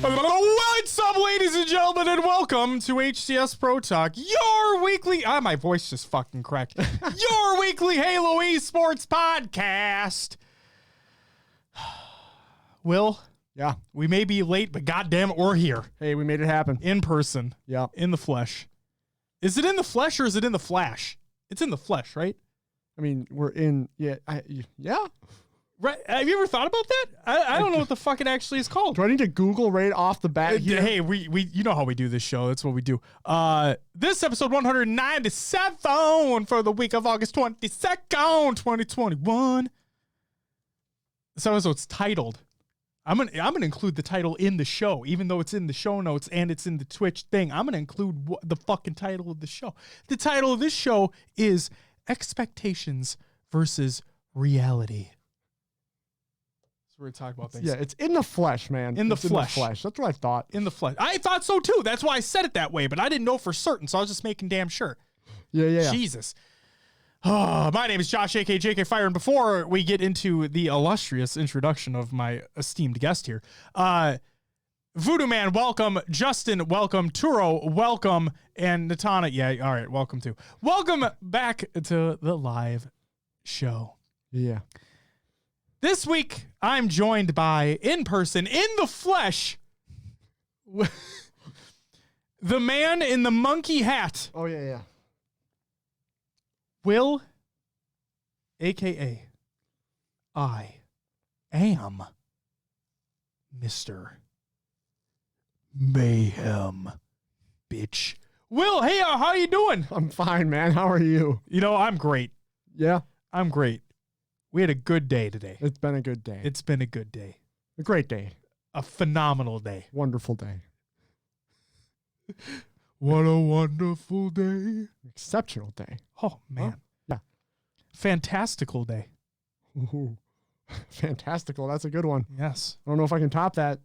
What's up, ladies and gentlemen, and welcome to HCS Pro Talk, your weekly... my voice just fucking cracked. Your weekly Halo esports podcast. Will? Yeah. We may be late, but goddamn it, we're here. Hey, we made it happen. In person. Yeah. In the flesh. Is it in the flesh or is it in the flash? It's in the flesh, right? I mean, we're in... Yeah. Yeah. Right. Have you ever thought about that? I don't know what the fuck it actually is called. Do I need to Google right off the bat here? Hey, we you know how we do this show. That's what we do. This episode 197 for the week of August 22nd, 2021. This episode's titled. I'm gonna include the title in the show, even though it's in the show notes and it's in the Twitch thing. I'm gonna include the fucking title of the show. The title of this show is Expectations versus Reality. We're going to talk about things. Yeah, it's in the flesh, man. In the flesh. flesh. That's what I thought. In the flesh. I thought so too. That's why I said it that way, but I didn't know for certain, so I was just making damn sure. Yeah. Jesus. Oh, my name is Josh, a.k.a. JK Fire, and before we get into the illustrious introduction of my esteemed guest here, Voodoo Man, welcome. Justin, welcome. Turo, welcome. And Natana, yeah, all right, welcome too. Welcome back to the live show. Yeah. This week, I'm joined by, in person, in the flesh, the man in the monkey hat. Oh, yeah. Will, a.k.a. I am Mr. Mayhem, bitch. Will, hey, how you doing? I'm fine, man. How are you? You know, I'm great. Yeah? I'm great. We had a good day today. It's been a good day. It's been a good day. A great day. A phenomenal day. Wonderful day. What a wonderful day. Exceptional day. Oh, man. Oh, yeah. Fantastical day. Ooh. Fantastical. That's a good one. Yes. I don't know if I can top that.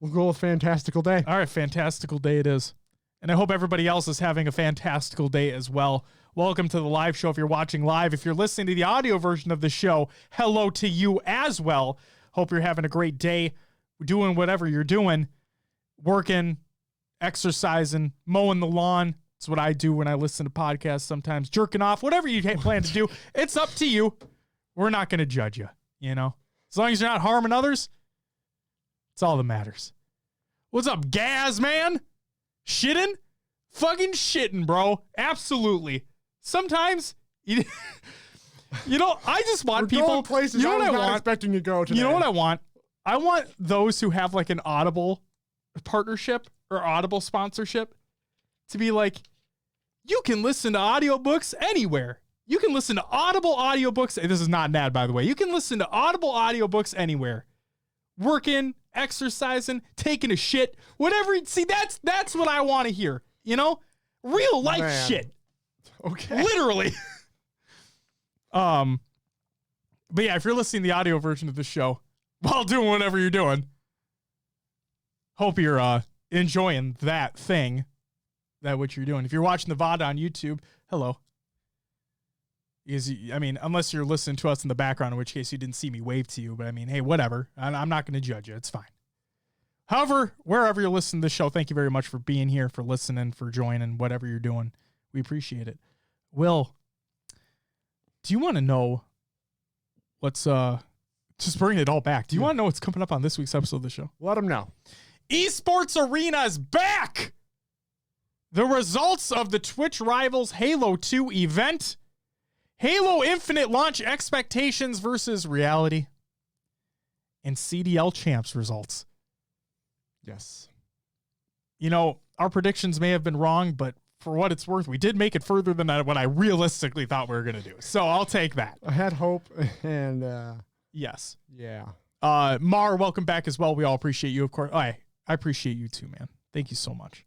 We'll go with fantastical day. All right, fantastical day it is. And I hope everybody else is having a fantastical day as well. Welcome to the live show if you're watching live. If you're listening to the audio version of the show, hello to you as well. Hope you're having a great day, doing whatever you're doing, working, exercising, mowing the lawn. It's what I do when I listen to podcasts sometimes, jerking off, whatever you plan to do. It's up to you. We're not going to judge you, you know. As long as you're not harming others, it's all that matters. What's up, Gaz, man? Shitting? Fucking shitting, bro. Absolutely. Sometimes, you know, I just want We're people. going places you know I what was I not want? expecting to go today. You know what I want? I want those who have like an Audible partnership or Audible sponsorship to be like, you can listen to audiobooks anywhere. You can listen to Audible audiobooks. This is not an ad, by the way. You can listen to Audible audiobooks anywhere. Working, exercising, taking a shit, whatever. See, that's what I want to hear. You know, real life shit. Okay. Literally. But yeah, if you're listening to the audio version of the show while doing whatever you're doing, hope you're enjoying that thing, what you're doing. If you're watching the VOD on YouTube, hello. Unless you're listening to us in the background, in which case you didn't see me wave to you, but I mean, hey, whatever. I'm not going to judge you. It's fine. However, wherever you're listening to the show, thank you very much for being here, for listening, for joining, whatever you're doing. We appreciate it. Will, do you want to know what's, just bringing it all back, do you want to know what's coming up on this week's episode of the show? Let them know. Esports Arena is back! The results of the Twitch Rivals Halo 2 event, Halo Infinite launch expectations versus reality, and CDL Champs results. Yes. You know, our predictions may have been wrong, but for what it's worth, we did make it further than what I realistically thought we were going to do. So I'll take that. I had hope, and yes. yeah. Mar, welcome back as well. We all appreciate you, of course. I appreciate you too, man. Thank you so much.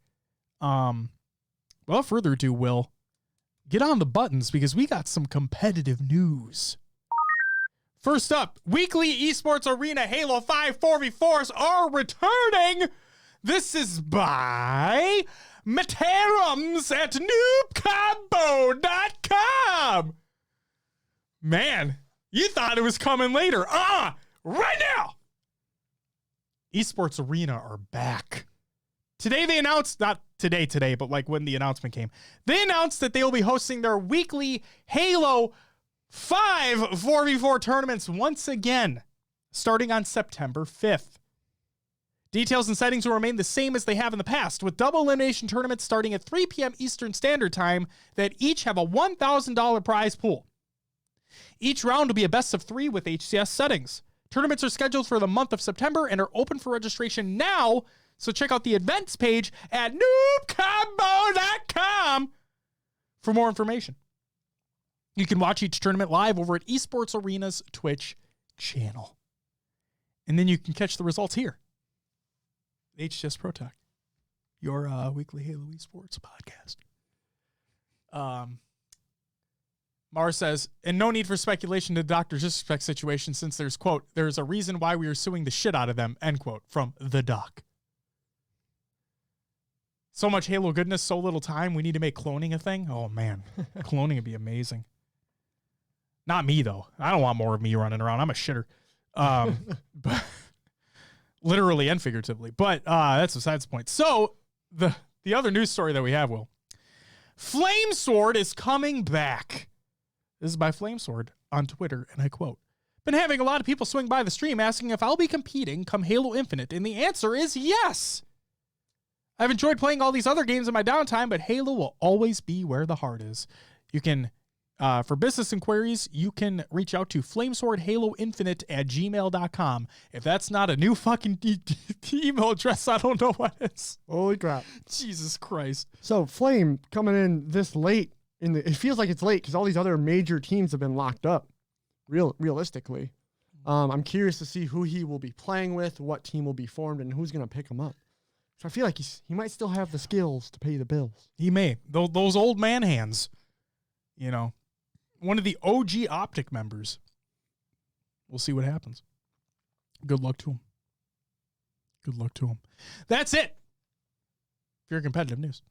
Without further ado, Will, get on the buttons because we got some competitive news. First up, weekly Esports Arena Halo 5 4v4s are returning. This is by Materums at noobcombo.com. Man, you thought it was coming later. Right now. Esports Arena are back. Today they announced, not today, but like when the announcement came, they announced that they will be hosting their weekly Halo 5 4v4 tournaments once again, starting on September 5th. Details and settings will remain the same as they have in the past, with double elimination tournaments starting at 3 p.m. Eastern Standard Time that each have a $1,000 prize pool. Each round will be a best of 3 with HCS settings. Tournaments are scheduled for the month of September and are open for registration now, so check out the events page at noobcombo.com for more information. You can watch each tournament live over at Esports Arena's Twitch channel. And then you can catch the results here. HCS Pro Talk, your weekly Halo Esports podcast. Mara says, and no need for speculation to Dr. Disrespect situation since there's, quote, there's a reason why we are suing the shit out of them, end quote, from the doc. So much Halo goodness, so little time. We need to make cloning a thing. Oh, man. Cloning would be amazing. Not me, though. I don't want more of me running around. I'm a shitter. But literally and figuratively. But that's besides the point. So the other news story that we have, Will. Flamesword is coming back. This is by Flamesword on Twitter, and I quote, been having a lot of people swing by the stream asking if I'll be competing come Halo Infinite, and the answer is yes. I've enjoyed playing all these other games in my downtime, but Halo will always be where the heart is. You can, for business inquiries, you can reach out to flameswordhaloinfinite@gmail.com. If that's not a new fucking email address, I don't know what is. Holy crap. Jesus Christ. So Flame coming in this late, it feels like it's late because all these other major teams have been locked up, realistically. I'm curious to see who he will be playing with, what team will be formed, and who's going to pick him up. So I feel like he might still have the skills to pay the bills. He may. Those old man hands, you know. One of the OG Optic members. We'll see what happens. Good luck to him. Good luck to him. That's it for your competitive news.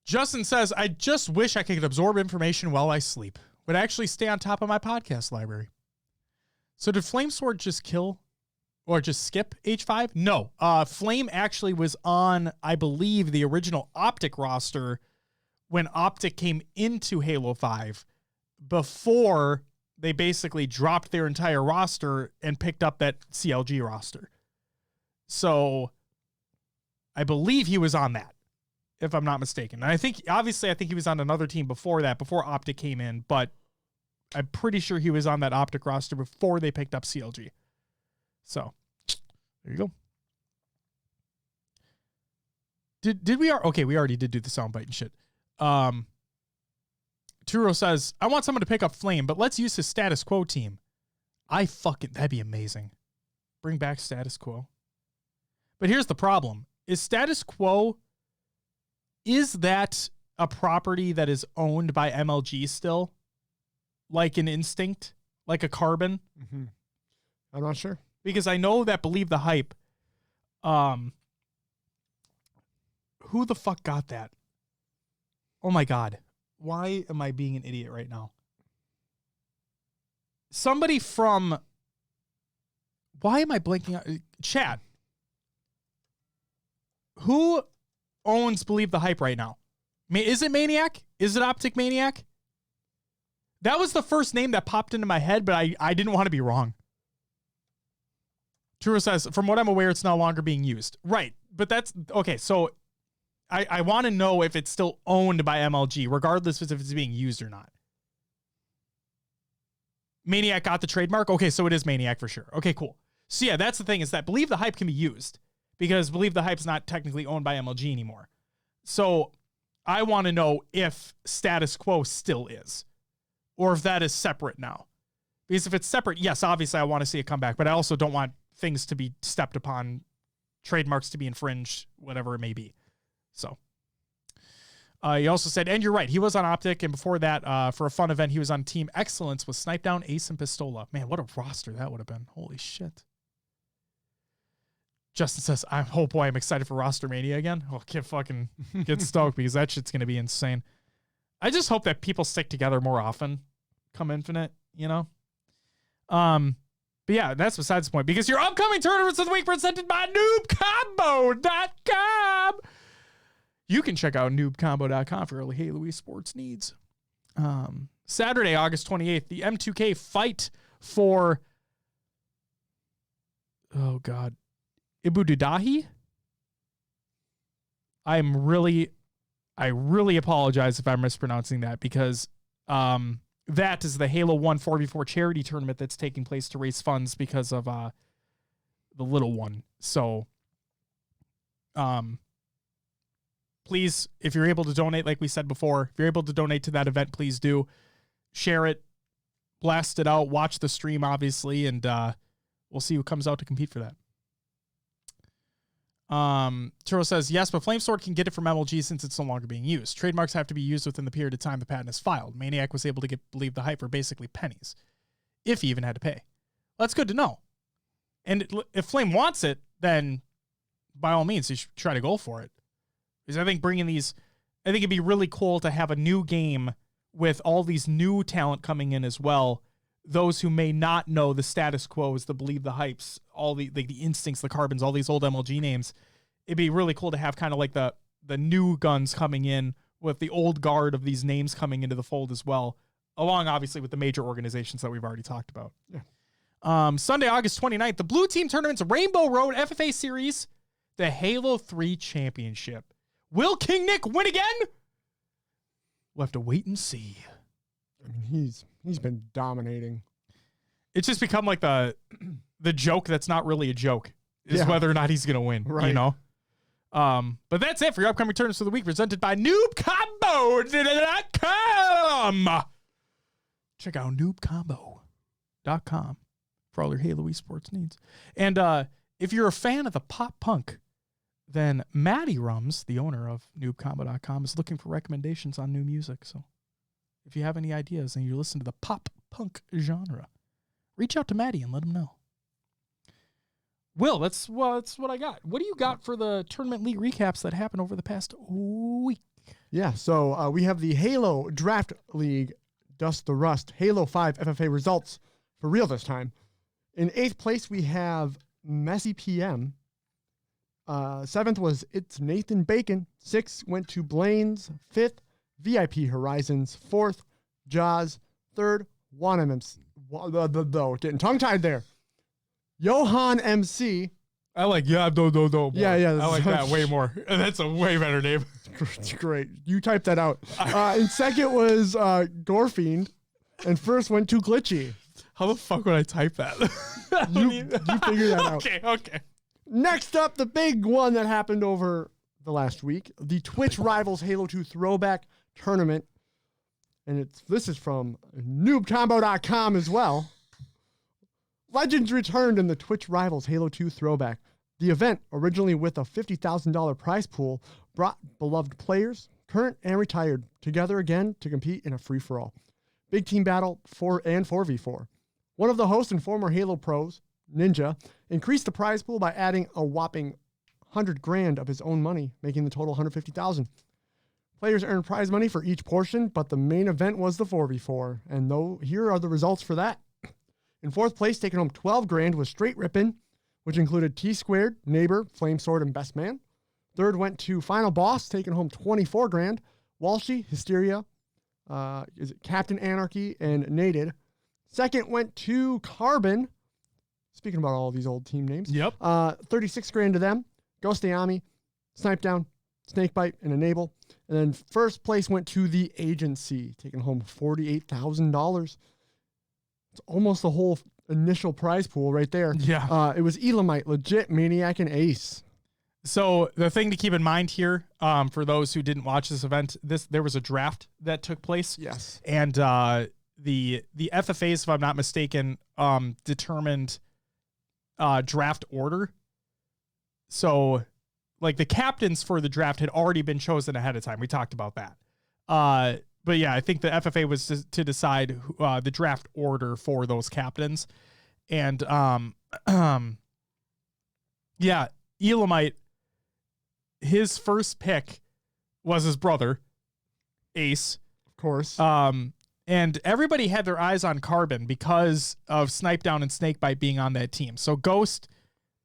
Justin says, I just wish I could absorb information while I sleep. Would actually stay on top of my podcast library. So did Flamesword just kill or just skip H5? No. Flame actually was on, I believe, the original Optic roster when Optic came into Halo 5 before they basically dropped their entire roster and picked up that CLG roster. So I believe he was on that, if I'm not mistaken. And I think he was on another team before that, before Optic came in, but I'm pretty sure he was on that Optic roster before they picked up CLG. So there you go. We already did do the soundbite and shit. Turo says, I want someone to pick up Flame, but let's use his status quo team. That'd be amazing. Bring back status quo. But here's the problem. Is status quo, is that a property that is owned by MLG still? Like an Instinct? Like a Carbon? Mm-hmm. I'm not sure. Because I know that Believe the Hype, who the fuck got that? Oh my God. Why am I being an idiot right now? Somebody from... Why am I blanking out? Chat. Who owns Believe the Hype right now? Is it Maniac? Is it Optic Maniac? That was the first name that popped into my head, but I didn't want to be wrong. Turo says, from what I'm aware, it's no longer being used. Right. But that's... Okay, so... I want to know if it's still owned by MLG, regardless if it's being used or not. Maniac got the trademark? Okay, so it is Maniac for sure. Okay, cool. So yeah, that's the thing, is that Believe the Hype can be used because Believe the Hype's not technically owned by MLG anymore. So I want to know if status quo still is, or if that is separate now. Because if it's separate, yes, obviously I want to see it come back, but I also don't want things to be stepped upon, trademarks to be infringed, whatever it may be. So he also said, and you're right, he was on Optic, and before that, for a fun event, he was on Team Excellence with Snipe Down, Ace, and Pistola. Man, what a roster that would have been. Holy shit. Justin says, oh boy, I'm excited for Roster Mania again. Oh, get stoked because that shit's going to be insane. I just hope that people stick together more often come Infinite, you know? But yeah, that's besides the point, because your upcoming tournaments of the week presented by noobcombo.com. You can check out noobcombo.com for early Halo esports needs. Saturday, August 28th, the M2K fight for, Ibududahi. I really apologize if I'm mispronouncing that, because that is the Halo 1 4v4 charity tournament that's taking place to raise funds because of the little one. So please, if you're able to donate, like we said before, if you're able to donate to that event, please do. Share it, blast it out, watch the stream, obviously, and we'll see who comes out to compete for that. Turo says, yes, but Flamesword can get it from MLG since it's no longer being used. Trademarks have to be used within the period of time the patent is filed. Maniac was able to get Believe the Hype for basically pennies, if he even had to pay. Well, that's good to know. And if Flame wants it, then by all means, he should try to go for it. Because I think it'd be really cool to have a new game with all these new talent coming in as well. Those who may not know the status quo is the Believe the Hypes, all the Instincts, the Carbons, all these old MLG names. It'd be really cool to have kind of like the new guns coming in with the old guard of these names coming into the fold as well, along obviously with the major organizations that we've already talked about. Yeah. Sunday, August 29th, the Blue Team Tournament's Rainbow Road FFA Series, the Halo 3 Championship. Will King Nick win again? We'll have to wait and see. I mean, he's been dominating. It's just become like the joke that's not really a joke is whether or not he's going to win, right. You know? But that's it for your upcoming tournaments of the week, presented by noobcombo.com. Check out noobcombo.com for all your Halo esports needs. And if you're a fan of the pop punk, then Maddie Rums, the owner of noobcombo.com, is looking for recommendations on new music. So if you have any ideas and you listen to the pop punk genre, reach out to Maddie and let him know. Will, that's what I got. What do you got for the tournament league recaps that happened over the past week? Yeah, so we have the Halo Draft League Dust the Rust Halo 5 FFA results for real this time. In 8th place, we have Messy PM. 7th was It's Nathan Bacon. 6th went to Blaine's. 5th, VIP Horizons. 4th, Jaws. 3rd, Juan MC. Getting tongue-tied there. Johan MC. I like do. Yeah. I like that way more. That's a way better name. It's great. You typed that out. And 2nd was Gorefiend. And 1st went to Glitchy. How the fuck would I type that? You figure that out. Okay. Next up, the big one that happened over the last week, the Twitch Rivals Halo 2 Throwback Tournament. And this is from noobcombo.com as well. Legends returned in the Twitch Rivals Halo 2 Throwback. The event, originally with a $50,000 prize pool, brought beloved players, current and retired, together again to compete in a free-for-all. Big team battle 4v4. One of the hosts and former Halo pros, Ninja, increased the prize pool by adding a whopping $100,000 of his own money, making the total $150,000. Players earned prize money for each portion, but the main event was the 4v4. And here are the results for that. In 4th place, taking home $12,000 was Straight Rippin', which included T-Squared, Neighbor, Flamesword, and Best Man. 3rd went to Final Boss, taking home $24,000. Walshy, Hysteria, Captain Anarchy, and Nated. 2nd went to Carbon. Speaking about all these old team names. Yep. $36,000 to them. Ghost Ayami, Snipe Down, Snakebite, and Enable. And then 1st place went to the Agency, taking home $48,000. It's almost the whole initial prize pool right there. Yeah. It was Elamite, Legit, Maniac, and Ace. So the thing to keep in mind here, for those who didn't watch this event, there was a draft that took place. Yes. And the FFAs, if I'm not mistaken, determined draft order. So like the captains for the draft had already been chosen ahead of time. We talked about that. But yeah, I think the FFA was to decide the draft order for those captains. And yeah, Elamite, his first pick was his brother, Ace. Of course. And everybody had their eyes on Carbon because of Snipedown and Snakebite being on that team. So Ghost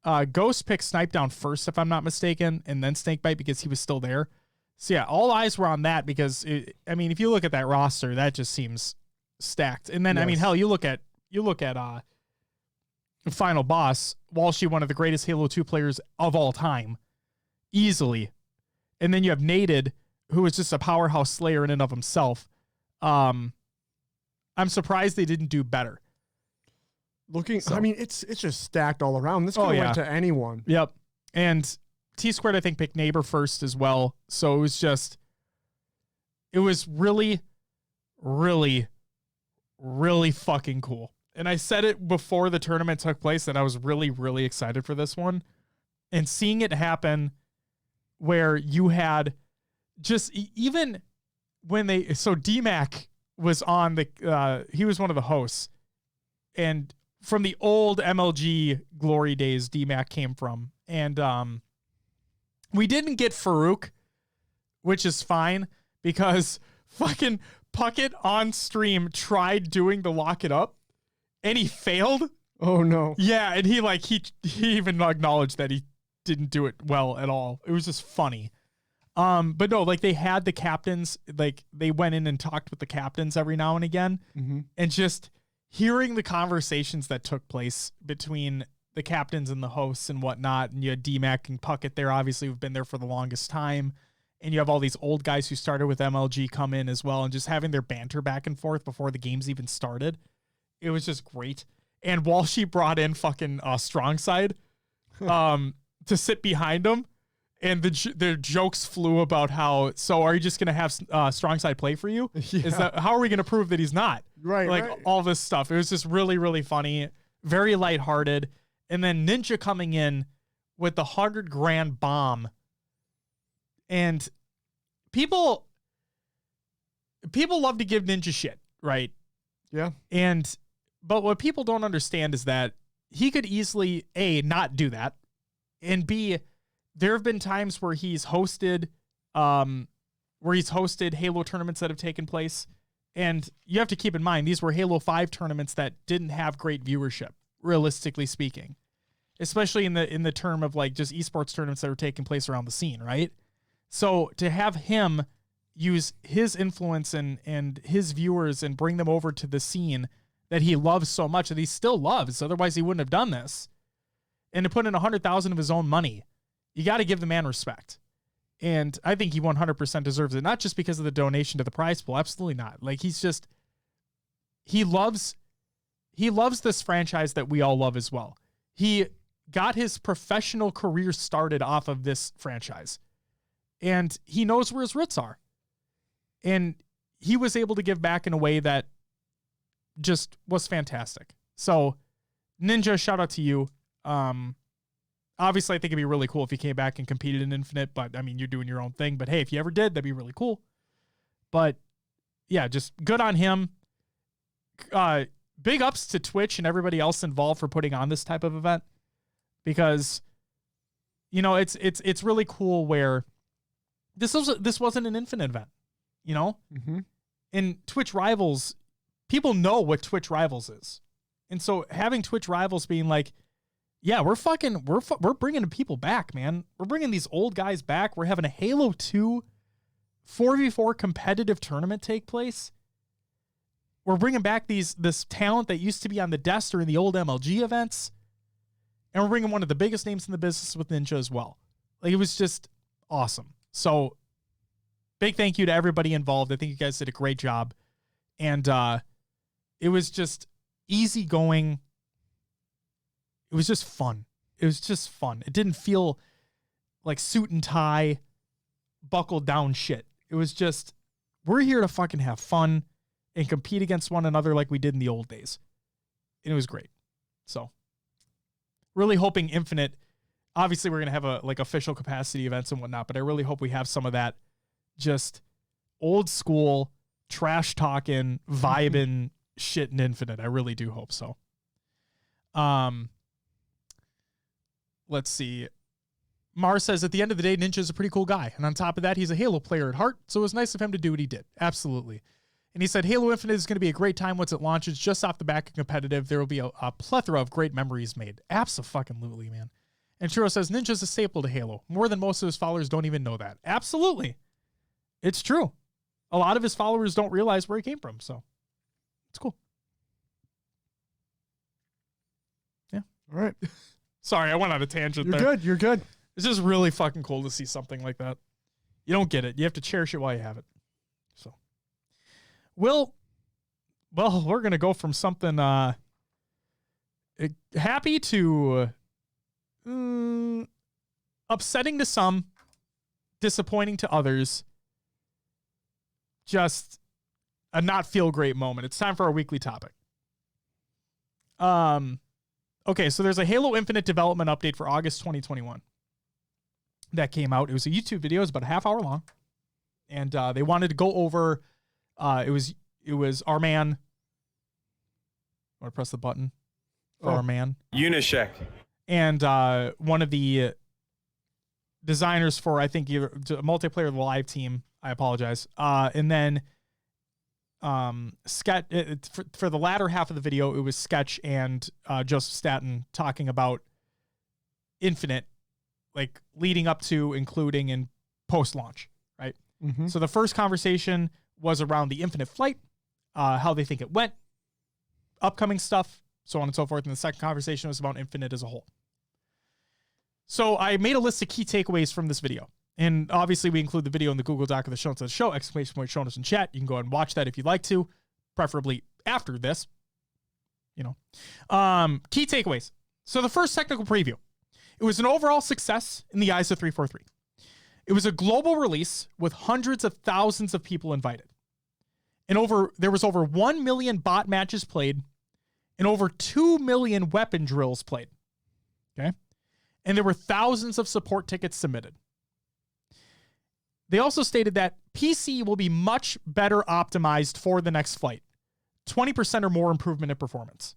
picked Snipedown first, if I'm not mistaken, and then Snakebite because he was still there. So yeah, all eyes were on that because if you look at that roster, that just seems stacked. And then Yes. hell, you look at Final Boss, Walshy, one of the greatest Halo 2 players of all time, easily. And then you have Nated, who is just a powerhouse slayer in and of himself. I'm surprised they didn't do better. It's just stacked all around. This could have went to anyone. Yep. And T-Squared, I think, picked Neighbor first as well. So it was really, really, really fucking cool. And I said it before the tournament took place that I was really, really excited for this one. And seeing it happen where you had just even when DMAC was on he was one of the hosts. And from the old MLG glory days, DMAC came from. And we didn't get Farouk, which is fine because fucking Puckett on stream tried doing the lock it up and he failed. Oh no. Yeah, and he even acknowledged that he didn't do it well at all. It was just funny. But no, they had the captains, they went in and talked with the captains every now and again. Mm-hmm. And just hearing the conversations that took place between the captains and the hosts and whatnot. And you had DMAC and Puckett there, obviously, who've been there for the longest time. And you have all these old guys who started with MLG come in as well, and just having their banter back and forth before the games even started. It was just great. And Walshy brought in fucking Strong Side to sit behind him. And the jokes flew about how, so are you just going to have Strong Side play for you? Yeah. How are we going to prove that he's not? Right. All this stuff. It was just really, really funny, very lighthearted. And then Ninja coming in with the 100 grand bomb. And people love to give Ninja shit, right? Yeah. But what people don't understand is that he could easily, A, not do that, and B, there have been times where he's hosted Halo tournaments that have taken place. And you have to keep in mind, these were Halo 5 tournaments that didn't have great viewership, realistically speaking, especially in the term of just esports tournaments that were taking place around the scene, right? So to have him use his influence and his viewers and bring them over to the scene that he loves so much, that he still loves, otherwise he wouldn't have done this, and to put in $100,000 of his own money, you got to give the man respect. And I think he 100% deserves it, not just because of the donation to the prize pool. Absolutely not. He loves this franchise that we all love as well. He got his professional career started off of this franchise, and he knows where his roots are. And he was able to give back in a way that just was fantastic. So Ninja, shout out to you. Obviously, I think it'd be really cool if he came back and competed in Infinite, but you're doing your own thing. But hey, if you ever did, that'd be really cool. But yeah, just good on him. Big ups to Twitch and everybody else involved for putting on this type of event, because it's really cool where this wasn't an Infinite event, Mm-hmm. And Twitch Rivals, people know what Twitch Rivals is, and so having Twitch Rivals being like, yeah, we're bringing people back, man. We're bringing these old guys back. We're having a Halo 2 4v4 competitive tournament take place. We're bringing back this talent that used to be on the desk during the old MLG events. And we're bringing one of the biggest names in the business with Ninja as well. It was just awesome. So big thank you to everybody involved. I think you guys did a great job. And it was just easygoing. It was just fun. It didn't feel like suit and tie, buckled down shit. It was just, we're here to fucking have fun and compete against one another like we did in the old days. And it was great. So really hoping Infinite, obviously we're going to have official capacity events and whatnot, but I really hope we have some of that just old school trash talking, vibing shit in Infinite. I really do hope so. Let's see. Mar says, at the end of the day, Ninja's a pretty cool guy. And on top of that, he's a Halo player at heart, so it was nice of him to do what he did. Absolutely. And he said, Halo Infinite is going to be a great time once it launches. Just off the back of competitive, there will be a plethora of great memories made. Abso-fucking-lutely, man. And Churro says, Ninja's a staple to Halo. More than most of his followers don't even know that. Absolutely. It's true. A lot of his followers don't realize where he came from, so it's cool. Yeah. All right. Sorry, I went on a tangent there. You're good. You're good. It's just really fucking cool to see something like that. You don't get it. You have to cherish it while you have it. So, well, we're going to go from something happy to upsetting to some, disappointing to others. Just a not feel great moment. It's time for our weekly topic. Okay, so there's a Halo Infinite development update for August 2021 that came out. It was a YouTube video. It was about a half hour long. And they wanted to go over, it was our man. I want to press the button for our man. Unishek. And one of the designers for, I think, either multiplayer live team. I apologize. And then Sketch for the latter half of the video, it was Sketch and Joseph Staten talking about Infinite, like leading up to, including, and post-launch, right? Mm-hmm. So the first conversation was around the Infinite flight, how they think it went, upcoming stuff, so on and so forth. And the second conversation was about Infinite as a whole. So I made a list of key takeaways from this video. And obviously we include the video in the Google Doc of the show notes of the show, !, show notes in chat. You can go ahead and watch that if you'd like to, preferably after this, key takeaways. So the first technical preview, it was an overall success in the eyes of 343. It was a global release with hundreds of thousands of people invited. And there was over 1 million bot matches played and over 2 million weapon drills played. Okay. And there were thousands of support tickets submitted. They also stated that PC will be much better optimized for the next flight. 20% or more improvement in performance.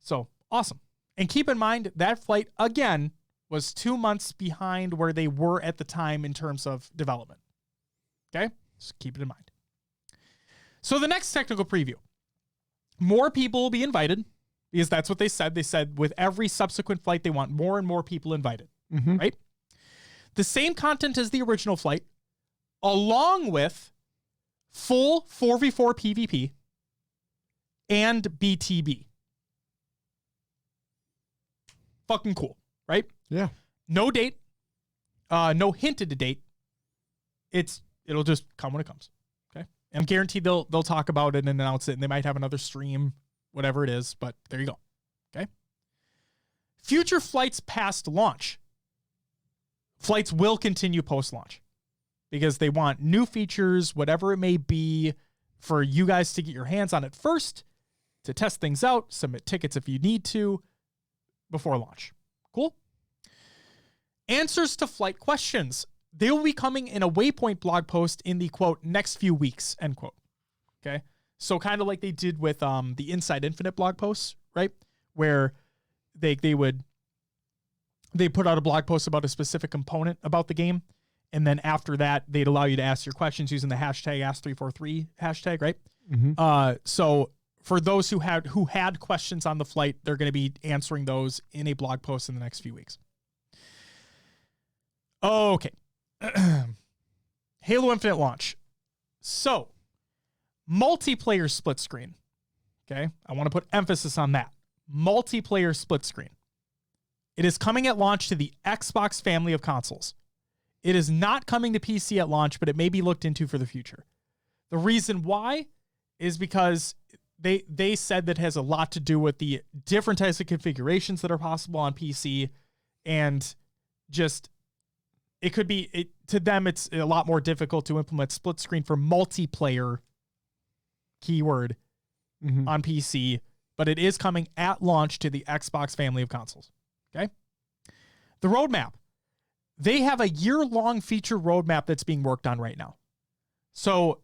So, awesome. And keep in mind, that flight, again, was 2 months behind where they were at the time in terms of development. Okay? Just keep it in mind. So the next technical preview. More people will be invited, because that's what they said. They said with every subsequent flight, they want more and more people invited. Mm-hmm. Right? The same content as the original flight, along with full 4v4 PvP and BTB. Fucking cool, right? Yeah. No date, no hinted date. It'll just come when it comes. Okay. And I'm guaranteed they'll talk about it and announce it, and they might have another stream, whatever it is, but there you go. Okay. Future flights past launch. Flights will continue post-launch because they want new features, whatever it may be, for you guys to get your hands on it first, to test things out, submit tickets if you need to, before launch. Cool? Answers to flight questions. They will be coming in a Waypoint blog post in the, quote, next few weeks, end quote. Okay? So kind of like they did with the Inside Infinite blog posts, right? Where they put out a blog post about a specific component about the game, and then after that, they'd allow you to ask your questions using the hashtag Ask343 hashtag, right? Mm-hmm. So for those who had questions on the flight, they're going to be answering those in a blog post in the next few weeks. Okay. Halo Infinite launch. So, multiplayer split screen. Okay? I want to put emphasis on that. Multiplayer split screen. It is coming at launch to the Xbox family of consoles. It is not coming to PC at launch, but it may be looked into for the future. The reason why is because they said that has a lot to do with the different types of configurations that are possible on PC, and just it could be to them it's a lot more difficult to implement split screen for multiplayer keyword on PC, but it is coming at launch to the Xbox family of consoles. Okay? The roadmap. They have a year-long feature roadmap that's being worked on right now. So,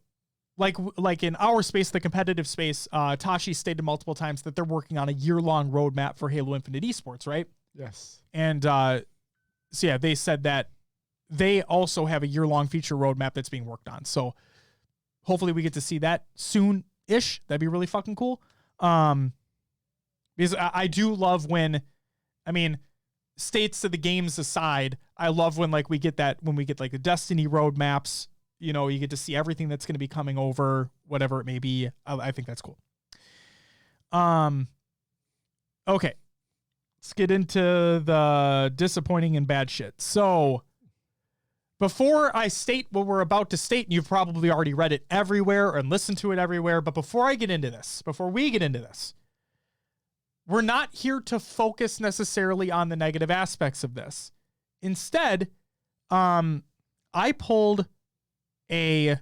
like in our space, the competitive space, Tashi stated multiple times that they're working on a year-long roadmap for Halo Infinite Esports, right? Yes. And so yeah, they said that they also have a year-long feature roadmap that's being worked on. So hopefully we get to see that soon-ish. That'd be really fucking cool. Because I do love when, I mean, states of the games aside, I love when like we get like the Destiny roadmaps, you know, you get to see everything that's going to be coming over, whatever it may be. I think that's cool. Okay. Let's get into the disappointing and bad shit. So before I state what we're about to state, and you've probably already read it everywhere and listened to it everywhere, but before we get into this, we're not here to focus necessarily on the negative aspects of this. Instead, I pulled a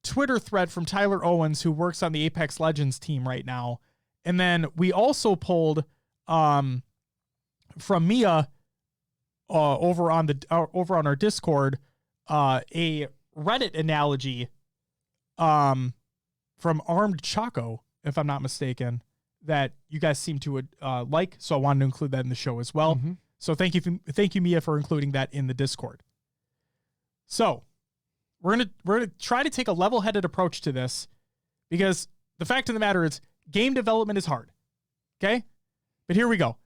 Twitter thread from Tyler Owens, who works on the Apex Legends team right now. And then we also pulled from Mia over on our Discord a Reddit analogy from Armed Choco, if I'm not mistaken, that you guys seem to like. So I wanted to include that in the show as well. Mm-hmm. So thank you, Mia, for including that in the Discord. So we're gonna try to take a level-headed approach to this, because the fact of the matter is game development is hard. Okay? But here we go.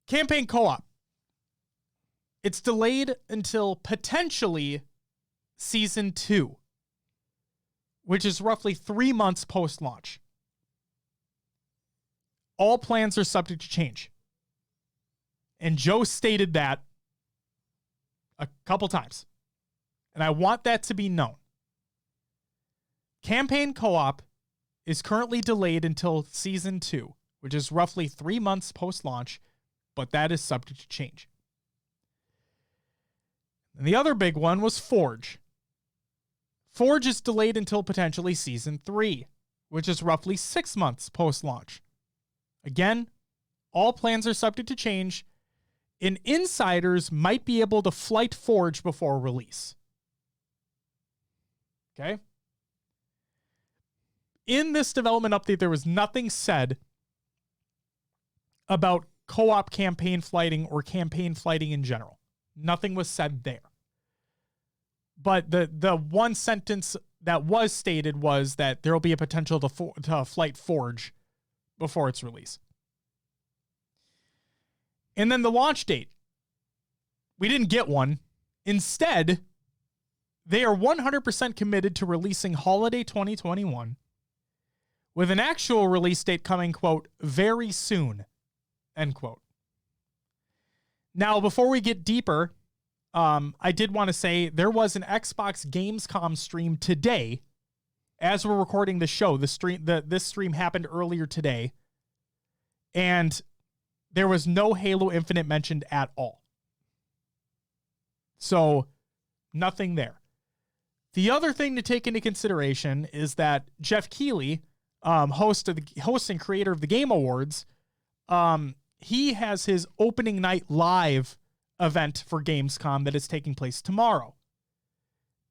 Campaign co-op. It's delayed until potentially season 2, which is roughly 3 months post-launch. All plans are subject to change. And Joe stated that a couple times. And I want that to be known. Campaign co-op is currently delayed until season 2, which is roughly 3 months post-launch, but that is subject to change. And the other big one was Forge. Forge is delayed until potentially season 3, which is roughly 6 months post-launch. Again, all plans are subject to change, and insiders might be able to flight Forge before release. Okay? In this development update, there was nothing said about co-op campaign flighting or campaign flighting in general. Nothing was said there. But the one sentence that was stated was that there will be a potential to flight Forge before its release. And then the launch date. We didn't get one. Instead, they are 100% committed to releasing holiday 2021 with an actual release date coming, quote, very soon, end quote. Now, before we get deeper, I did want to say there was an Xbox Gamescom stream today. As we're recording the show, this stream happened earlier today, and there was no Halo Infinite mentioned at all. So, nothing there. The other thing to take into consideration is that Jeff Keighley, host and creator of the Game Awards, he has his opening night live event for Gamescom that is taking place tomorrow.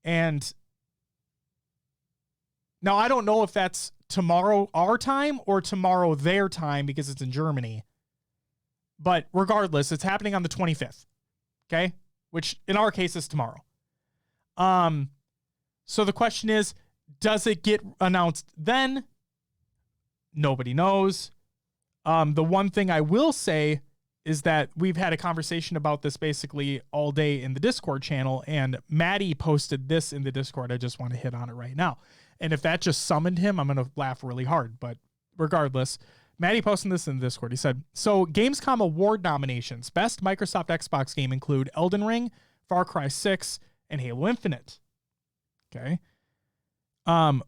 And now I don't know if that's tomorrow our time or tomorrow their time, because it's in Germany. But regardless, it's happening on the 25th. Okay? Which in our case is tomorrow. So the question is, does it get announced then? Nobody knows. The one thing I will say is that we've had a conversation about this basically all day in the Discord channel, and Maddie posted this in the Discord. I just want to hit on it right now. And if that just summoned him, I'm going to laugh really hard. But regardless, Maddie posted this in the Discord. He said, so Gamescom award nominations, best Microsoft Xbox game include Elden Ring, Far Cry 6, and Halo Infinite. Okay. And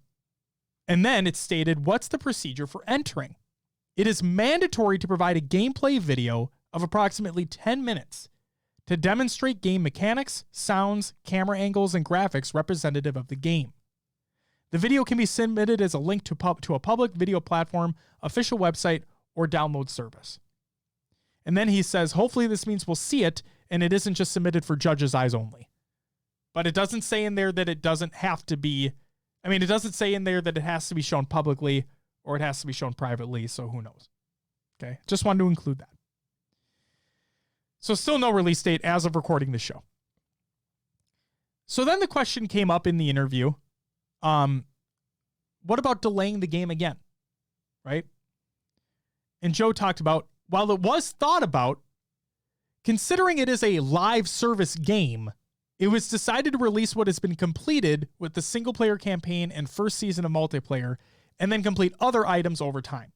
then it stated, what's the procedure for entering? It is mandatory to provide a gameplay video of approximately 10 minutes to demonstrate game mechanics, sounds, camera angles, and graphics representative of the game. The video can be submitted as a link to a public video platform, official website, or download service. And then he says, hopefully this means we'll see it and it isn't just submitted for judges' eyes only. But it doesn't say in there that it doesn't have to be, it doesn't say in there that it has to be shown publicly or it has to be shown privately, so who knows? Okay, just wanted to include that. So still no release date as of recording the show. So then the question came up in the interview, What about delaying the game again? Right? And Joe talked about, while it was thought about, considering it is a live service game, it was decided to release what has been completed with the single player campaign and first season of multiplayer, and then complete other items over time.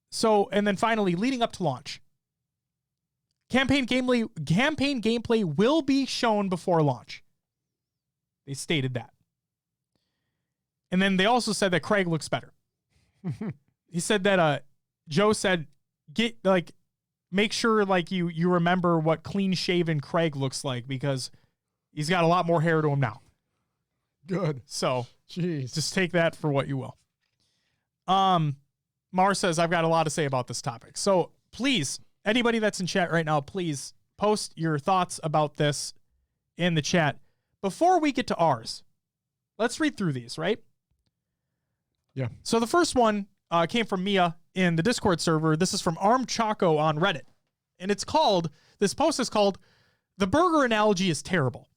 So, and then finally, leading up to launch, campaign gameplay will be shown before launch. They stated that. And then they also said that Craig looks better. He said that Joe said, make sure you remember what clean shaven Craig looks like, because he's got a lot more hair to him now. Good. So jeez, just take that for what you will. Mar says, I've got a lot to say about this topic. So please, anybody that's in chat right now, please post your thoughts about this in the chat. Before we get to ours, let's read through these, right? Yeah. So the first one came from Mia in the Discord server. This is from Arm Choco on Reddit. And this post is called, "The burger analogy is terrible."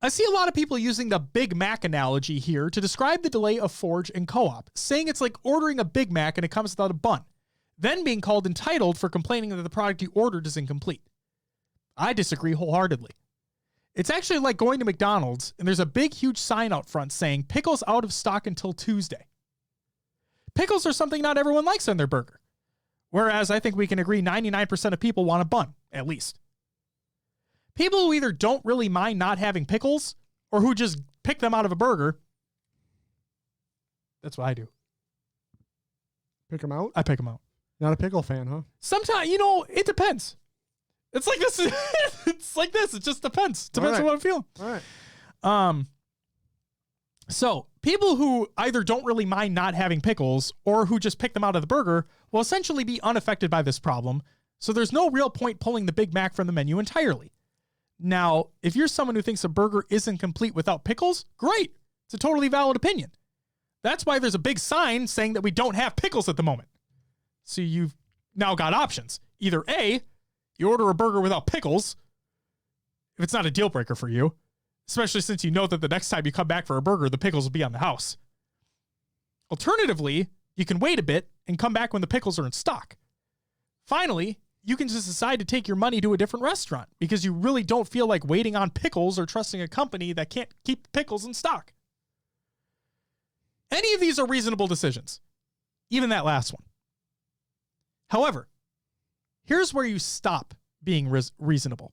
I see a lot of people using the Big Mac analogy here to describe the delay of Forge and co-op, saying it's like ordering a Big Mac and it comes without a bun, then being called entitled for complaining that the product you ordered is incomplete. I disagree wholeheartedly. It's actually like going to McDonald's and there's a big, huge sign out front saying pickles out of stock until Tuesday. Pickles are something not everyone likes on their burger. Whereas I think we can agree 99% of people want a bun, at least. People who either don't really mind not having pickles or who just pick them out of a burger. That's what I do. Pick them out? I pick them out. Not a pickle fan, huh? Sometimes, it depends. It's like this. It's like this. It just depends. Depends on what I'm feeling. All right. So people who either don't really mind not having pickles or who just pick them out of the burger will essentially be unaffected by this problem. So there's no real point pulling the Big Mac from the menu entirely. Now, if you're someone who thinks a burger isn't complete without pickles, great. It's a totally valid opinion. That's why there's a big sign saying that we don't have pickles at the moment. So you've now got options. Either A, you order a burger without pickles, if it's not a deal breaker for you, especially since you know that the next time you come back for a burger, the pickles will be on the house. Alternatively, you can wait a bit and come back when the pickles are in stock. Finally, you can just decide to take your money to a different restaurant because you really don't feel like waiting on pickles or trusting a company that can't keep pickles in stock. Any of these are reasonable decisions, even that last one. However, here's where you stop being reasonable.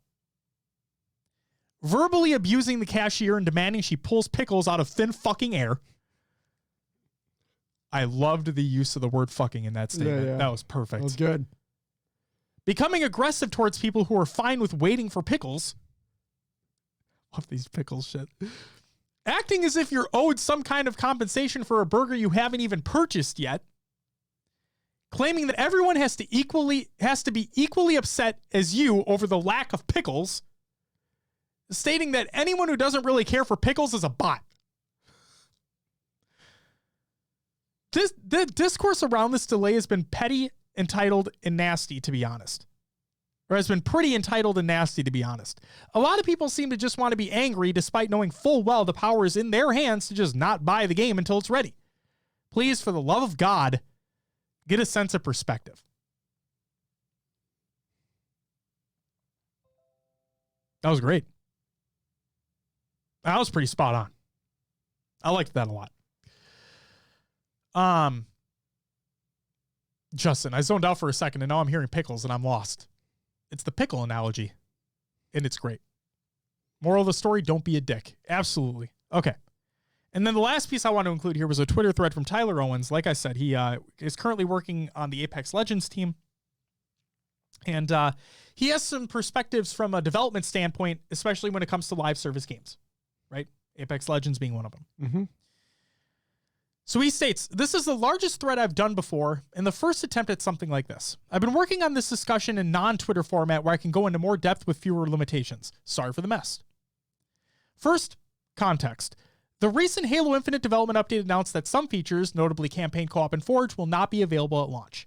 Verbally abusing the cashier and demanding she pulls pickles out of thin fucking air. I loved the use of the word fucking in that statement. Yeah. That was perfect. That was good. Becoming aggressive towards people who are fine with waiting for pickles. Love these pickles shit. Acting as if you're owed some kind of compensation for a burger you haven't even purchased yet. Claiming that everyone has to be equally upset as you over the lack of pickles. Stating that anyone who doesn't really care for pickles is a bot. The discourse around this delay has been petty, entitled, and nasty, to be honest. Or has been pretty entitled and nasty, to be honest. A lot of people seem to just want to be angry despite knowing full well the power is in their hands to just not buy the game until it's ready. Please, for the love of God, get a sense of perspective. That was great. That was pretty spot on. I liked that a lot. Justin, I zoned out for a second and now I'm hearing pickles and I'm lost. It's the pickle analogy and it's great. Moral of the story, don't be a dick. Absolutely. Okay. And then the last piece I want to include here was a Twitter thread from Tyler Owens. Like I said, he is currently working on the Apex Legends team. And he has some perspectives from a development standpoint, especially when it comes to live service games, right? Apex Legends being one of them. Mm-hmm. So he states, "This is the largest thread I've done before and the first attempt at something like this. I've been working on this discussion in non-Twitter format where I can go into more depth with fewer limitations. Sorry for the mess. First, context. The recent Halo Infinite development update announced that some features, notably campaign co-op and Forge, will not be available at launch.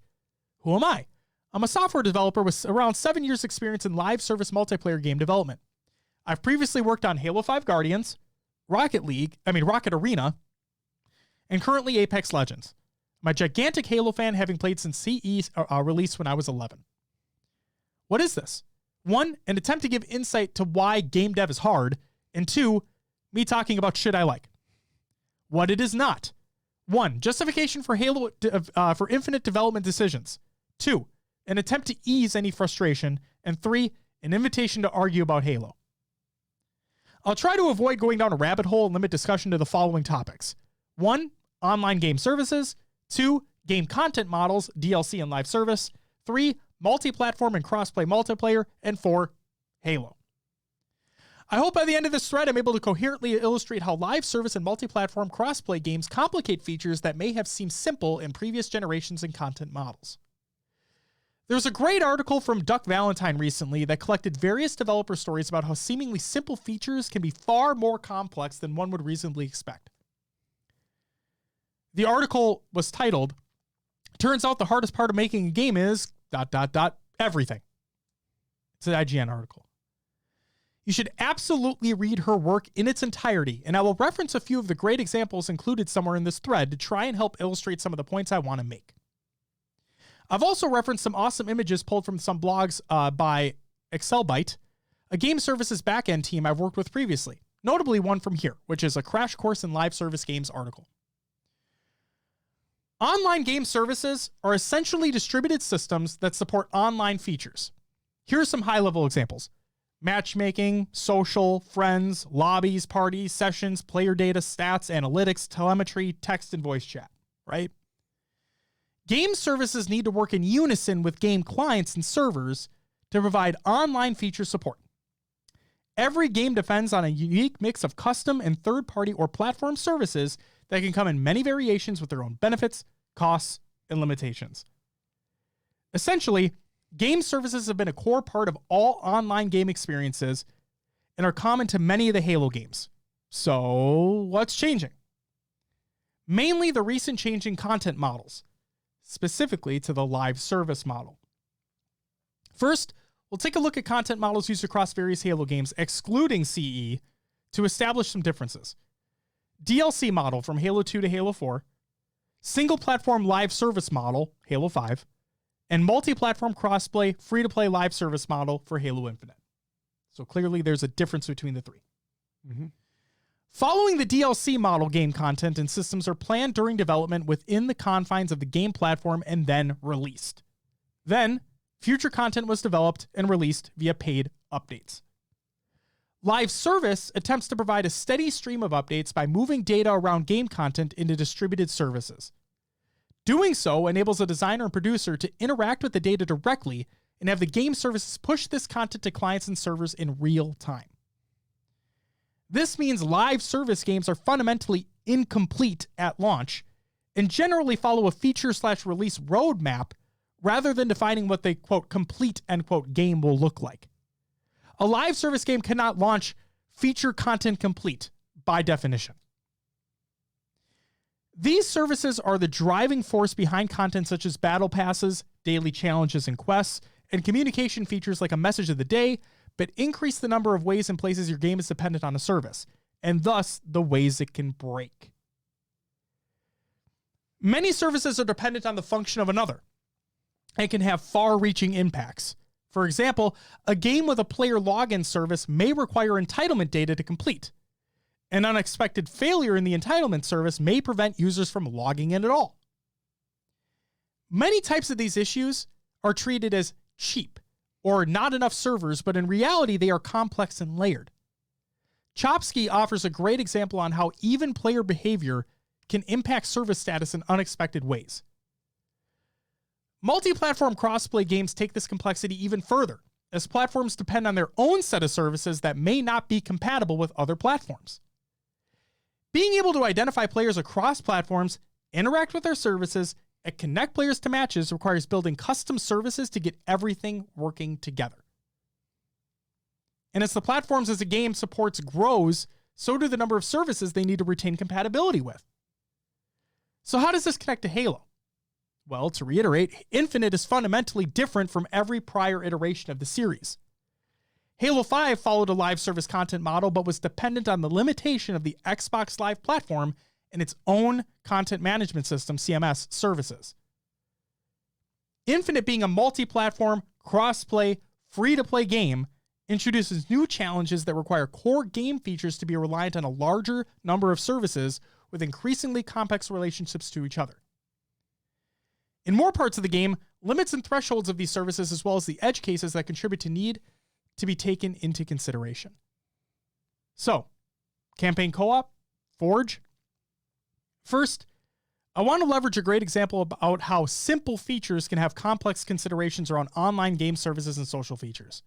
Who am I? I'm a software developer with around 7 years experience in live service multiplayer game development. I've previously worked on Halo 5 Guardians, Rocket Arena, and currently Apex Legends. I'm a gigantic Halo fan, having played since CE release when I was 11. What is this? 1, an attempt to give insight to why game dev is hard, and 2, me talking about shit I like. What it is not. 1, justification for Halo for infinite development decisions. 2, an attempt to ease any frustration, and 3, an invitation to argue about Halo. I'll try to avoid going down a rabbit hole and limit discussion to the following topics. 1, online game services. 2, game content models, DLC and live service. 3, multi-platform and cross-play multiplayer. And 4, Halo. I hope by the end of this thread I'm able to coherently illustrate how live service and multi-platform cross-play games complicate features that may have seemed simple in previous generations and content models. There's a great article from Duck Valentine recently that collected various developer stories about how seemingly simple features can be far more complex than one would reasonably expect. The article was titled, "Turns out the hardest part of making a game is ... everything." It's an IGN article. You should absolutely read her work in its entirety, and I will reference a few of the great examples included somewhere in this thread to try and help illustrate some of the points I want to make. I've also referenced some awesome images pulled from some blogs by ExcelByte, a game services backend team I've worked with previously, notably one from here, which is a Crash Course in Live Service Games article. Online game services are essentially distributed systems that support online features. Here are some high-level examples: matchmaking, social, friends, lobbies, parties, sessions, player data, stats, analytics, telemetry, text, and voice chat, right? Game services need to work in unison with game clients and servers to provide online feature support. Every game depends on a unique mix of custom and third-party or platform services that can come in many variations with their own benefits, costs, and limitations. Essentially, game services have been a core part of all online game experiences and are common to many of the Halo games. So, what's changing? Mainly the recent change in content models, specifically to the live service model. First, we'll take a look at content models used across various Halo games, excluding CE, to establish some differences. DLC model from Halo 2 to Halo 4, single-platform live service model, Halo 5, and multi-platform crossplay, free-to-play live service model for Halo Infinite. So clearly there's a difference between the three. Mm-hmm. Following the DLC model, game content and systems are planned during development within the confines of the game platform and then released. Then, future content was developed and released via paid updates. Live service attempts to provide a steady stream of updates by moving data around game content into distributed services. Doing so enables a designer and producer to interact with the data directly and have the game services push this content to clients and servers in real time. This means live service games are fundamentally incomplete at launch and generally follow a feature/release roadmap rather than defining what the, quote, complete, end quote, game will look like. A live service game cannot launch feature content complete by definition. These services are the driving force behind content such as battle passes, daily challenges and quests, and communication features like a message of the day, but increase the number of ways and places your game is dependent on a service, and thus the ways it can break. Many services are dependent on the function of another and can have far-reaching impacts. For example, a game with a player login service may require entitlement data to complete. An unexpected failure in the entitlement service may prevent users from logging in at all. Many types of these issues are treated as cheap or not enough servers, but in reality, they are complex and layered. Chomsky offers a great example on how even player behavior can impact service status in unexpected ways. Multi-platform crossplay games take this complexity even further, as platforms depend on their own set of services that may not be compatible with other platforms. Being able to identify players across platforms, interact with their services, and connect players to matches requires building custom services to get everything working together. And as the platforms as a game supports grows, so do the number of services they need to retain compatibility with. So how does this connect to Halo? Well, to reiterate, Infinite is fundamentally different from every prior iteration of the series. Halo 5 followed a live service content model, but was dependent on the limitation of the Xbox Live platform and its own content management system, CMS, services. Infinite, being a multi-platform, cross-play, free-to-play game, introduces new challenges that require core game features to be reliant on a larger number of services with increasingly complex relationships to each other. In more parts of the game, limits and thresholds of these services, as well as the edge cases that contribute to need to be taken into consideration. So, campaign co-op, Forge. First, I want to leverage a great example about how simple features can have complex considerations around online game services and social features.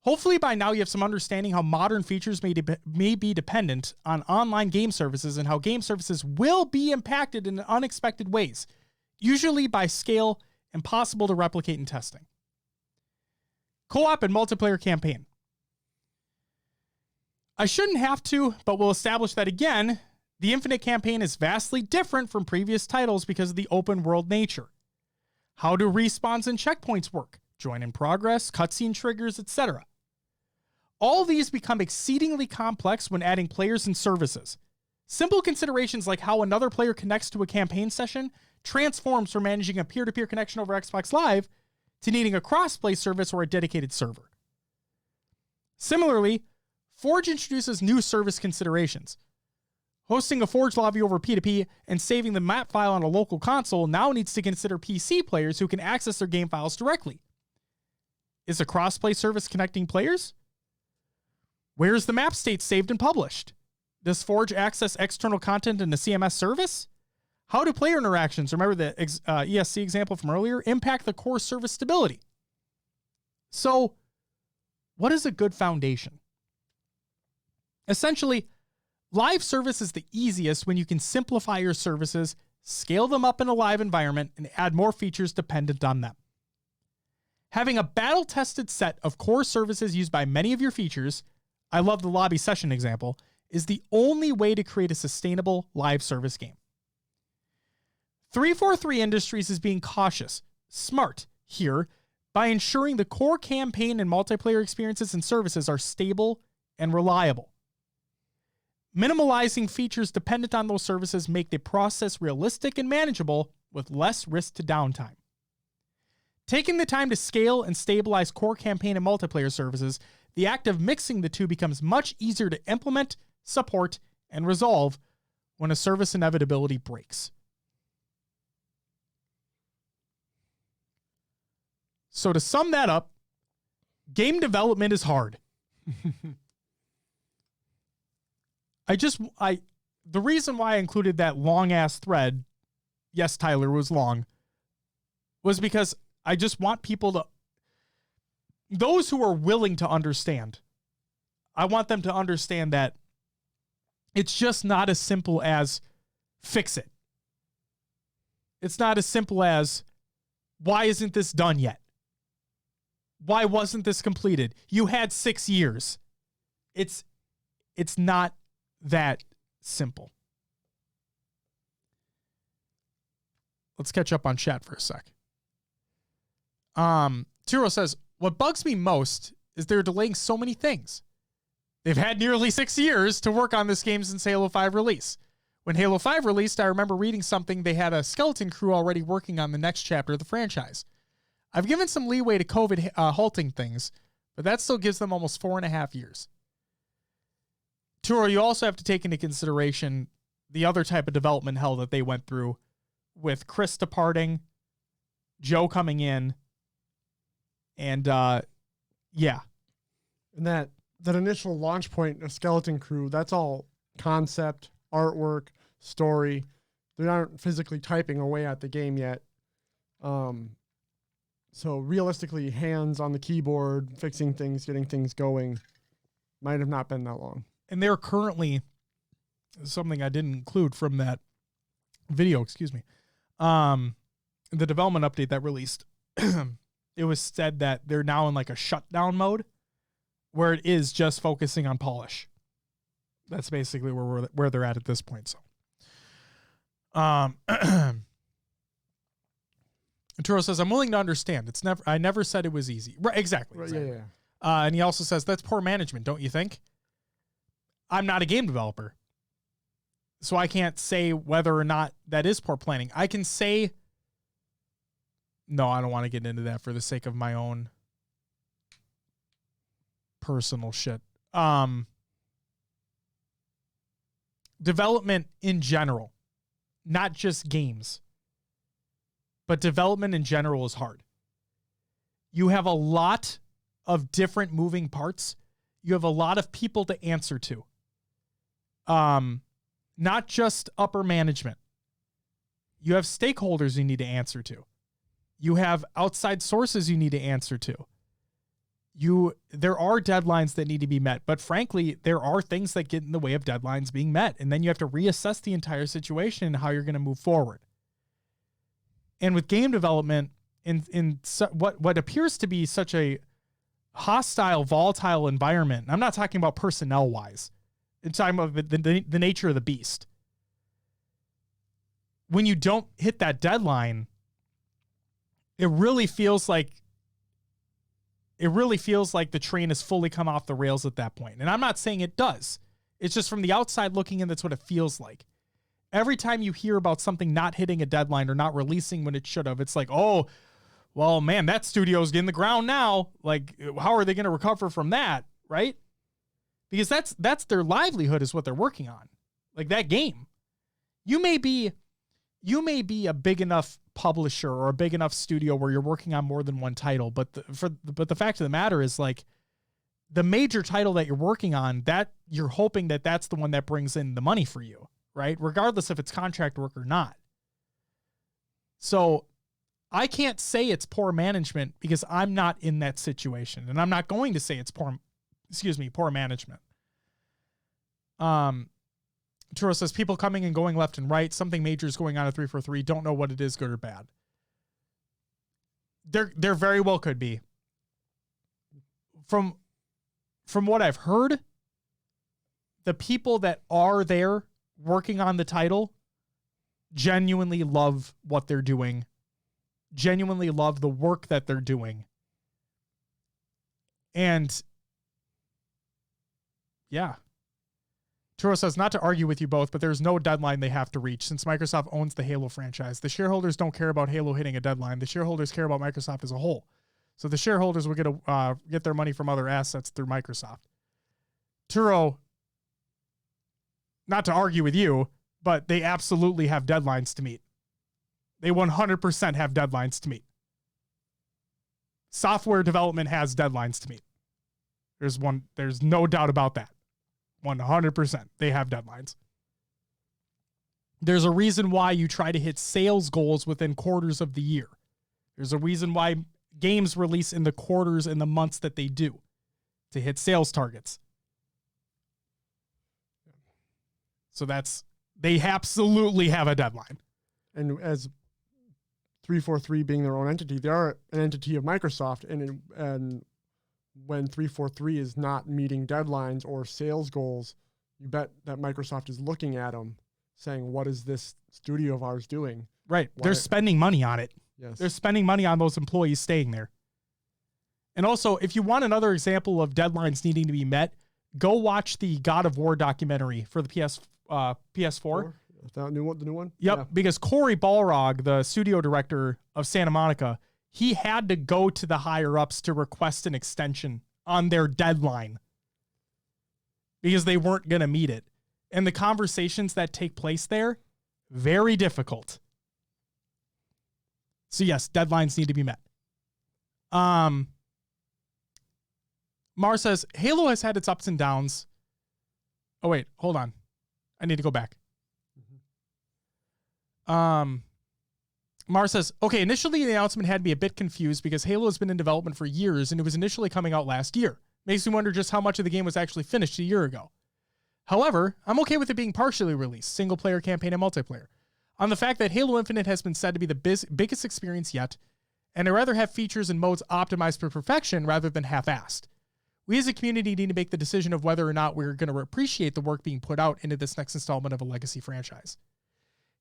Hopefully by now you have some understanding how modern features may be dependent on online game services and how game services will be impacted in unexpected ways, usually by scale, impossible to replicate in testing. Co-op and multiplayer campaign. I shouldn't have to, but we'll establish that again, the Infinite campaign is vastly different from previous titles because of the open world nature. How do respawns and checkpoints work? Join in progress, cutscene triggers, etc. All these become exceedingly complex when adding players and services. Simple considerations like how another player connects to a campaign session transforms from managing a peer-to-peer connection over Xbox Live to needing a cross-play service or a dedicated server. Similarly, Forge introduces new service considerations. Hosting a Forge lobby over P2P and saving the map file on a local console now needs to consider PC players who can access their game files directly. Is a cross-play service connecting players? Where's the map state saved and published? Does Forge access external content in the CMS service? How do player interactions, remember the ESC example from earlier, impact the core service stability? So, what is a good foundation? Essentially, live service is the easiest when you can simplify your services, scale them up in a live environment, and add more features dependent on them. Having a battle-tested set of core services used by many of your features, I love the lobby session example, is the only way to create a sustainable live service game. 343 Industries is being cautious, smart here, by ensuring the core campaign and multiplayer experiences and services are stable and reliable. Minimalizing features dependent on those services make the process realistic and manageable with less risk to downtime. Taking the time to scale and stabilize core campaign and multiplayer services, the act of mixing the two becomes much easier to implement, support, and resolve when a service inevitability breaks. So to sum that up, game development is hard. The reason why I included that long ass thread, yes, Tyler, was long, was because I just want people to, those who are willing to understand, I want them to understand that it's just not as simple as fix it. It's not as simple as, why isn't this done yet? Why wasn't this completed? You had 6 years. It's not that simple. Let's catch up on chat for a sec. Turo says, what bugs me most is they're delaying so many things. They've had nearly 6 years to work on this game since Halo 5 release. When Halo 5 released, I remember reading something they had a skeleton crew already working on the next chapter of the franchise. I've given some leeway to COVID halting things, but that still gives them almost 4.5 years. Turo, you also have to take into consideration the other type of development hell that they went through with Chris departing, Joe coming in, and yeah. And that initial launch point of Skeleton Crew, that's all concept, artwork, story. They aren't physically typing away at the game yet. So realistically, hands on the keyboard, fixing things, getting things going, might have not been that long. And they're currently, something I didn't include from that video, the development update that released, it was said that they're now in like a shutdown mode where it is just focusing on polish. That's basically where they're at this point. So, Turo says, I'm willing to understand. I never said it was easy. Right. Exactly. Yeah. And he also says, that's poor management, don't you think? I'm not a game developer, so I can't say whether or not that is poor planning. I can say, no, I don't want to get into that for the sake of my own personal shit. Development in general, not just games, but development in general is hard. You have a lot of different moving parts. You have a lot of people to answer to. Not just upper management. You have stakeholders you need to answer to. You have outside sources you need to answer to. There are deadlines that need to be met, but frankly, there are things that get in the way of deadlines being met. And then you have to reassess the entire situation and how you're going to move forward. And with game development, what appears to be such a hostile, volatile environment, and I'm not talking about personnel wise, I'm talking about the nature of the beast. When you don't hit that deadline, it really feels like the train has fully come off the rails at that point. And I'm not saying it does. It's just from the outside looking in, that's what it feels like. Every time you hear about something not hitting a deadline or not releasing when it should have, it's like, oh, well, man, that studio's in the ground now. Like, how are they going to recover from that, right? Because that's their livelihood is what they're working on. Like that game. You may be a big enough publisher or a big enough studio where you're working on more than one title, but the fact of the matter is, like, the major title that you're working on, that you're hoping that that's the one that brings in the money for you, right? Regardless if it's contract work or not. So I can't say it's poor management because I'm not in that situation, and I'm not going to say it's poor management. Turo says, people coming and going left and right. Something major is going on at 343. Don't know what it is, good or bad. There very well could be. From what I've heard, the people that are there working on the title genuinely love what they're doing, genuinely love the work that they're doing. And yeah. Turo says, not to argue with you both, but there's no deadline they have to reach since Microsoft owns the Halo franchise. The shareholders don't care about Halo hitting a deadline. The shareholders care about Microsoft as a whole. So the shareholders will get their money from other assets through Microsoft. Turo, not to argue with you, but they absolutely have deadlines to meet. They 100% have deadlines to meet. Software development has deadlines to meet. There's no doubt about that. 100%. They have deadlines. There's a reason why you try to hit sales goals within quarters of the year. There's a reason why games release in the quarters and the months that they do to hit sales targets. So they absolutely have a deadline. And as 343 being their own entity, they are an entity of Microsoft, and when 343 is not meeting deadlines or sales goals, you bet that Microsoft is looking at them saying, what is this studio of ours doing? Right. They're spending money on it. Yes. They're spending money on those employees staying there. And also, if you want another example of deadlines needing to be met, go watch the God of War documentary for the PS4. Is that the new one? Yep. Yeah. Because Cory Balrog, the studio director of Santa Monica, he had to go to the higher ups to request an extension on their deadline because they weren't going to meet it. And the conversations that take place there, very difficult. So yes, deadlines need to be met. Mar says, Halo has had its ups and downs. Oh, wait, hold on. I need to go back. Mar says, okay, initially the announcement had me a bit confused because Halo has been in development for years and it was initially coming out last year. Makes me wonder just how much of the game was actually finished a year ago. However, I'm okay with it being partially released, single player campaign and multiplayer. On the fact that Halo Infinite has been said to be the biggest experience yet, and I'd rather have features and modes optimized for perfection rather than half-assed. We as a community need to make the decision of whether or not we're going to appreciate the work being put out into this next installment of a legacy franchise.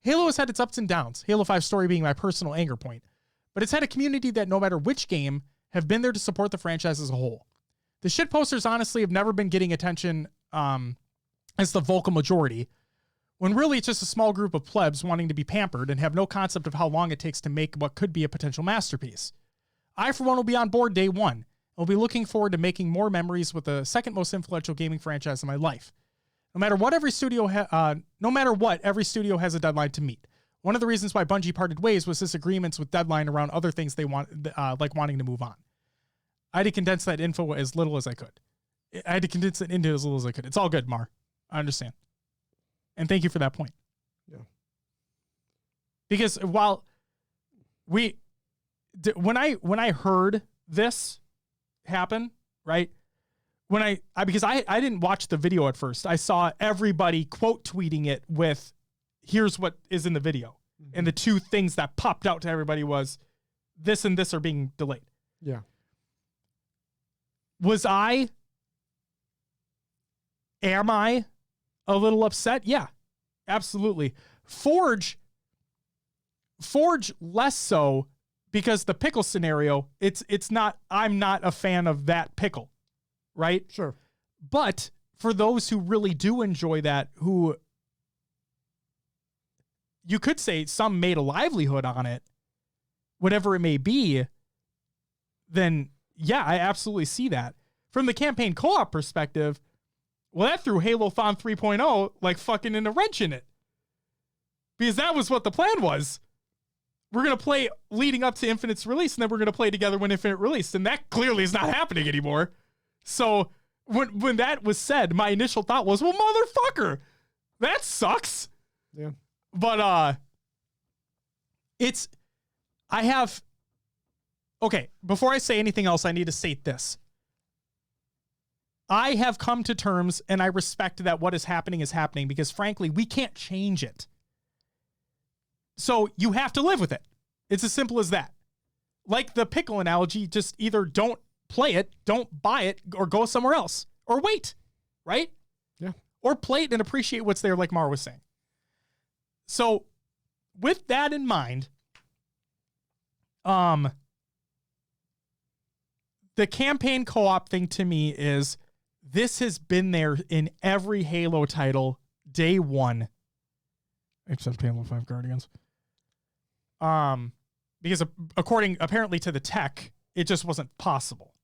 Halo has had its ups and downs, Halo 5 story being my personal anchor point, but it's had a community that no matter which game have been there to support the franchise as a whole. The shit posters honestly have never been getting attention as the vocal majority, when really it's just a small group of plebs wanting to be pampered and have no concept of how long it takes to make what could be a potential masterpiece. I, for one, will be on board day one. I'll be looking forward to making more memories with the second most influential gaming franchise in my life. No matter what, every studio has a deadline to meet. One of the reasons why Bungie parted ways was disagreements with deadline around other things they want, like wanting to move on. I had to condense that info as little as I could. I had to condense it into as little as I could. It's all good, Mar. I understand. And thank you for that point. Yeah. Because while when I heard this happen, right? Because I didn't watch the video at first. I saw everybody quote tweeting it with, here's what is in the video. Mm-hmm. And the two things that popped out to everybody was this and this are being delayed. Yeah. Am I a little upset? Yeah, absolutely. Forge less so, because the pickle scenario, I'm not a fan of that pickle, right? Sure. But for those who really do enjoy that, who you could say some made a livelihood on it, whatever it may be, then yeah, I absolutely see that. From the campaign co-op perspective, well, that threw Halo-Thon 3.0 like fucking in a wrench in it. Because that was what the plan was. We're going to play leading up to Infinite's release, and then we're going to play together when Infinite released. And that clearly is not happening anymore. So when that was said, my initial thought was, well, motherfucker, that sucks. Yeah. But okay, before I say anything else, I need to state this. I have come to terms, and I respect that what is happening, because frankly, we can't change it. So you have to live with it. It's as simple as that. Like the pickle analogy, just either don't play it, don't buy it, or go somewhere else, or wait, right? Yeah. Or play it and appreciate what's there, like Mar was saying. So with that in mind, the campaign co-op thing to me is, this has been there in every Halo title day one, except Halo 5 Guardians. Because according apparently to the tech, it just wasn't possible.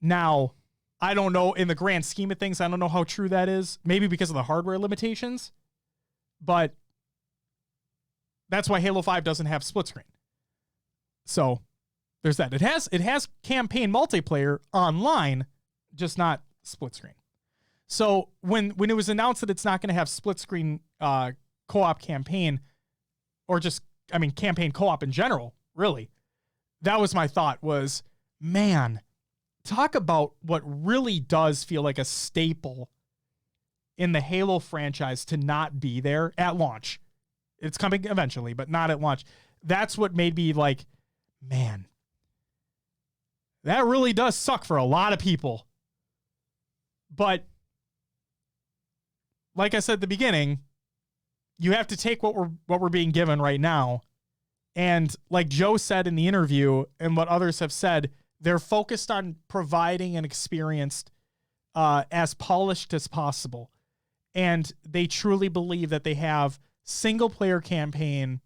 Now, I don't know, in the grand scheme of things, I don't know how true that is. Maybe because of the hardware limitations, but that's why Halo 5 doesn't have split screen. So there's that. It has campaign multiplayer online, just not split screen. So when it was announced that it's not going to have split screen co-op campaign, or just, campaign co-op in general, really, that was my thought was, man, talk about what really does feel like a staple in the Halo franchise to not be there at launch. It's coming eventually, but not at launch. That's what made me like, man, that really does suck for a lot of people. But like I said at the beginning, you have to take what we're being given right now. And like Joe said in the interview, and what others have said, they're focused on providing an experience as polished as possible. And they truly believe that they have single player campaign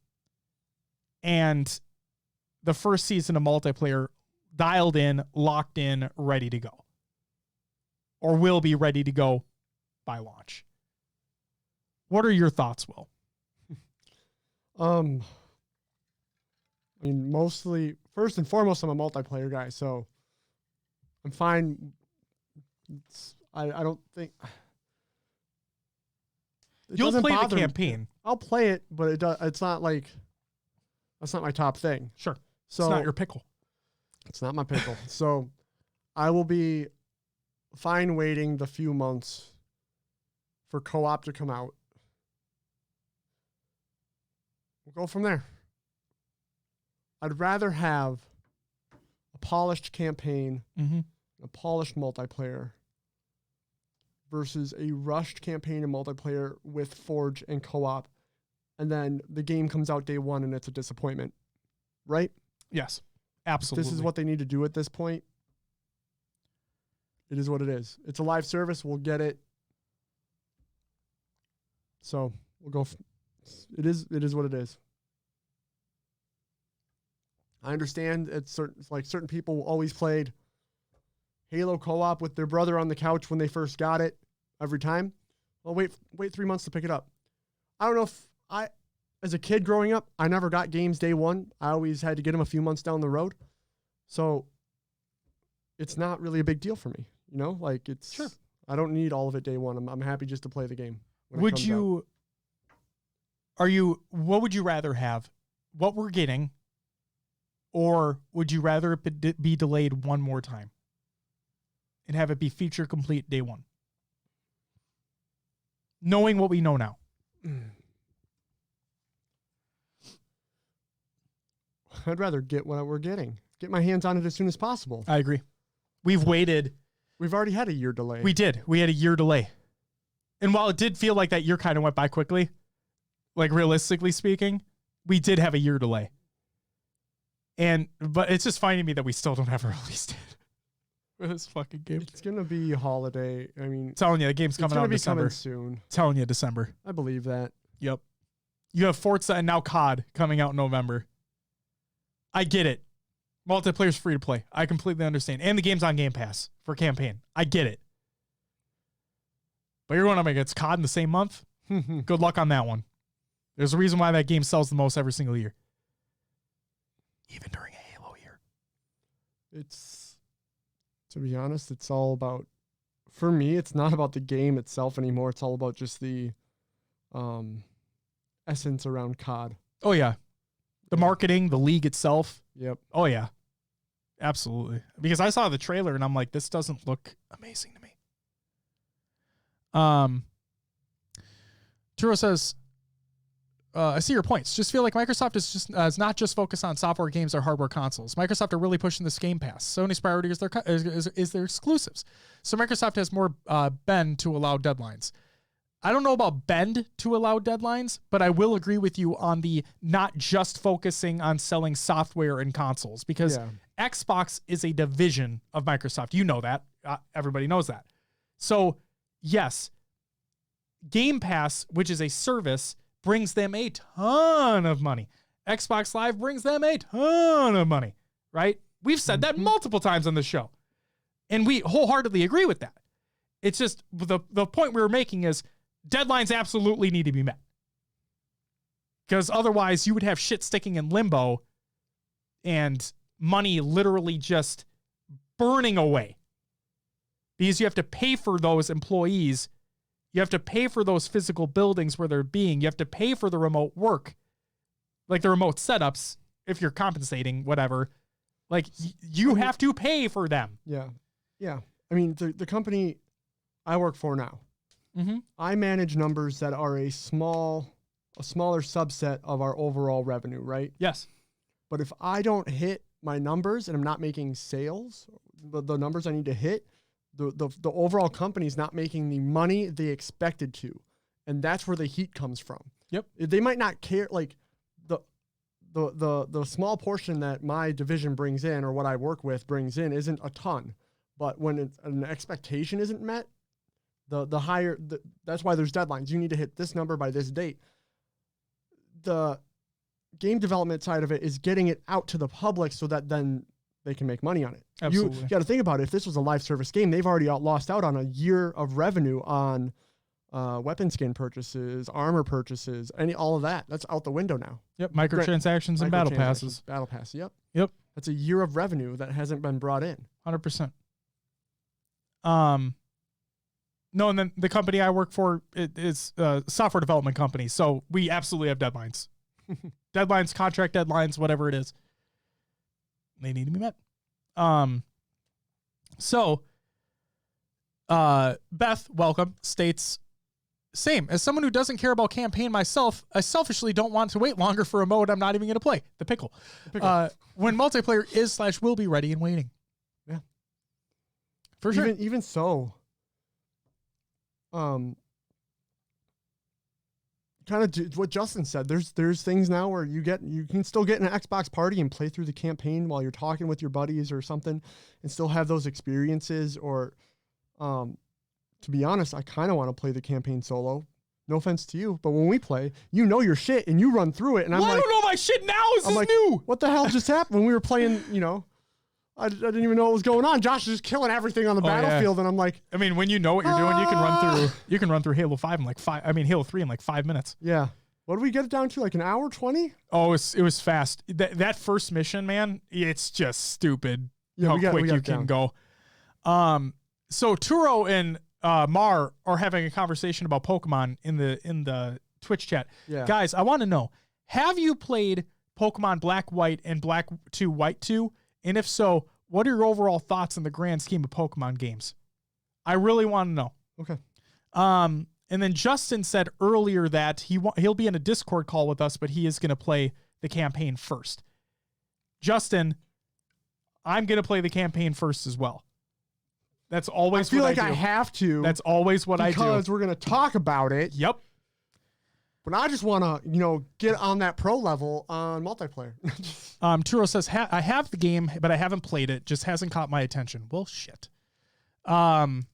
and the first season of multiplayer dialed in, locked in, ready to go. Or will be ready to go by launch. What are your thoughts, Will? Mostly, first and foremost, I'm a multiplayer guy, so I'm fine. I don't think you'll play the campaign. I'll play it, but it's not like, that's not my top thing. Sure. So it's not your pickle. It's not my pickle. So I will be fine waiting the few months for co-op to come out. We'll go from there. I'd rather have a polished campaign, a polished multiplayer, versus a rushed campaign and multiplayer with Forge and co-op, and then the game comes out day one and it's a disappointment. Right? Yes, absolutely. This is what they need to do at this point. It is what it is. It's a live service. We'll get it. So we'll go. It is what it is. I understand it's certain people always played Halo co-op with their brother on the couch when they first got it every time. Well, wait 3 months to pick it up. I don't know if as a kid growing up, I never got games day one. I always had to get them a few months down the road. So it's not really a big deal for me. You know, like it's, sure. I don't need all of it day one. I'm happy just to play the game. What would you rather have? What we're getting, or would you rather it be delayed one more time and have it be feature complete day one? Knowing what we know now. I'd rather get what we're getting. Get my hands on it as soon as possible. I agree. We've waited. We've already had a year delay. We did. We had a year delay. And while it did feel like that year kind of went by quickly, like realistically speaking, we did have a year delay. But it's just funny to me that we still don't have a release date for this fucking game. It's going to be a holiday. I mean, telling you, the game's coming out in December. It's coming soon. Telling you, December. I believe that. Yep. You have Forza and now COD coming out in November. I get it. Multiplayer's free to play. I completely understand. And the game's on Game Pass for campaign. I get it. But you're going up against COD in the same month? Good luck on that one. There's a reason why that game sells the most every single year. Even during a Halo year. It's, to be honest, it's all about, for me, it's not about the game itself anymore. It's all about just the essence around COD. Oh, yeah. The marketing, the league itself. Yep. Oh, yeah. Absolutely. Because I saw the trailer and I'm like, this doesn't look amazing to me. Turo says, I see your points. Just feel like Microsoft is not just focused on software games or hardware consoles. Microsoft are really pushing this Game Pass. Sony's priority is their exclusives. So Microsoft has more bend to allow deadlines. I don't know about bend to allow deadlines, but I will agree with you on the not just focusing on selling software and consoles, because Xbox is a division of Microsoft. You know that. Everybody knows that. So yes, Game Pass, which is a service, brings them a ton of money. Xbox Live brings them a ton of money, right? We've said that multiple times on the show, and we wholeheartedly agree with that. It's just the point we were making is deadlines absolutely need to be met, because otherwise you would have shit sticking in limbo and money literally just burning away, because you have to pay for those employees. You have to pay for those physical buildings where they're being. You have to pay for the remote work, like the remote setups, if you're compensating, whatever. Like, you have to pay for them. Yeah. Yeah. I mean, the company I work for now, I manage numbers that are a smaller subset of our overall revenue, right? Yes. But if I don't hit my numbers and I'm not making sales, the numbers I need to hit, the overall company is not making the money they expected to. And that's where the heat comes from. Yep. They might not care, like the small portion that my division brings in, or what I work with brings in, isn't a ton. But when an expectation isn't met, the higher, that's why there's deadlines. You need to hit this number by this date. The game development side of it is getting it out to the public so that then they can make money on it. Absolutely. You got to think about it. If this was a live service game, they've already lost out on a year of revenue on weapon skin purchases, armor purchases, all of that. That's out the window now. Yep. Microtransactions and battle passes. Battle pass. Yep. Yep. That's a year of revenue that hasn't been brought in. 100%. No, and then the company I work for is a software development company, so we absolutely have deadlines. Deadlines, contract deadlines, whatever it is. They need to be met. Beth, welcome, states, same. As someone who doesn't care about campaign myself, I selfishly don't want to wait longer for a mode I'm not even going to play, the pickle. When multiplayer will be ready and waiting. Yeah. For sure. Even so, kind of what Justin said. There's things now where you can still get in an Xbox party and play through the campaign while you're talking with your buddies or something, and still have those experiences. Or To be honest, I kind of want to play the campaign solo. No offense to you, but when we play, you know your shit and you run through it. And I'm well, like, I don't know my shit now. This is like, new. What the hell just happened? When we were playing, I didn't even know what was going on. Josh is just killing everything on the battlefield, and I'm like, I mean, when you know what you're doing, you can run through Halo 5 in like Halo 3 in like 5 minutes. Yeah. What did we get it down to? Like an hour 20? Oh, it was fast. That first mission, man, it's just stupid how quick you can go. So Turo and Mar are having a conversation about Pokemon in the Twitch chat. Yeah. Guys, I want to know, have you played Pokemon Black, White, and Black 2, White 2? And if so, what are your overall thoughts in the grand scheme of Pokemon games? I really want to know. Okay. And then Justin said earlier that he'll be in a Discord call with us, but he is going to play the campaign first. Justin, I'm going to play the campaign first as well. That's always what I do. I have to. That's always what I do. Because we're going to talk about it. Yep. But I just want to, get on that pro level on multiplayer. Turo says, I have the game, but I haven't played it. Just hasn't caught my attention. Well, shit. Mar,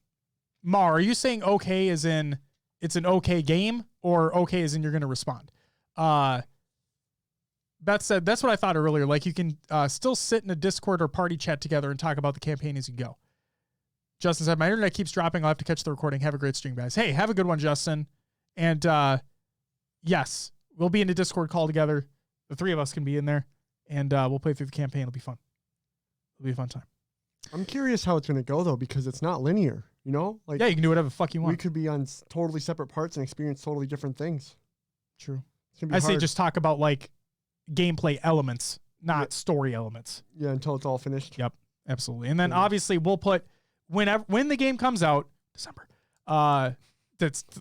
are you saying okay as in it's an okay game, or okay as in you're going to respond? Beth said, that's what I thought earlier. Like, you can still sit in a Discord or party chat together and talk about the campaign as you go. Justin said, my internet keeps dropping. I'll have to catch the recording. Have a great stream, guys. Hey, have a good one, Justin. And yes, we'll be in a Discord call together. The three of us can be in there, and we'll play through the campaign. It'll be fun. It'll be a fun time. I'm curious how it's going to go, though, because it's not linear, Like, yeah, you can do whatever the fuck you want. We could be on totally separate parts and experience totally different things. True. I say just talk about, like, gameplay elements, not story elements. Yeah, until it's all finished. Yep, absolutely. And then, obviously, we'll put, when the game comes out, December,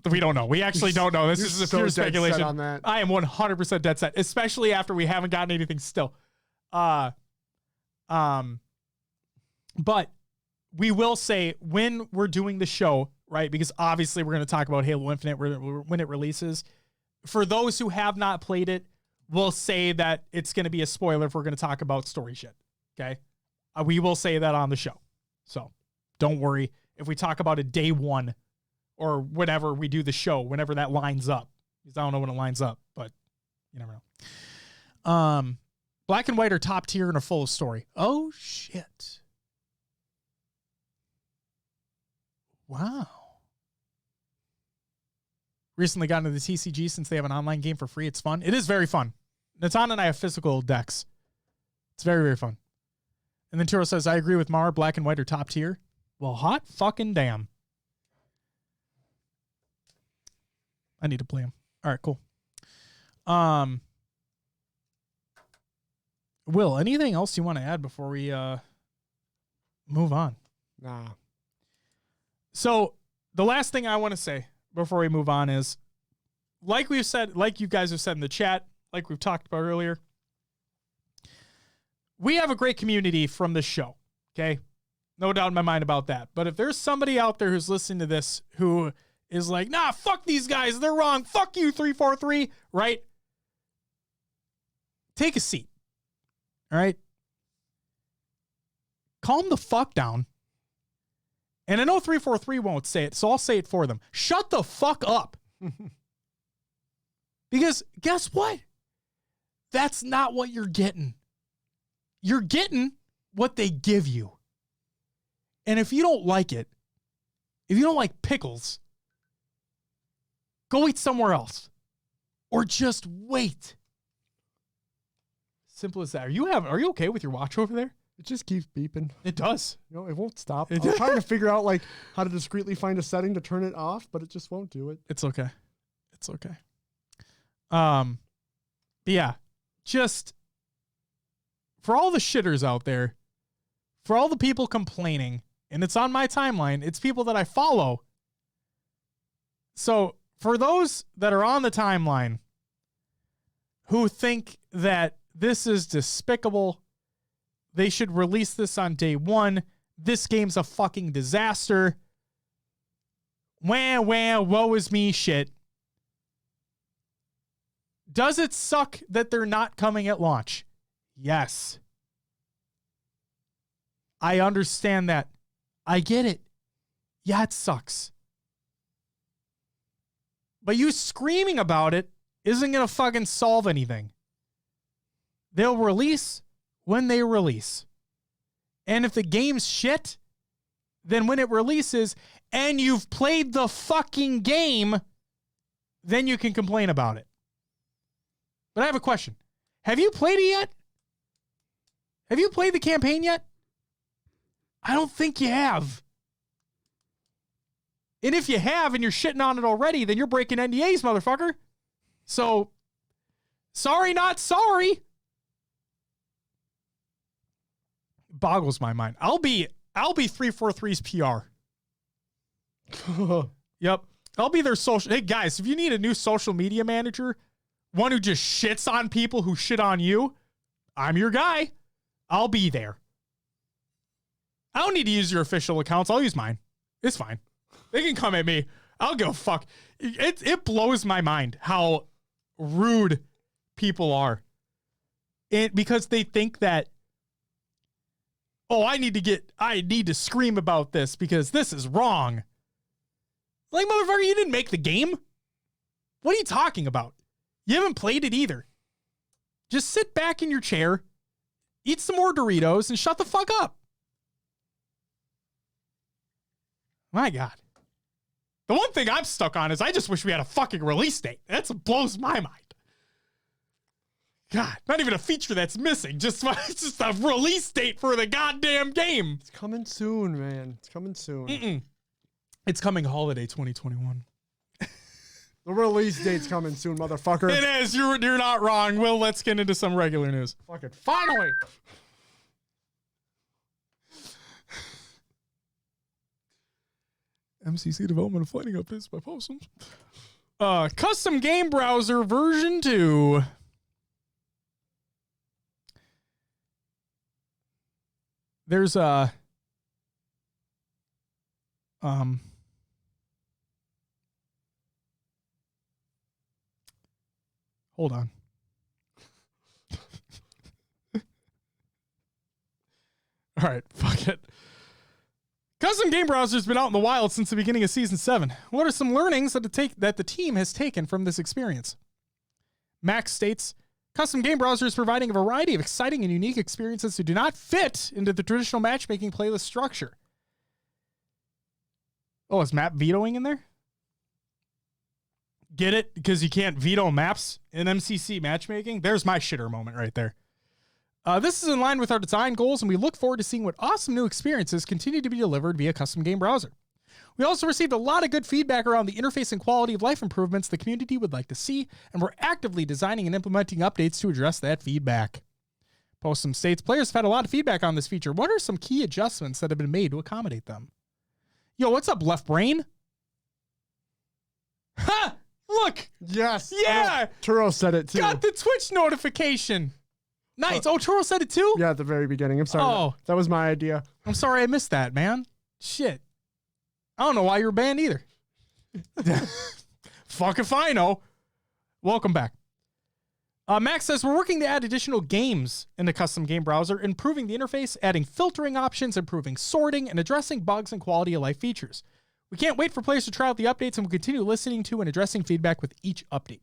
we don't know. We actually don't know. This is a pure speculation. On that. I am 100% dead set, especially after we haven't gotten anything still. But we will say when we're doing the show, right? Because obviously we're going to talk about Halo Infinite when it releases. For those who have not played it, we'll say that it's going to be a spoiler if we're going to talk about story shit. Okay. We will say that on the show. So don't worry if we talk about it day one or whenever we do the show, whenever that lines up, because I don't know when it lines up, but you never know. Black and White are top tier and are full of story. Oh shit. Wow. Recently got into the TCG since they have an online game for free. It's fun. It is very fun. Natan and I have physical decks. It's very, very fun. And then Turo says, I agree with Mar. Black and White are top tier. Well, hot fucking damn. I need to play them. All right, cool. Will, anything else you want to add before we move on? Nah. So the last thing I want to say before we move on is, like we've said, like you guys have said in the chat, like we've talked about earlier, we have a great community from this show. Okay. No doubt in my mind about that. But if there's somebody out there who's listening to this who is like, nah, fuck these guys, they're wrong. Fuck you, 343, right? Take a seat. All right. Calm the fuck down. And I know 343 won't say it, so I'll say it for them. Shut the fuck up. Because guess what? That's not what you're getting. You're getting what they give you. And if you don't like it, if you don't like pickles, go eat somewhere else. Or just wait. Simple as that. Are you okay with your watch over there? It just keeps beeping. It does. It won't stop. I'm trying to figure out how to discreetly find a setting to turn it off, but it just won't do it. It's okay. It's okay. But yeah, just for all the shitters out there, for all the people complaining, and it's on my timeline, it's people that I follow. So for those that are on the timeline who think that this is despicable, they should release this on day one. This game's a fucking disaster. Wah, woe is me shit. Does it suck that they're not coming at launch? Yes. I understand that. I get it. Yeah, it sucks. But you screaming about it isn't going to fucking solve anything. They'll release when they release. And if the game's shit, then when it releases and you've played the fucking game, then you can complain about it. But I have a question. Have you played it yet? Have you played the campaign yet? I don't think you have. And if you have and you're shitting on it already, then you're breaking NDAs, motherfucker. So, sorry, not sorry. Boggles my mind. I'll be 343's PR. Yep. I'll be their social. Hey guys, if you need a new social media manager, one who just shits on people who shit on you, I'm your guy. I'll be there. I don't need to use your official accounts. I'll use mine. It's fine. They can come at me. I'll go fuck. It blows my mind how rude people are. Because they think that, oh, I need to scream about this because this is wrong. Like, motherfucker, you didn't make the game. What are you talking about? You haven't played it either. Just sit back in your chair, eat some more Doritos, and shut the fuck up. My God. The one thing I'm stuck on is I just wish we had a fucking release date. That blows my mind. God, not even a feature that's missing. Just a release date for the goddamn game. It's coming soon, man. It's coming soon. It's coming holiday 2021. The release date's coming soon, motherfucker. It is. You're not wrong. Well, let's get into some regular news. Fucking finally. MCC development of fighting updates by Possums. Custom game browser version 2. There's a hold on. All right, fuck it. Custom game browser has been out in the wild since the beginning of Season 7. What are some learnings that the team has taken from this experience? Max states, custom game browser is providing a variety of exciting and unique experiences that do not fit into the traditional matchmaking playlist structure. Oh, is map vetoing in there? Get it? Because you can't veto maps in MCC matchmaking? There's my shitter moment right there. This is in line with our design goals, and we look forward to seeing what awesome new experiences continue to be delivered via custom game browser. We also received a lot of good feedback around the interface and quality of life improvements the community would like to see, and we're actively designing and implementing updates to address that feedback. Postum states, players have had a lot of feedback on this feature. What are some key adjustments that have been made to accommodate them? Yo, what's up, Left Brain? Ha! Look! Yes. Yeah! Turo said it too. Got the Twitch notification. Nice. Oh, Turo said it too? Yeah, at the very beginning. I'm sorry. Oh. That was my idea. I'm sorry I missed that, man. Shit. I don't know why you were banned either. Fuck if I know. Welcome back. Max says, we're working to add additional games in the custom game browser, improving the interface, adding filtering options, improving sorting, and addressing bugs and quality of life features. We can't wait for players to try out the updates, and we'll continue listening to and addressing feedback with each update.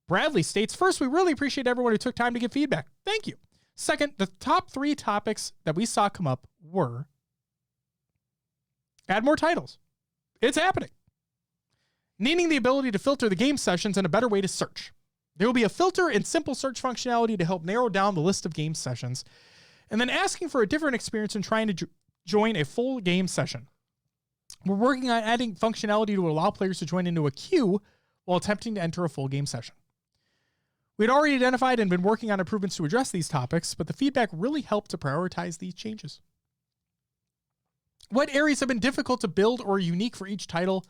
Bradley states, first, we really appreciate everyone who took time to give feedback. Thank you. Second, the top 3 topics that we saw come up were add more titles. It's happening. Needing the ability to filter the game sessions and a better way to search. There will be a filter and simple search functionality to help narrow down the list of game sessions. And then asking for a different experience and trying to join a full game session. We're working on adding functionality to allow players to join into a queue while attempting to enter a full game session. We'd already identified and been working on improvements to address these topics, but the feedback really helped to prioritize these changes. What areas have been difficult to build or unique for each title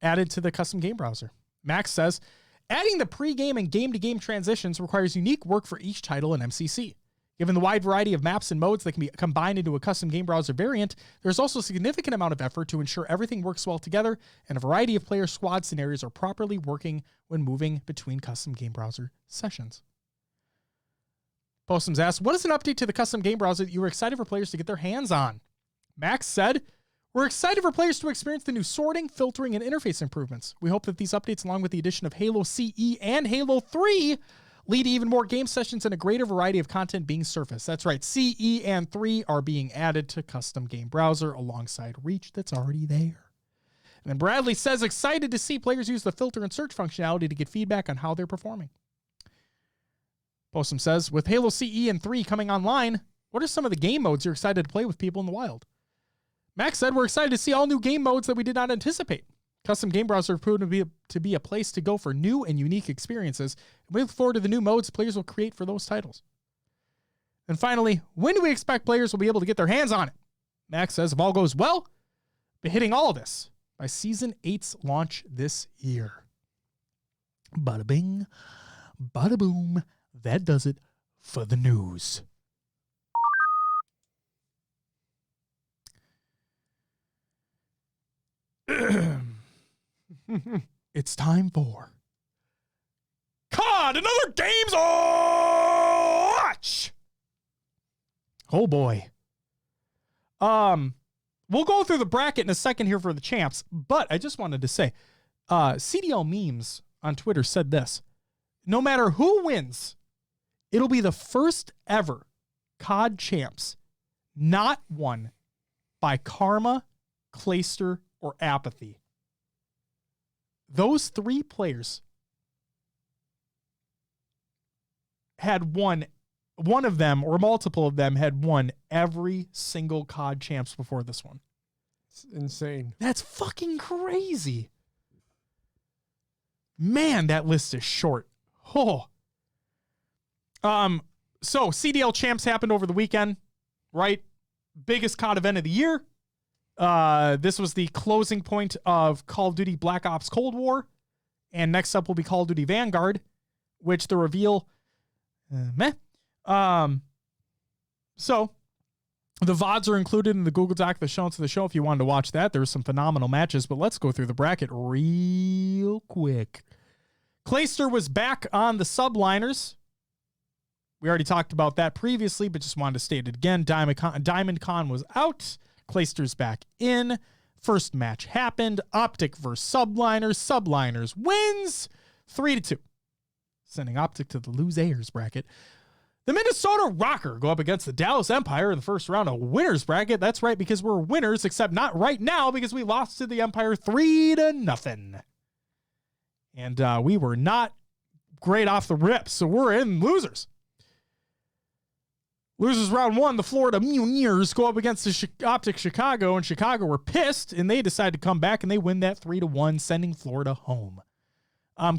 added to the custom game browser? Max says, adding the pre-game and game-to-game transitions requires unique work for each title in MCC. Given the wide variety of maps and modes that can be combined into a custom game browser variant, there's also a significant amount of effort to ensure everything works well together and a variety of player squad scenarios are properly working when moving between custom game browser sessions. Postums asked, what is an update to the custom game browser that you were excited for players to get their hands on? Max said, We're excited for players to experience the new sorting, filtering, and interface improvements. We hope that these updates, along with the addition of Halo CE and Halo 3, lead to even more game sessions and a greater variety of content being surfaced. That's right, CE and 3 are being added to custom game browser alongside Reach that's already there. And then Bradley says, excited to see players use the filter and search functionality to get feedback on how they're performing. Postum says, with Halo CE and 3 coming online, what are some of the game modes you're excited to play with people in the wild? Max said, we're excited to see all new game modes that we did not anticipate. Custom game browser have proven to be a place to go for new and unique experiences. We look forward to the new modes players will create for those titles. And finally, when do we expect players will be able to get their hands on it? Max says, if all goes well, be hitting all of this by Season 8's launch this year. Bada bing, bada boom. That does it for the news. It's time for COD, another game's watch. Oh boy. We'll go through the bracket in a second here for the champs, but I just wanted to say, CDL Memes on Twitter said this: no matter who wins, it'll be the first ever COD champs not won by Karma, Clayster, or Apathy. Those three players had won, one of them or multiple of them had won every single COD champs before this one. It's insane. That's fucking crazy. Man, that list is short. Oh. So CDL champs happened over the weekend, right? Biggest COD event of the year. This was the closing point of Call of Duty Black Ops Cold War. And next up will be Call of Duty Vanguard, which the reveal, So the VODs are included in the Google Doc that's shown to the show if you wanted to watch that. There were some phenomenal matches, but let's go through the bracket real quick. Clayster was back on the subliners. We already talked about that previously, but just wanted to state it again. Diamond Con was out. Clayster's back in. First match happened. Optic versus Subliners. Subliners wins 3-2. Sending Optic to the losers bracket. The Minnesota Rocker go up against the Dallas Empire in the first round of winners bracket. That's right, because we're winners, except not right now because we lost to the Empire 3-0. And we were not great off the rip, so we're in losers. Losers round one, the Florida Mutineers go up against the Optic Chicago, and Chicago were pissed, and they decided to come back, and they win that 3-1, sending Florida home.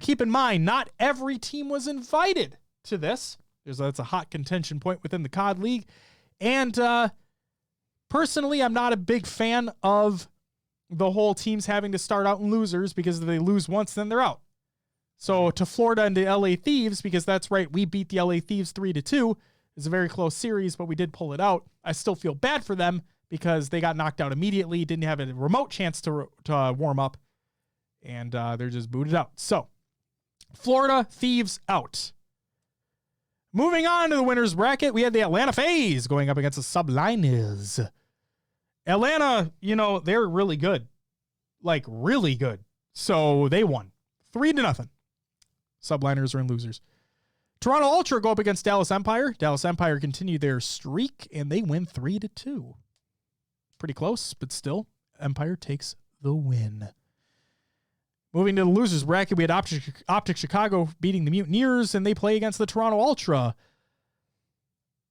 Keep in mind, not every team was invited to this. That's a hot contention point within the COD League. And personally, I'm not a big fan of the whole teams having to start out in losers, because if they lose once, then they're out. So to Florida and the LA Thieves, because that's right, we beat the LA Thieves 3-2. It's a very close series, but we did pull it out. I still feel bad for them because they got knocked out immediately, didn't have a remote chance to warm up, and they're just booted out. So, Florida Thieves out. Moving on to the winners bracket, we had the Atlanta FaZe going up against the Subliners. Atlanta, they're really good. Like, really good. So, they won 3-0. Subliners are in losers. Toronto Ultra go up against Dallas Empire. Dallas Empire continue their streak, and they win 3-2. Pretty close, but still, Empire takes the win. Moving to the losers bracket, we had Optic Chicago beating the Mutineers, and they play against the Toronto Ultra.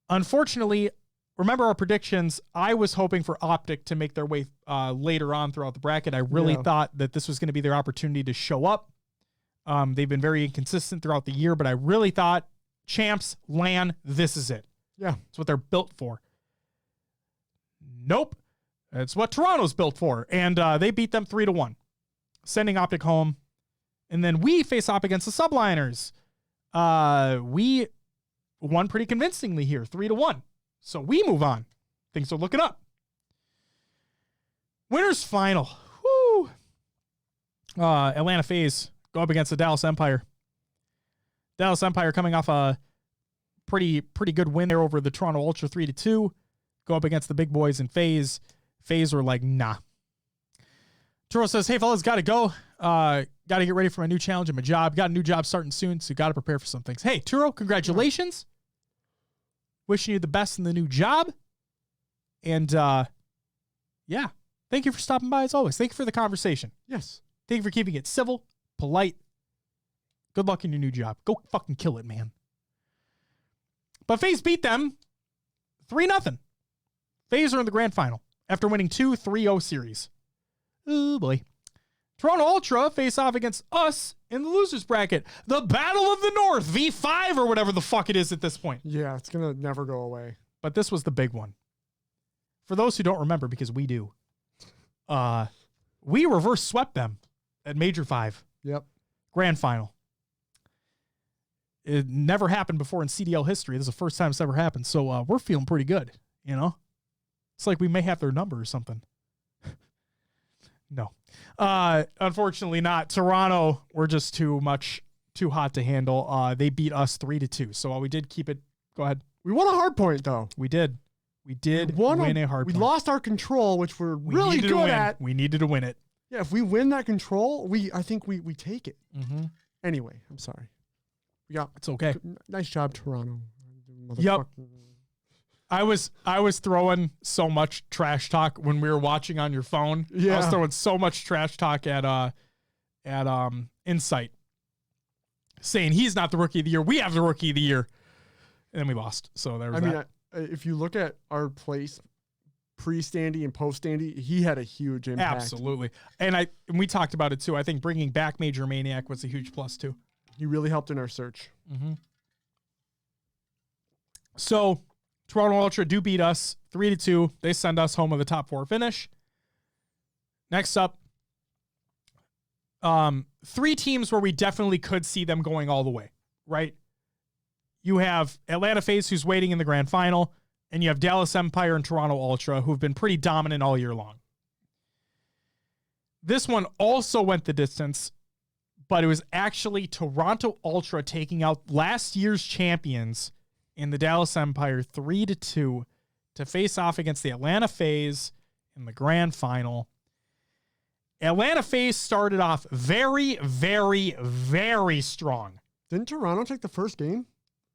Unfortunately, remember our predictions, I was hoping for Optic to make their way later on throughout the bracket. I really thought that this was going to be their opportunity to show up. They've been very inconsistent throughout the year, but I really thought champs, LAN, this is it. Yeah. It's what they're built for. Nope. It's what Toronto's built for. And they beat them 3-1, sending Optic home. And then we face off against the Subliners. We won pretty convincingly here, 3-1. So we move on. Things are looking up. Winners final. Woo. Atlanta FaZe go up against the Dallas Empire. Dallas Empire coming off a pretty good win there over the Toronto Ultra 3-2. Go up against the big boys in FaZe. FaZe were like, nah, Turo says, hey, fellas, got to go. Got to get ready for my new challenge at my job. Got a new job starting soon, so got to prepare for some things. Hey, Turo, congratulations. Wishing you the best in the new job. And, yeah, thank you for stopping by as always. Thank you for the conversation. Yes. Thank you for keeping it civil, polite. Good luck in your new job. Go fucking kill it, man. But FaZe beat them 3-0. FaZe are in the grand final after winning 2 3-0 series. Oh, boy. Toronto Ultra face off against us in the losers bracket. The Battle of the North, V5 or whatever the fuck it is at this point. Yeah, it's going to never go away. But this was the big one. For those who don't remember, because we do, we reverse swept them at Major 5. Yep. Grand final. It never happened before in CDL history. This is the first time it's ever happened. So we're feeling pretty good, you know? It's like we may have their number or something. No. Unfortunately not. Toronto, we're just too hot to handle. They beat us 3-2. So we did keep it. Go ahead. We won a hard point, though. We did. We did win a hard point. We lost our control, which we're really good at. We needed to win it. Yeah, if we win that control, I think we take it. Mm-hmm. Anyway, I'm sorry. It's okay. Nice job, Toronto. Yep. I was throwing so much trash talk when we were watching on your phone. Yeah. I was throwing so much trash talk at Insight, saying he's not the rookie of the year. We have the rookie of the year, and then we lost. So there was that. If you look at our place pre-Standy and post-Standy, he had a huge impact. Absolutely, and we talked about it too. I think bringing back Major Maniac was a huge plus too. He really helped in our search. Mm-hmm. So Toronto Ultra do beat us 3-2. They send us home with a top 4 finish. Next up, 3 teams where we definitely could see them going all the way, right? You have Atlanta FaZe, who's waiting in the grand final, and you have Dallas Empire and Toronto Ultra, who've been pretty dominant all year long. This one also went the distance, but it was actually Toronto Ultra taking out last year's champions in the Dallas Empire 3-2 to face off against the Atlanta FaZe in the grand final. Atlanta FaZe started off very, very, very strong. Didn't Toronto take the first game?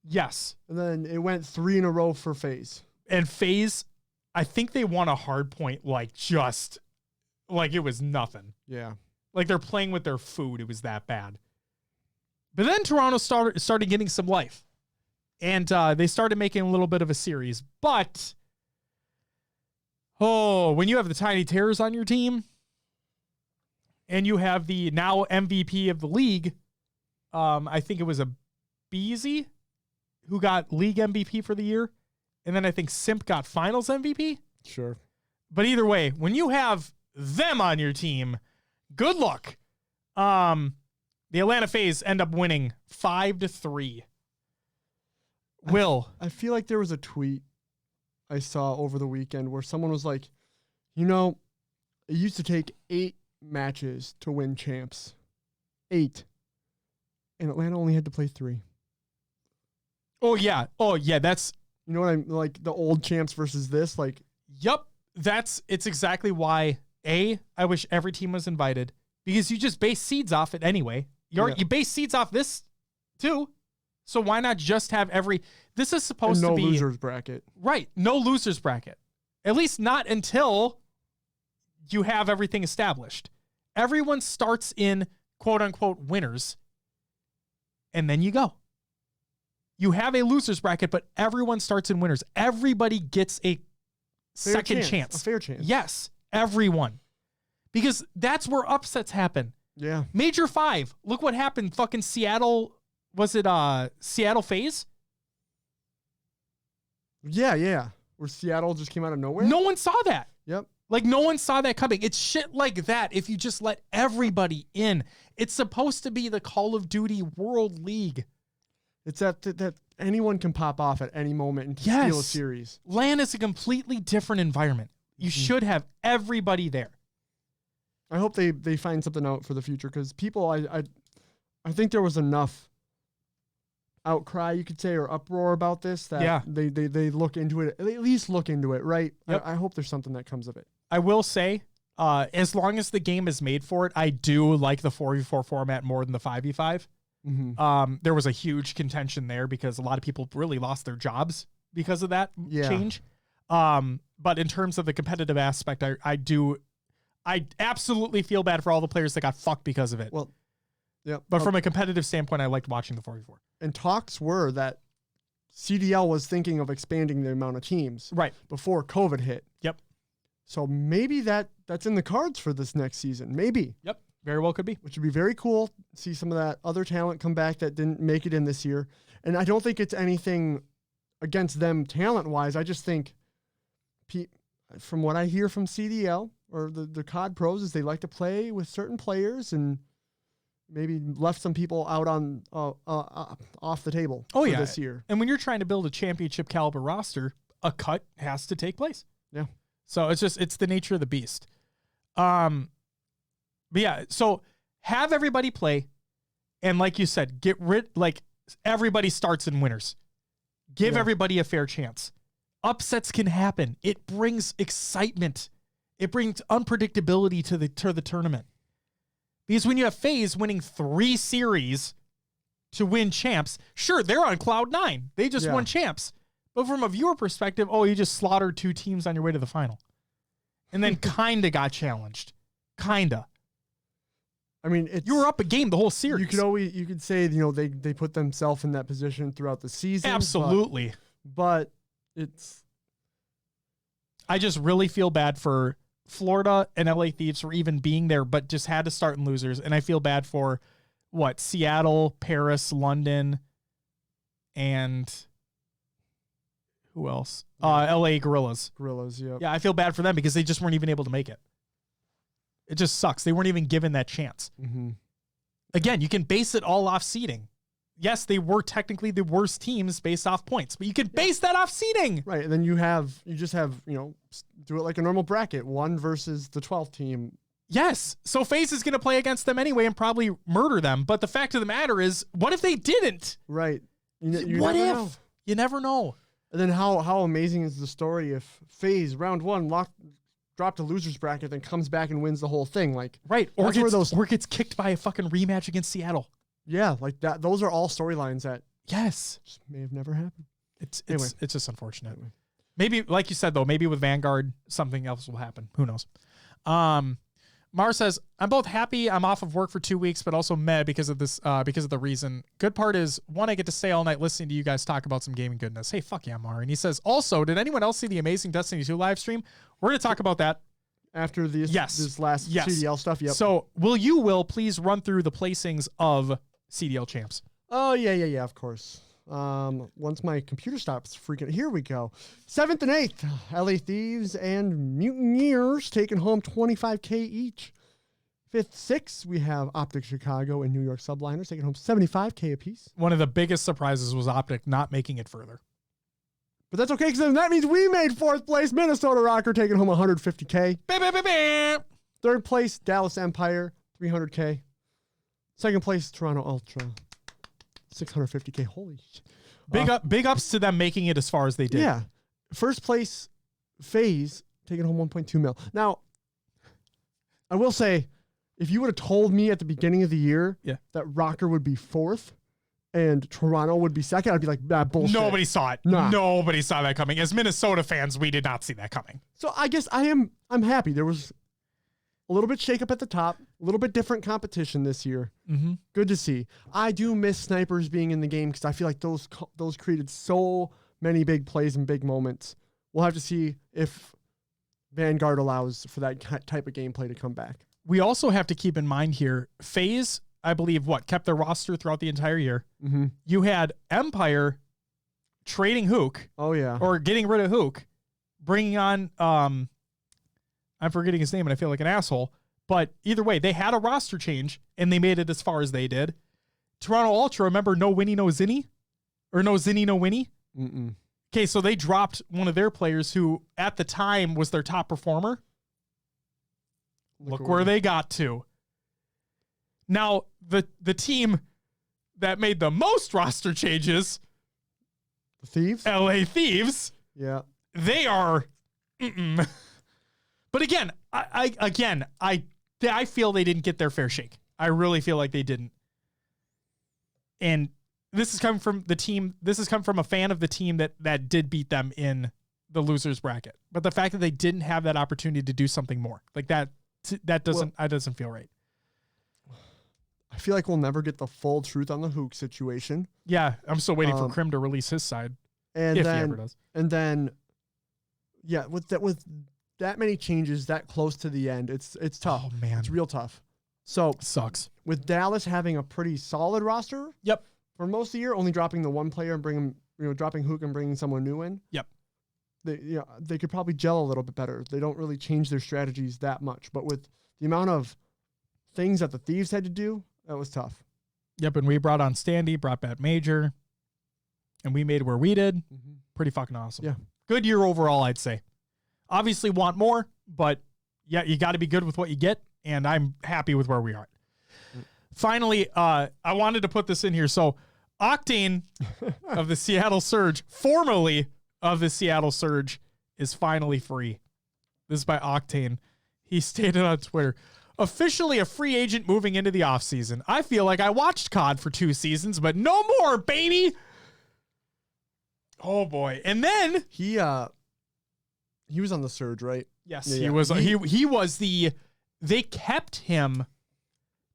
Yes. And then it went 3 in a row for FaZe. And FaZe, I think they won a hard point like it was nothing. Yeah. Like they're playing with their food. It was that bad. But then Toronto started getting some life. And they started making a little bit of a series. But, when you have the Tiny Terrors on your team, and you have the now MVP of the league, I think it was a Beezy who got league MVP for the year. And then I think Simp got finals MVP. Sure. But either way, when you have them on your team, good luck. The Atlanta FaZe end up winning 5-3. I feel like there was a tweet I saw over the weekend where someone was like, it used to take 8 matches to win champs. 8. And Atlanta only had to play 3. Oh, yeah. That's... You know what I'm like, the old champs versus this? Like, yep. It's exactly why, I wish every team was invited, because you just base seeds off it anyway. You base seeds off this too. So why not just have this is supposed to be... No losers bracket. Right. No losers bracket. At least not until you have everything established. Everyone starts in quote unquote winners. And then you go. You have a losers bracket, but everyone starts in winners. Everybody gets a second chance. A fair chance. Yes. Everyone. Because that's where upsets happen. Yeah. Major 5. Look what happened. Fucking Seattle. Was it Seattle FaZe? Yeah. Where Seattle just came out of nowhere? No one saw that. Yep. Like, no one saw that coming. It's shit like that if you just let everybody in. It's supposed to be the Call of Duty World League. It's that anyone can pop off at any moment and steal a series. LAN is a completely different environment. You should have everybody there. I hope they find something out for the future, because people, I think there was enough outcry, you could say, or uproar about this that they look into it, at least look into it, right? Yep. I hope there's something that comes of it. I will say, as long as the game is made for it, I do like the 4v4 format more than the 5v5. There was a huge contention there because a lot of people really lost their jobs because of that change. But in terms of the competitive aspect, I absolutely feel bad for all the players that got fucked because of it. Well, yeah. But from a competitive standpoint, I liked watching the 4v4. And talks were that CDL was thinking of expanding the amount of teams before COVID hit. Yep. So maybe that's in the cards for this next season. Maybe. Yep. Very well could be. Which would be very cool. See some of that other talent come back that didn't make it in this year. And I don't think it's anything against them talent-wise. I just think, from what I hear from CDL or the COD pros, is they like to play with certain players and maybe left some people out on off the table this year. And when you're trying to build a championship caliber roster, a cut has to take place. Yeah. So it's the nature of the beast. But yeah, so have everybody play, and like you said, everybody starts in winners. Give everybody a fair chance. Upsets can happen. It brings excitement. It brings unpredictability to the tournament. Because when you have FaZe winning 3 series to win champs, sure, they're on cloud 9. They just won champs. But from a viewer perspective, you just slaughtered 2 teams on your way to the final. And then kinda got challenged. Kinda. I mean, you were up a game the whole series. You could say, they put themselves in that position throughout the season. Absolutely. But I just really feel bad for Florida and LA Thieves for even being there, but just had to start in losers. And I feel bad for Seattle, Paris, London, and who else? LA Gorillas. Yeah. Yeah, I feel bad for them because they just weren't even able to make it. It just sucks. They weren't even given that chance. Again, you can base it all off seeding. Yes, they were technically the worst teams based off points, but you can base that off seeding. Right. And then you just have, do it like a normal bracket, 1 versus the 12th team. Yes. So FaZe is going to play against them anyway and probably murder them. But the fact of the matter is, what if they didn't? Right. What if? You never know. And then how amazing is the story if FaZe round 1 dropped a loser's bracket, then comes back and wins the whole thing, or gets kicked by a fucking rematch against Seattle. Yeah, like that. Those are all storylines that just may have never happened. It's just unfortunate. Anyway. Maybe, like you said though, maybe with Vanguard something else will happen. Who knows? Mar says, I'm both happy I'm off of work for 2 weeks, but also mad because of this, because of the reason. Good part is, 1, I get to stay all night listening to you guys talk about some gaming goodness. Hey, fuck yeah, Mar. And he says, also, did anyone else see the amazing Destiny 2 live stream? We're going to talk about that. After this last CDL stuff, yep. So, Will please run through the placings of CDL champs? Oh, yeah, of course. Once my computer stops freaking, here we go. 7th and 8th, LA Thieves and Mutineers taking home $25K each. 5th, 6th, we have Optic Chicago and New York Subliners taking home $75K apiece. One of the biggest surprises was Optic not making it further. But that's okay, because that means we made 4th place. Minnesota Rocker taking home $150K. 3rd place, Dallas Empire, $300K. 2nd place, Toronto Ultra, $650K. Holy shit. Big ups to them making it as far as they did. Yeah. 1st place, FaZe, taking home $1.2 million. Now, I will say, if you would have told me at the beginning of the year that Rocker would be 4th and Toronto would be 2nd, I'd be like, bullshit. Nobody saw it. Nah. Nobody saw that coming. As Minnesota fans, we did not see that coming. So I guess I'm happy. There was a little bit shake up at the top, a little bit different competition this year. Good to see. I do miss snipers being in the game because I feel like those created so many big plays and big moments. We'll have to see if Vanguard allows for that type of gameplay to come back. We also have to keep in mind here, FaZe, I believe, kept their roster throughout the entire year. You had Empire trading Hook. Oh, yeah. Or getting rid of Hook, bringing on, I'm forgetting his name and I feel like an asshole. But either way, they had a roster change and they made it as far as they did. Toronto Ultra, remember no Winnie, no Zinni? Or no Zinni, no Winnie? Okay, so they dropped one of their players who at the time was their top performer. Look where they got to. Now, the team that made the most roster changes, the Thieves? LA Thieves. Yeah. They are But again, I feel they didn't get their fair shake. I really feel like they didn't. And this is coming from the team. This has come from a fan of the team that did beat them in the losers bracket. But the fact that they didn't have that opportunity to do something more like that doesn't feel right. I feel like we'll never get the full truth on the Hook situation. Yeah, I'm still waiting for Krim to release his side, and if then, he ever does. And then, yeah, with that many changes that close to the end, it's tough. Oh man, it's real tough. So sucks. With Dallas having a pretty solid roster. Yep. For most of the year, only dropping the one player and dropping Hook and bringing someone new in. Yep. They could probably gel a little bit better. They don't really change their strategies that much, but with the amount of things that the Thieves had to do, that was tough. Yep, and we brought on Standy, brought back Major, and we made where we did. Mm-hmm. Pretty fucking awesome. Yeah. Good year overall, I'd say. Obviously want more, but yeah, you got to be good with what you get, and I'm happy with where we are. Finally, I wanted to put this in here. So Octane of the Seattle Surge, formerly of the Seattle Surge, is finally free. This is by Octane. He stated on Twitter, officially a free agent moving into the offseason. I feel like I watched COD for 2 seasons, but no more, baby. Oh boy. And then he was on the Surge, right? Yes, yeah, he was they kept him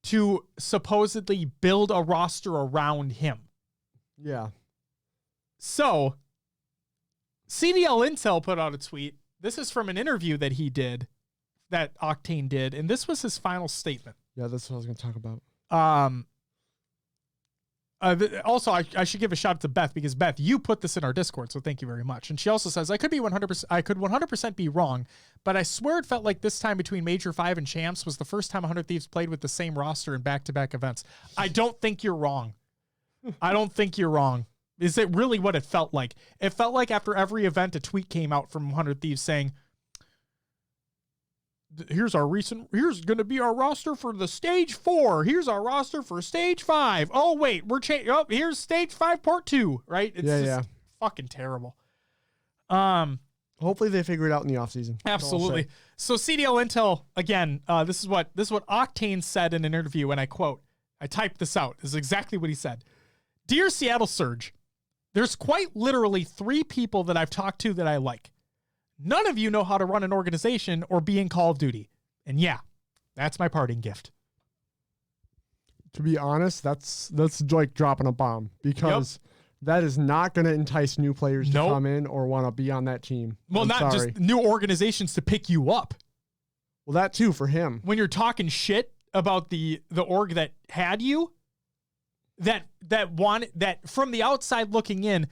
to supposedly build a roster around him. Yeah. So CDL Intel put out a tweet. This is from an interview that he did, that Octane did, and this was his final statement. Yeah, that's what I was going to talk about. Also, I should give a shout out to Beth, because Beth, you put this in our Discord, so thank you very much. And she also says, I could 100% be wrong, but I swear it felt like this time between Major 5 and Champs was the first time 100 Thieves played with the same roster in back-to-back events. I don't think you're wrong. I don't think you're wrong. Is it really what it felt like? It felt like after every event, a tweet came out from 100 Thieves saying, here's going to be our roster for the stage 4. Here's our roster for stage 5. Oh, wait, here's stage 5 part 2, right? It's just fucking terrible. Hopefully they figure it out in the offseason. Absolutely. So CDL Intel, again, this is what Octane said in an interview, and I quote, I typed this out. This is exactly what he said. Dear Seattle Surge, there's quite literally 3 people that I've talked to that I like. None of you know how to run an organization or be in Call of Duty. And yeah, that's my parting gift. To be honest, that's like dropping a bomb, because that is not going to entice new players to come in or want to be on that team. Well, just new organizations to pick you up. Well, that too for him. When you're talking shit about the org that had you, that from the outside looking in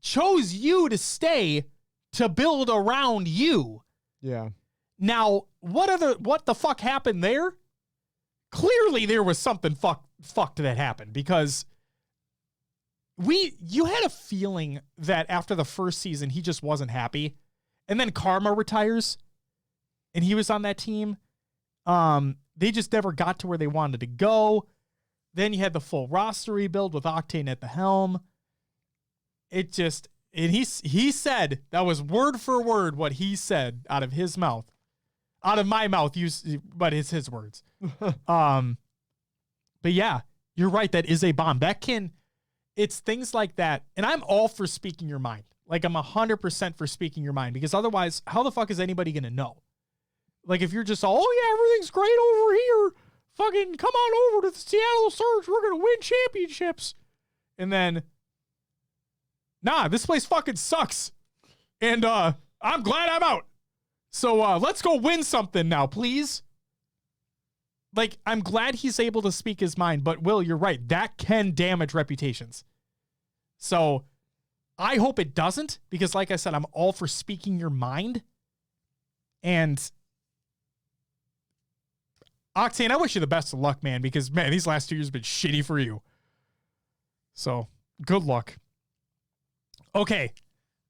chose you to stay to build around you. Yeah. Now, what the fuck happened there? Clearly there was something fucked that happened, because you had a feeling that after the first season he just wasn't happy. And then Karma retires and he was on that team. They just never got to where they wanted to go. Then you had the full roster rebuild with Octane at the helm. And he said, that was word for word what he said out of his mouth. Out of my mouth, but it's his words. But yeah, you're right. That is a bomb. It's things like that. And I'm all for speaking your mind. Like, I'm 100% for speaking your mind, because otherwise, how the fuck is anybody going to know? Like, if you're just, oh yeah, everything's great over here. Fucking come on over to the Seattle Surge. We're going to win championships. And then, nah, this place fucking sucks. And I'm glad I'm out. So let's go win something now, please. Like, I'm glad he's able to speak his mind, but Will, you're right. That can damage reputations. So I hope it doesn't, because like I said, I'm all for speaking your mind. And Octane, I wish you the best of luck, man, because, man, these last 2 years have been shitty for you. So good luck. Okay,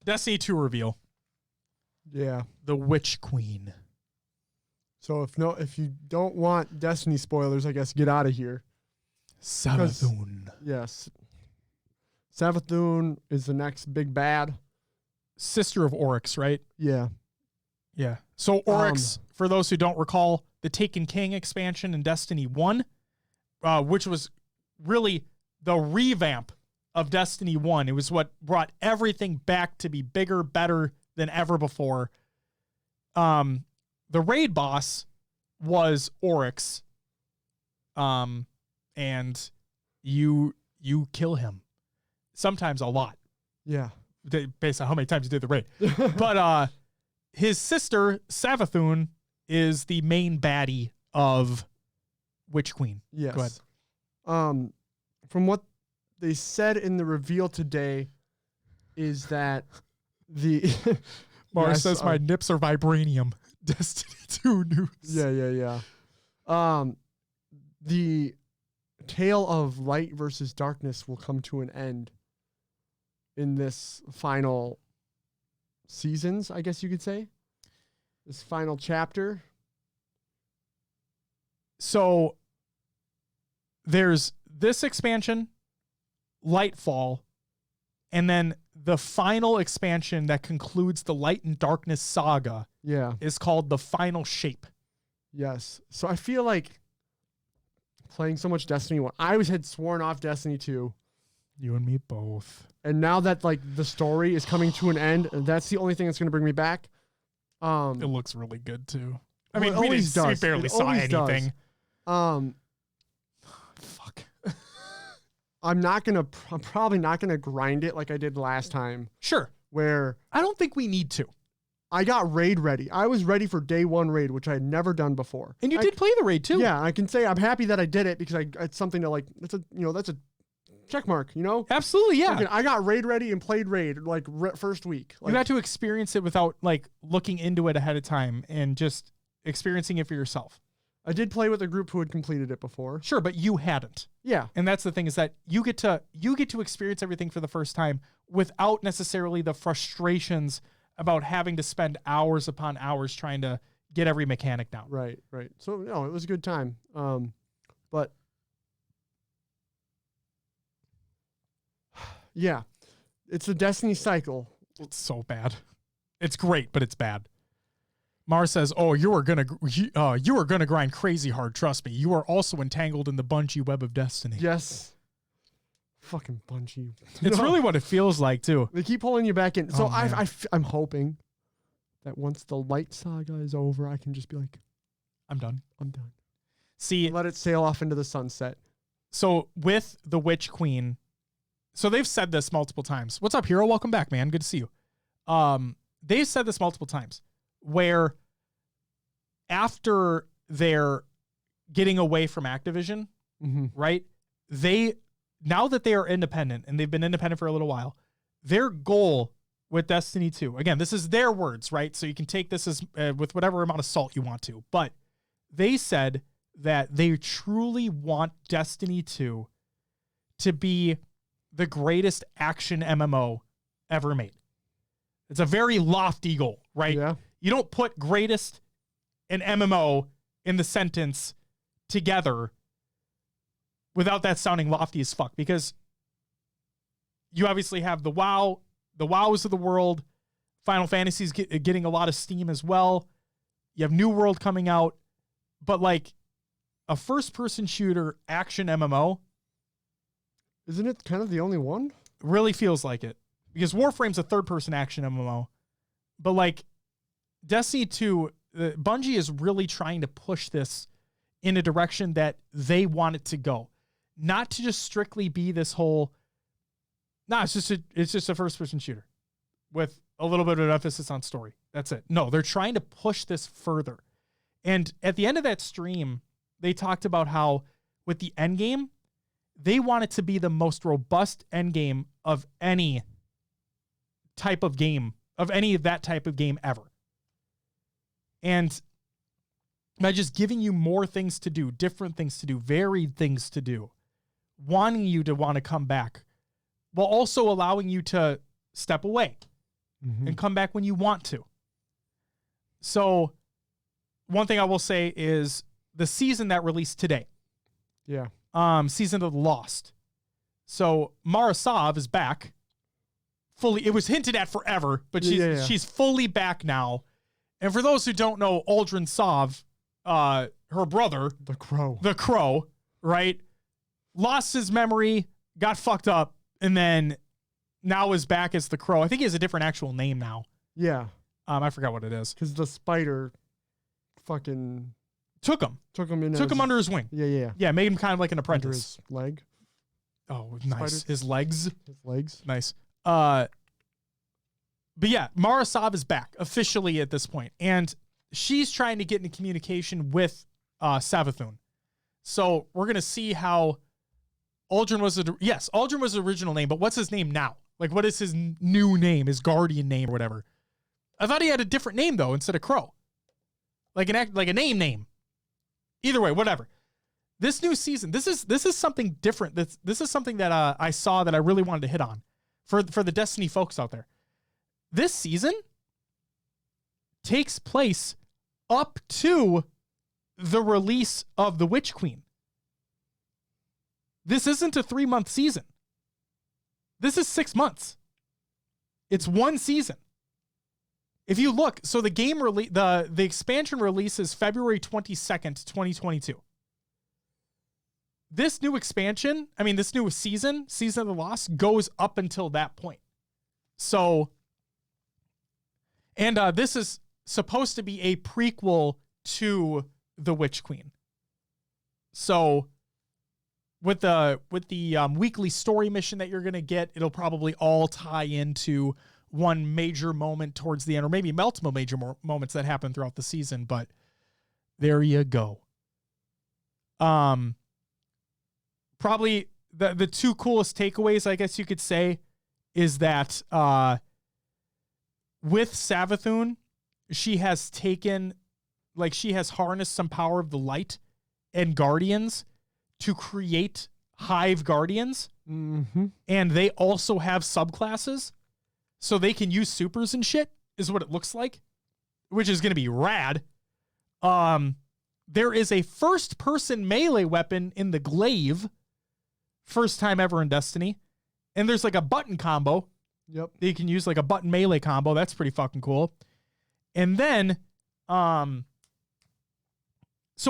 Destiny 2 reveal. Yeah. The Witch Queen. So if you don't want Destiny spoilers, I guess get out of here. Savathun. Yes. Savathun is the next big bad. Sister of Oryx, right? Yeah. Yeah. So Oryx, for those who don't recall, the Taken King expansion in Destiny 1, which was really the revamp of Destiny 1. It was what brought everything back to be bigger, better than ever before. The raid boss was Oryx. And you kill him. Sometimes a lot. Yeah. Based on how many times you did the raid. But his sister, Savathun, is the main baddie of Witch Queen. Yes. Go ahead. From what they said in the reveal today is that the Mars says my nips are vibranium. Destiny 2 news. Yeah. The tale of light versus darkness will come to an end in this final seasons, I guess you could say. This final chapter. So there's this expansion, Lightfall, and then the final expansion that concludes the Light and Darkness saga is called The Final Shape. Yes. So I feel like playing so much Destiny 1, I always had sworn off Destiny 2. You and me both. And now that like the story is coming to an end, that's the only thing that's going to bring me back. It looks really good too. I Well, mean, it we always does. barely It saw always does. anything. Fuck. I'm probably not gonna grind it like I did last time, Sure. where I don't think we need to. I got raid ready. I was ready for day one raid, which I had never done before. And you did play the raid too. Yeah, I can say I'm happy that I did it because it's something to like. That's a check mark. Absolutely. Yeah. Okay, I got raid ready and played raid like first week. You had to experience it without like looking into it ahead of time and just experiencing it for yourself. I did play with a group who had completed it before. Sure, but you hadn't. Yeah. And that's the thing, is that you get to experience everything for the first time without necessarily the frustrations about having to spend hours upon hours trying to get every mechanic down. Right. So no, it was a good time. But yeah, it's a Destiny cycle. It's so bad. It's great, but it's bad. Mars says, "Oh, you are gonna grind crazy hard. Trust me. You are also entangled in the Bungie web of destiny." Yes. Fucking Bungie. It's really what it feels like too. They keep pulling you back in. So Oh, I'm hoping that once the light saga is over, I can just be like, I'm done. See, let it sail off into the sunset. so with the Witch Queen, so they've said this multiple times. What's up, Hero? Welcome back, man. Good to see you. They've said this multiple times, where after they're getting away from Activision, right? Now that they are independent, and they've been independent for a little while, their goal with Destiny 2, again, this is their words, right? So you can take this as with whatever amount of salt you want to, but they said that they truly want Destiny 2 to be the greatest action MMO ever made. It's a very lofty goal, right? Yeah. You don't put greatest and MMO in the sentence together without that sounding lofty as fuck, because you obviously have the WoWs of the world. Final Fantasy's getting a lot of steam as well. You have New World coming out, but like a first-person shooter action MMO, Isn't it kind of the only one? really feels like it, because Warframe's a third-person action MMO, but like Destiny 2, Bungie is really trying to push this in a direction that they want it to go. Not to just strictly be this whole, it's just a first-person shooter with a little bit of emphasis on story. That's it. No, they're trying to push this further. And at the end of that stream, they talked about how with the end game, they want it to be the most robust end game of any type of game, of any of that type of game ever. And by just giving you more things to do, different things to do, varied things to do, wanting you to want to come back, while also allowing you to step away and come back when you want to. So one thing I will say is the season that released today, Season of the Lost. So Mara Sov is back fully. It was hinted at forever, but she's fully back now. And for those who don't know, Uldren Sov, her brother, The Crow. the Crow, right, lost his memory, got fucked up, and then now is back as the Crow. I think he has a different actual name now. Yeah. I forgot what it is. Because the spider fucking Took him under his wing. Yeah. Yeah, made him kind of like an Under apprentice. his leg. Oh, nice. Spider. His legs. His legs. Nice. But yeah, Mara Sov is back officially at this point, and she's trying to get into communication with Savathun. So we're gonna see how Uldren was. Uldren was the original name, but what's his name now? Like, what is his new name? His guardian name or whatever? I thought he had a different name though instead of Crow, like a name. Either way, whatever. This new season, this is something different. This is something that I saw that I really wanted to hit on for the Destiny folks out there. This season takes place up to the release of the Witch Queen. This isn't a 3-month season. This is 6 months. It's one season. If you look, so the game the expansion releases February 22nd, 2022. This new expansion, this new season of the Lost, goes up until that point. So, and this is supposed to be a prequel to the Witch Queen. So, with the weekly story mission that you're gonna get, it'll probably all tie into one major moment towards the end, or maybe multiple major moments that happen throughout the season. But there you go. Probably the two coolest takeaways, I guess you could say, is that with Savathun, she has harnessed some power of the light and Guardians to create Hive Guardians. Mm-hmm. And they also have subclasses, so they can use supers and shit, is what it looks like, which is going to be rad. There is a first-person melee weapon in the glaive, first time ever in Destiny, and there's like a button combo. Yep. That you can use, like a button melee combo. That's pretty fucking cool. And then, so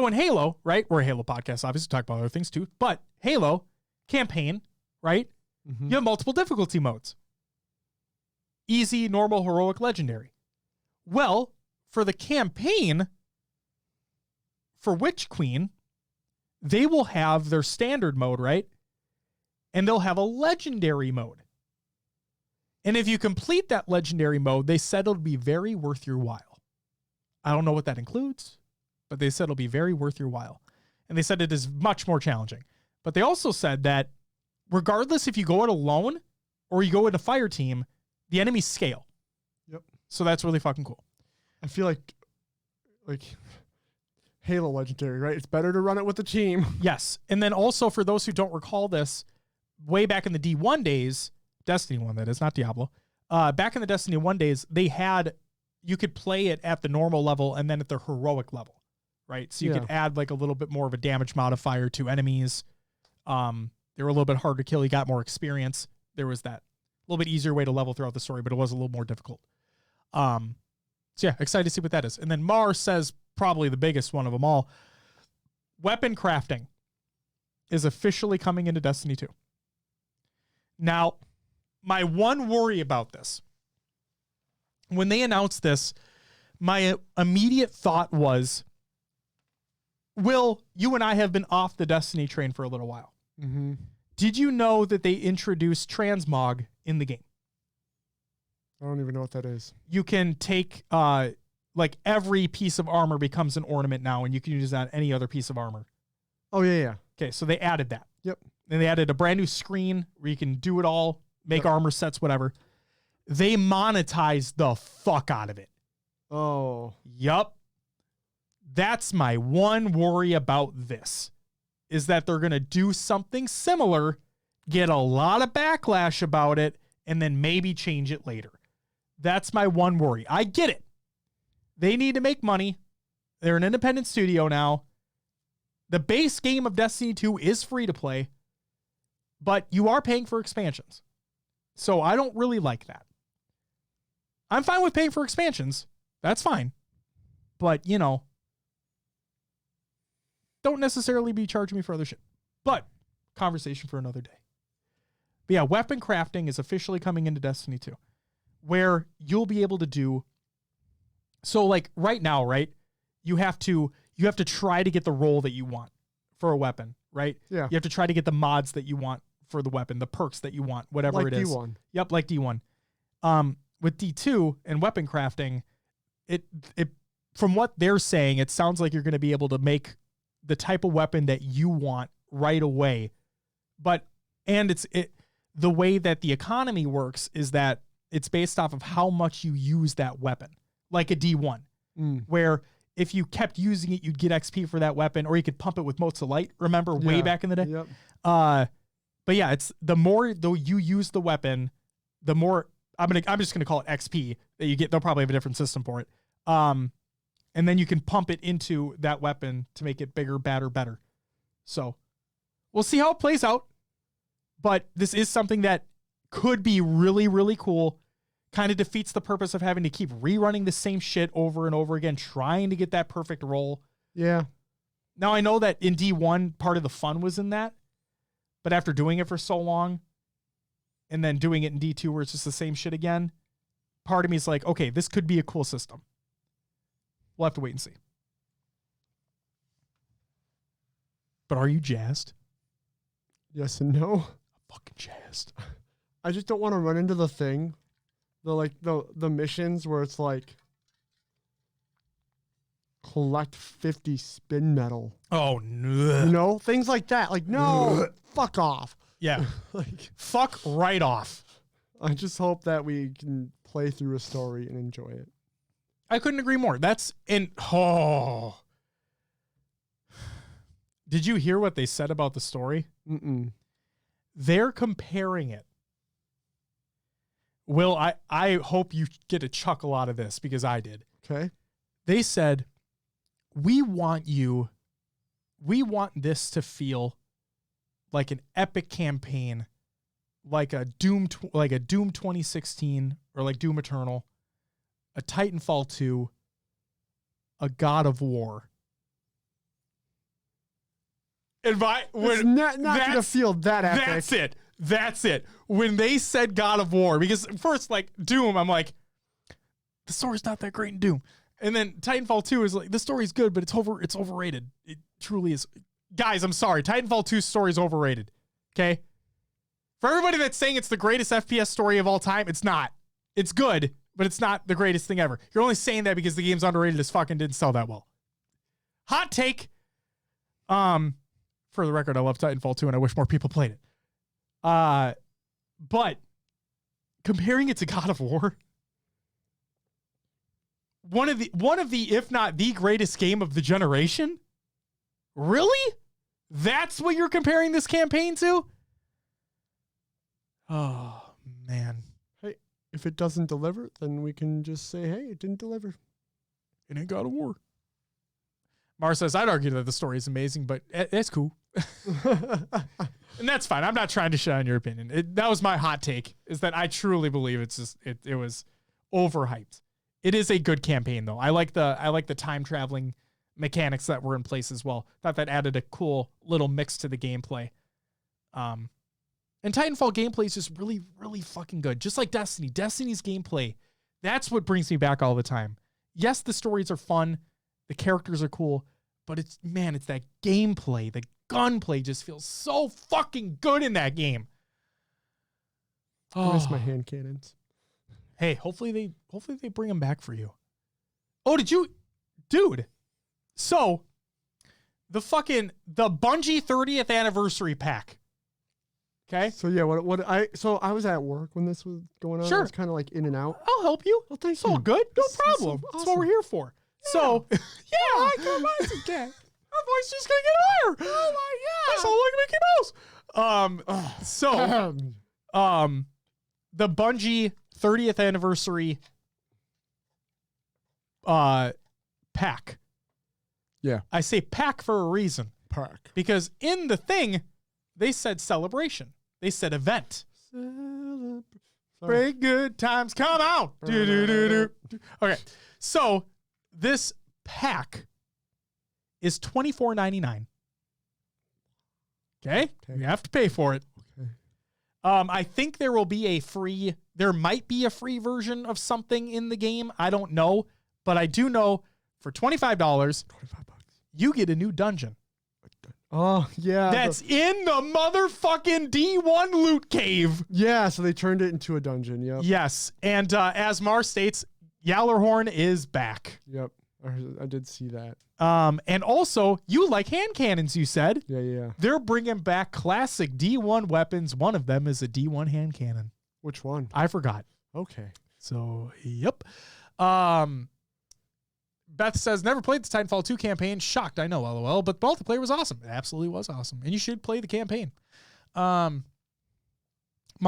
in Halo, right? We're a Halo podcast, obviously, talk about other things too. But Halo campaign, right? Mm-hmm. You have multiple difficulty modes: easy, normal, heroic, legendary. Well, for the campaign for Witch Queen, they will have their standard mode, right? And they'll have a legendary mode. And if you complete that legendary mode, they said it'll be very worth your while. I don't know what that includes, but they said it'll be very worth your while. And they said it is much more challenging. But they also said that regardless if you go it alone or you go in a fire team, the enemies scale. Yep. So that's really fucking cool. I feel like Halo legendary, right? It's better to run it with a team. Yes. And then also, for those who don't recall this, way back in the D1 days, Destiny 1 that is, not Diablo, back in the Destiny 1 days, you could play it at the normal level and then at the heroic level, right? So you could add like a little bit more of a damage modifier to enemies. They were a little bit harder to kill. You got more experience. There was that little bit easier way to level throughout the story, but it was a little more difficult. So yeah, excited to see what that is. And then Mar says probably the biggest one of them all. Weapon crafting is officially coming into Destiny 2. Now, my one worry about this, when they announced this, my immediate thought was, Will, you and I have been off the Destiny train for a little while. Mm-hmm. Did you know that they introduced transmog in the game? I don't even know what that is. You can take, like every piece of armor becomes an ornament now, and you can use that on any other piece of armor. Oh, yeah. Okay, so they added that. Yep. And they added a brand new screen where you can do it all, make armor sets, whatever. They monetized the fuck out of it. Oh. Yup. That's my one worry about this, is that they're going to do something similar, get a lot of backlash about it, and then maybe change it later. That's my one worry. I get it. They need to make money. They're an independent studio now. The base game of Destiny 2 is free to play, but you are paying for expansions. So I don't really like that. I'm fine with paying for expansions. That's fine. But, you know, don't necessarily be charging me for other shit. But conversation for another day. But yeah, weapon crafting is officially coming into Destiny 2, where you'll be able to do. So like right now, right? You have to try to get the roll that you want for a weapon, right? Yeah. You have to try to get the mods that you want for the weapon, the perks that you want, whatever Like it is. D1. Yep, like D1. With D2 and weapon crafting, it from what they're saying, it sounds like you're going to be able to make the type of weapon that you want right away. But the way that the economy works is that it's based off of how much you use that weapon, like a D1, where if you kept using it, you'd get XP for that weapon, or you could pump it with Motes of Light. Remember way back in the day? Yep. But yeah, it's the more though you use the weapon, the more I'm just gonna call it XP that you get. They'll probably have a different system for it. And then you can pump it into that weapon to make it bigger, badder, better. So we'll see how it plays out. But this is something that could be really, really cool. Kind of defeats the purpose of having to keep rerunning the same shit over and over again, trying to get that perfect roll. Yeah. Now, I know that in D1, part of the fun was in that. But after doing it for so long, and then doing it in D2 where it's just the same shit again, part of me is like, okay, this could be a cool system. We'll have to wait and see. But are you jazzed? Yes and no. Fucking jazzed. I just don't want to run into the thing, the missions where it's like collect 50 spin metal. Oh no. You know, things like that. Like, no, fuck off. Yeah. Like, fuck right off. I just hope that we can play through a story and enjoy it. I couldn't agree more. Did you hear what they said about the story? Mm-mm. They're comparing it. Will, I hope you get a chuckle out of this because I did. Okay. They said, we want this to feel like an epic campaign, like a Doom 2016 or like Doom Eternal, a Titanfall 2, a God of War. And It's not going to feel that epic. That's it. When they said God of War, because first, like, Doom, I'm like, the story's not that great in Doom. And then Titanfall 2 is like, the story's good, but it's overrated. It truly is. Guys, I'm sorry. Titanfall 2's story is overrated. Okay? For everybody that's saying it's the greatest FPS story of all time, it's not. It's good, but it's not the greatest thing ever. You're only saying that because the game's underrated as fuck and didn't sell that well. Hot take. For the record, I love Titanfall 2 and I wish more people played it. But comparing it to God of War, one of the, if not the greatest game of the generation? Really? That's what you're comparing this campaign to? Oh, man. Hey, if it doesn't deliver, then we can just say, hey, it didn't deliver. It ain't God of War. Mara says, I'd argue that the story is amazing, but it's cool. And that's fine. I'm not trying to shit on your opinion. That was my hot take, is that I truly believe it's just it was overhyped. It is a good campaign though. I like the time traveling mechanics that were in place as well. Thought that added a cool little mix to the gameplay. And Titanfall gameplay is just really, really fucking good. Just like Destiny. Destiny's gameplay, that's what brings me back all the time. Yes, the stories are fun. The characters are cool. But it's that gameplay. The gunplay just feels so fucking good in that game. I miss my hand cannons. Hey, hopefully they bring them back for you. Oh, dude. So, the Bungie 30th anniversary pack. Okay. So yeah, I was at work when this was going on. Sure. I was kind of like in and out. I'll help you. Well, thank it's all you. good. No This is problem. awesome. That's what we're here for. Yeah. So, yeah. I got my again. Our voice is gonna get higher. Oh my god! I sound like Mickey Mouse. The Bungie 30th anniversary pack. Yeah. I say pack for a reason. Pack. Because in the thing, they said celebration. They said event. Great good times come out. Okay. So this pack is $24.99. Okay? You have to pay for it. Okay. I think there might be a free version of something in the game. I don't know, but I do know for $25, you get a new dungeon. Oh, yeah. That's in the motherfucking D1 loot cave. Yeah, so they turned it into a dungeon. Yep. Yes. And as Mar states, Yallarhorn is back. Yep. I did see that. And also, you like hand cannons, you said. Yeah. They're bringing back classic D1 weapons. One of them is a D1 hand cannon. Which one? I forgot. Okay. So, yep. Beth says, never played the Titanfall 2 campaign. Shocked, I know, LOL. But multiplayer was awesome. It absolutely was awesome. And you should play the campaign. Mara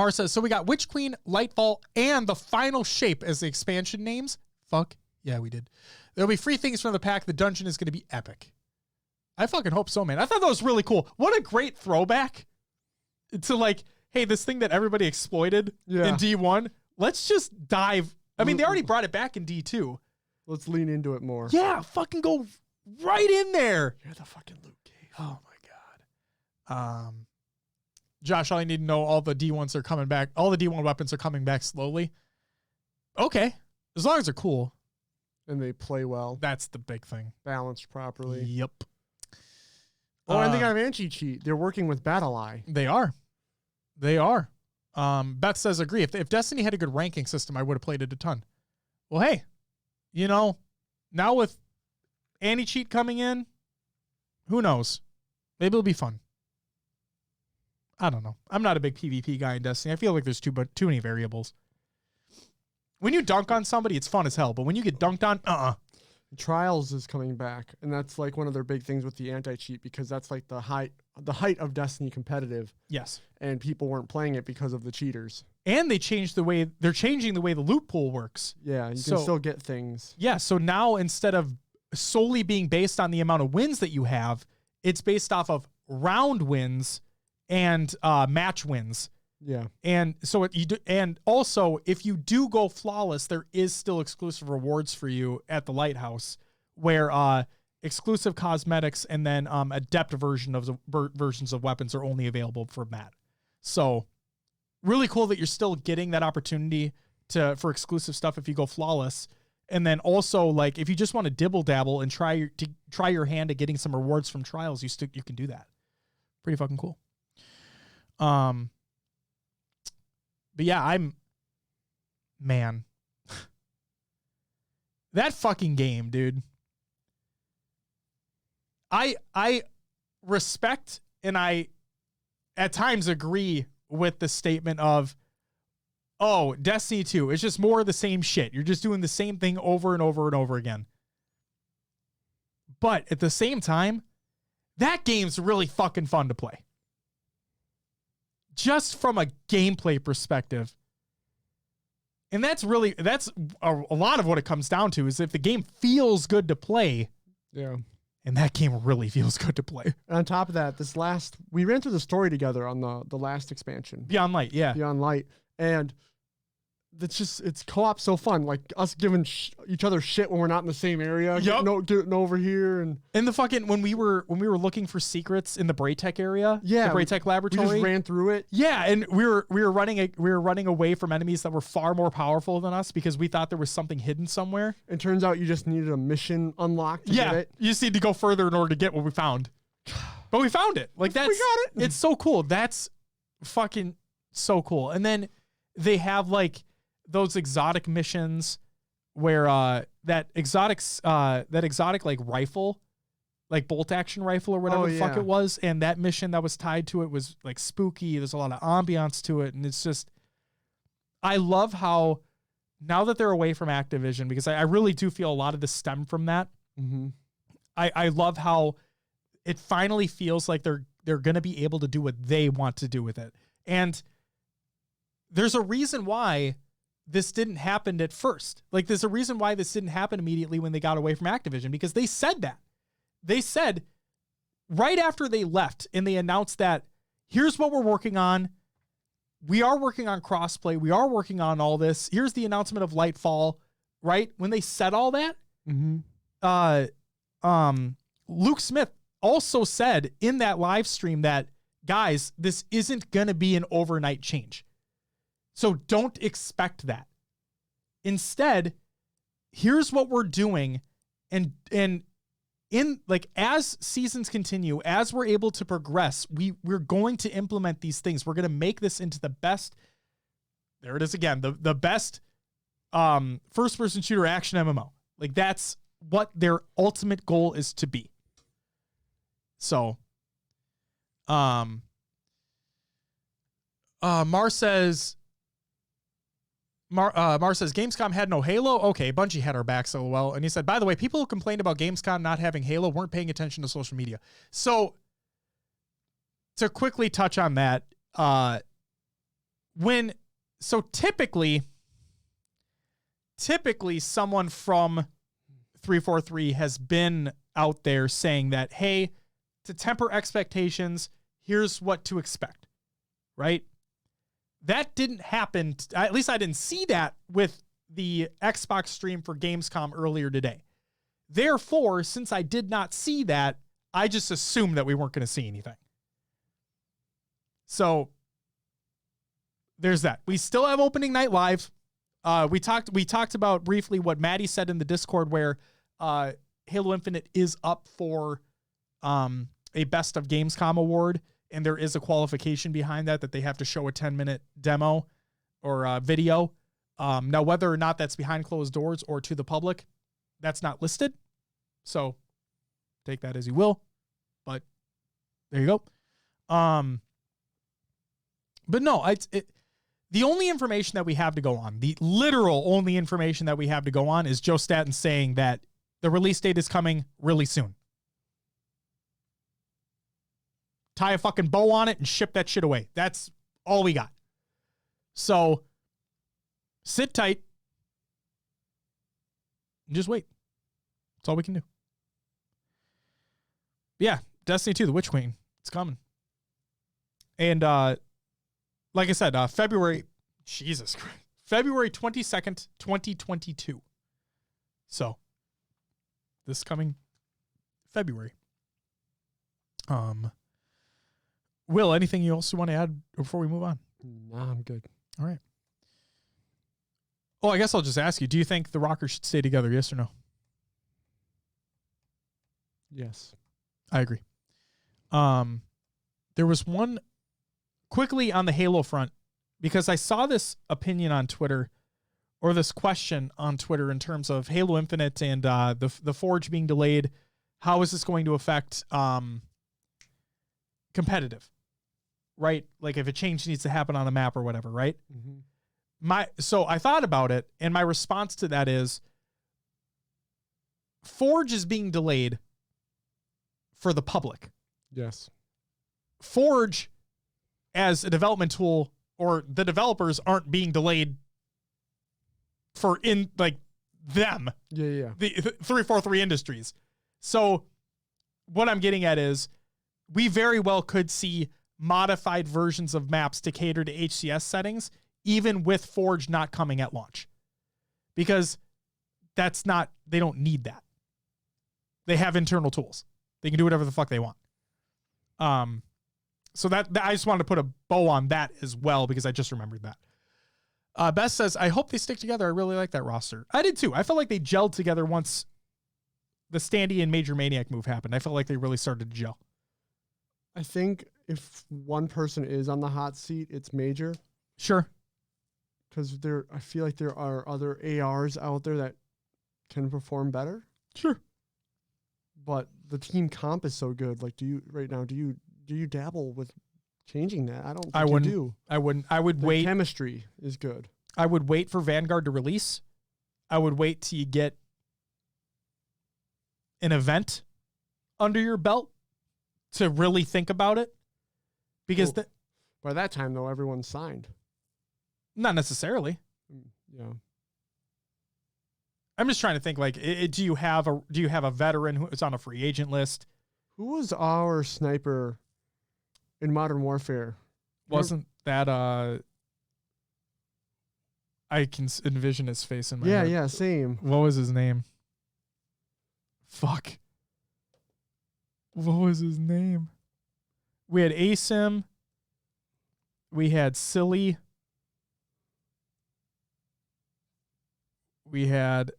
says, so we got Witch Queen, Lightfall, and the Final Shape as the expansion names. Fuck. Yeah, we did. There'll be free things from the pack. The dungeon is going to be epic. I fucking hope so, man. I thought that was really cool. What a great throwback to like, hey, this thing that everybody exploited in D1. Let's just dive. I mean, they already brought it back in D2. Let's lean into it more. Yeah, fucking go right in there. You're the fucking loot cave. Oh my God. Josh, all I need to know, all the D1s are coming back. All the D1 weapons are coming back slowly. Okay. As long as they're cool. And they play well. That's the big thing. Balanced properly. Yep. Oh, and they got an anti-cheat. They're working with BattleEye. They are. Beth says, agree. If Destiny had a good ranking system, I would have played it a ton. Well, hey, now with anti-cheat coming in, who knows? Maybe it'll be fun. I don't know. I'm not a big PvP guy in Destiny. I feel like there's too many variables. When you dunk on somebody, it's fun as hell. But when you get dunked on, Trials is coming back, and that's like one of their big things with the anti-cheat, because that's like the height of Destiny competitive. Yes. And people weren't playing it because of the cheaters. And they're changing the way the loot pool works. Yeah, you can still get things. Yeah, so now instead of solely being based on the amount of wins that you have, it's based off of round wins and match wins. Yeah. And so and also if you do go flawless, there is still exclusive rewards for you at the Lighthouse, where exclusive cosmetics and then adept versions of weapons are only available for that. So really cool that you're still getting that opportunity for exclusive stuff if you go flawless. And then also, like, if you just want to dibble dabble and try your hand at getting some rewards from trials, you can do that. Pretty fucking cool. But yeah, man, that fucking game, dude. I respect and I at times agree with the statement of, oh, Destiny 2 is just more of the same shit. You're just doing the same thing over and over and over again. But at the same time, that game's really fucking fun to play. Just from a gameplay perspective. And that's a lot of what it comes down to, is if the game feels good to play. Yeah. And that game really feels good to play. And on top of that, we ran through the story together on the last expansion. Beyond Light, yeah. Beyond Light. And it's co-op so fun. Like us giving each other shit when we're not in the same area. Yep. Getting over here. And the fucking, when we were looking for secrets in the Braytech area. Yeah. The Braytech laboratory. We just ran through it. Yeah. And we were running away from enemies that were far more powerful than us because we thought there was something hidden somewhere. It turns out you just needed a mission unlocked to get it. You just need to go further in order to get what we found. But we found it. Like, we got it. It's so cool. That's fucking so cool. And then they have like those exotic missions where that exotic like rifle, like bolt action rifle or whatever the fuck it was, and that mission that was tied to it was like spooky. There's a lot of ambiance to it, and it's just, I love how now that they're away from Activision, because I really do feel a lot of this stem from that. Mm-hmm. I love how it finally feels like they're gonna be able to do what they want to do with it. And there's a reason why this didn't happen at first. Like, there's a reason why this didn't happen immediately when they got away from Activision, because they said that. They said right after they left and they announced that, here's what we're working on. We are working on crossplay. We are working on all this. Here's the announcement of Lightfall, right? When they said all that, mm-hmm. Luke Smith also said in that live stream that, guys, this isn't going to be an overnight change. So don't expect that. Instead, here's what we're doing. And in like, as seasons continue, as we're able to progress, we're going to implement these things. We're going to make this into the best. There it is again. The best first person shooter action MMO. Like, that's what their ultimate goal is to be. So, Mar says Gamescom had no Halo. Okay, Bungie had our backs, LOL. And he said, by the way, people who complained about Gamescom not having Halo weren't paying attention to social media. So, to quickly touch on that, typically someone from 343 has been out there saying that, hey, to temper expectations, here's what to expect, right? That didn't happen. At least I didn't see that with the Xbox stream for Gamescom earlier today. Therefore, since I did not see that, I just assumed that we weren't going to see anything. So there's that. We still have opening night live. We talked about briefly what Maddie said in the Discord, where Halo Infinite is up for a Best of Gamescom award, and there is a qualification behind that they have to show a 10-minute demo or video. Now, whether or not that's behind closed doors or to the public, that's not listed. So take that as you will. But there you go. But no, the only information that we have to go on, the literal only information that we have to go on, is Joe Staten saying that the release date is coming really soon. Tie a fucking bow on it and ship that shit away. That's all we got. So sit tight and just wait. That's all we can do. Yeah, Destiny 2, The Witch Queen. It's coming. And like I said, February 22nd, 2022. So this coming February. Will, anything else you want to add before we move on? No, I'm good. All right. Oh, I guess I'll just ask you, do you think the Rockers should stay together, yes or no? Yes. I agree. There was one quickly on the Halo front, because I saw this opinion on Twitter, or this question on Twitter, in terms of Halo Infinite and the Forge being delayed. How is this going to affect competitive, right? Like if a change needs to happen on a map or whatever, right? Mm-hmm. So I thought about it, and my response to that is, Forge is being delayed for the public. Yes. Forge as a development tool, or the developers aren't being delayed for them. Yeah. The 343 Industries. So what I'm getting at is, we very well could see modified versions of maps to cater to HCS settings, even with Forge not coming at launch, because they don't need that. They have internal tools. They can do whatever the fuck they want. So that I just wanted to put a bow on that as well, because I just remembered that. Beth says, I hope they stick together. I really like that roster. I did too. I felt like they gelled together once the Standy and Major Maniac move happened. I felt like they really started to gel. I think if one person is on the hot seat, it's Major. Sure. Because I feel like there are other ARs out there that can perform better. Sure. But the team comp is so good. Like, do you dabble with changing that? I don't think you do. I wouldn't. I would wait. Chemistry is good. I would wait for Vanguard to release. I would wait till you get an event under your belt to really think about it. Because by that time, though, everyone's signed. Not necessarily. Yeah. I'm just trying to think, like, do you have a veteran who is on a free agent list? Who was our sniper in Modern Warfare? Wasn't that I can envision his face in my head. Yeah, same. What was his name? Fuck. What was his name? We had ASIM. We had Silly. We had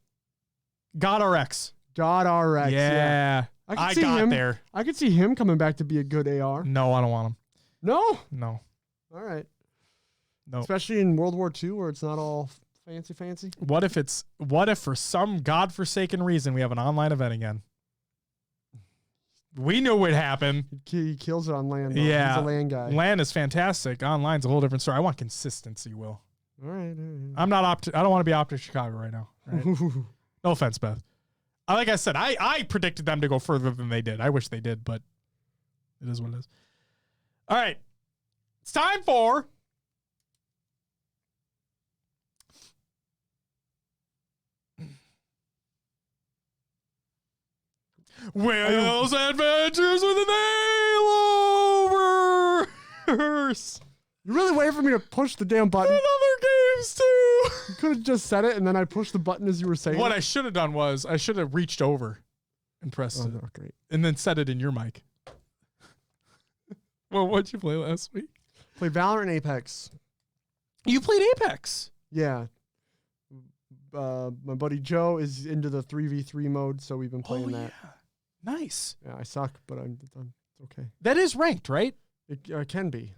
GodRx. GodRx. Yeah. I got him there. I could see him coming back to be a good AR. No, I don't want him. No? No. All right. No. Especially in World War II where it's not all fancy. What if for some godforsaken reason we have an online event again? We knew what happened. He kills it on land, though. Yeah. He's a land guy. Land is fantastic. Online's a whole different story. I want consistency, Will. All right. I'm not I don't want to be Optic Chicago right now. Right? No offense, Beth. Like I said, I predicted them to go further than they did. I wish they did, but it is what it is. All right. It's time for Will's Adventures with an Halo-verse. You really waited for me to push the damn button? And other games, too. You could have just said it, and then I pushed the button as you were saying What it. I should have done was I should have reached over and pressed it. No, great. And then set it in your mic. Well, what'd you play last week? Play Valorant and Apex. You played Apex. Yeah. My buddy Joe is into the 3v3 mode, so we've been playing that. Yeah. Nice. Yeah, I suck, but I'm okay. That is ranked, right? It can be.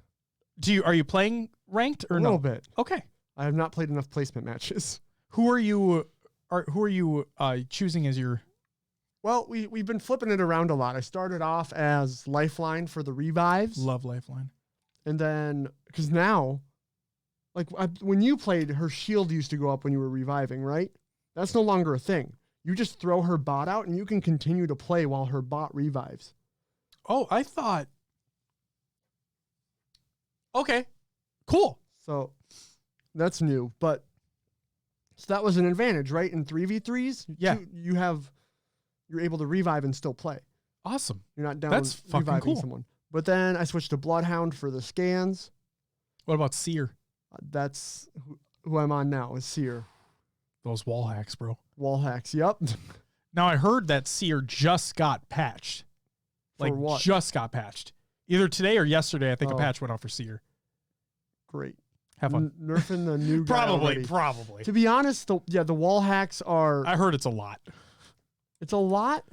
Are you playing ranked or A no? little bit. Okay. I have not played enough placement matches. Who are you choosing as your? Well, we've been flipping it around a lot. I started off as Lifeline for the revives. Love Lifeline. And then, because now, like when you played, her shield used to go up when you were reviving, right? That's no longer a thing. You just throw her bot out and you can continue to play while her bot revives. Oh, I thought. Okay, cool. So that's new, but so that was an advantage, right? In 3v3s, Yeah. you're able to revive and still play. Awesome. You're not down That's fucking reviving cool. someone. But then I switched to Bloodhound for the scans. What about Seer? That's who I'm on now, is Seer. Those wall hacks, bro. Wall hacks, yep. Now I heard that Seer just got patched. For what? Just got patched. Either today or yesterday, I think a Oh. patch went out for Seer. Great. Have fun. Nerfing the new guy already. Probably. To be honest, the wall hacks are... I heard it's a lot. It's a lot?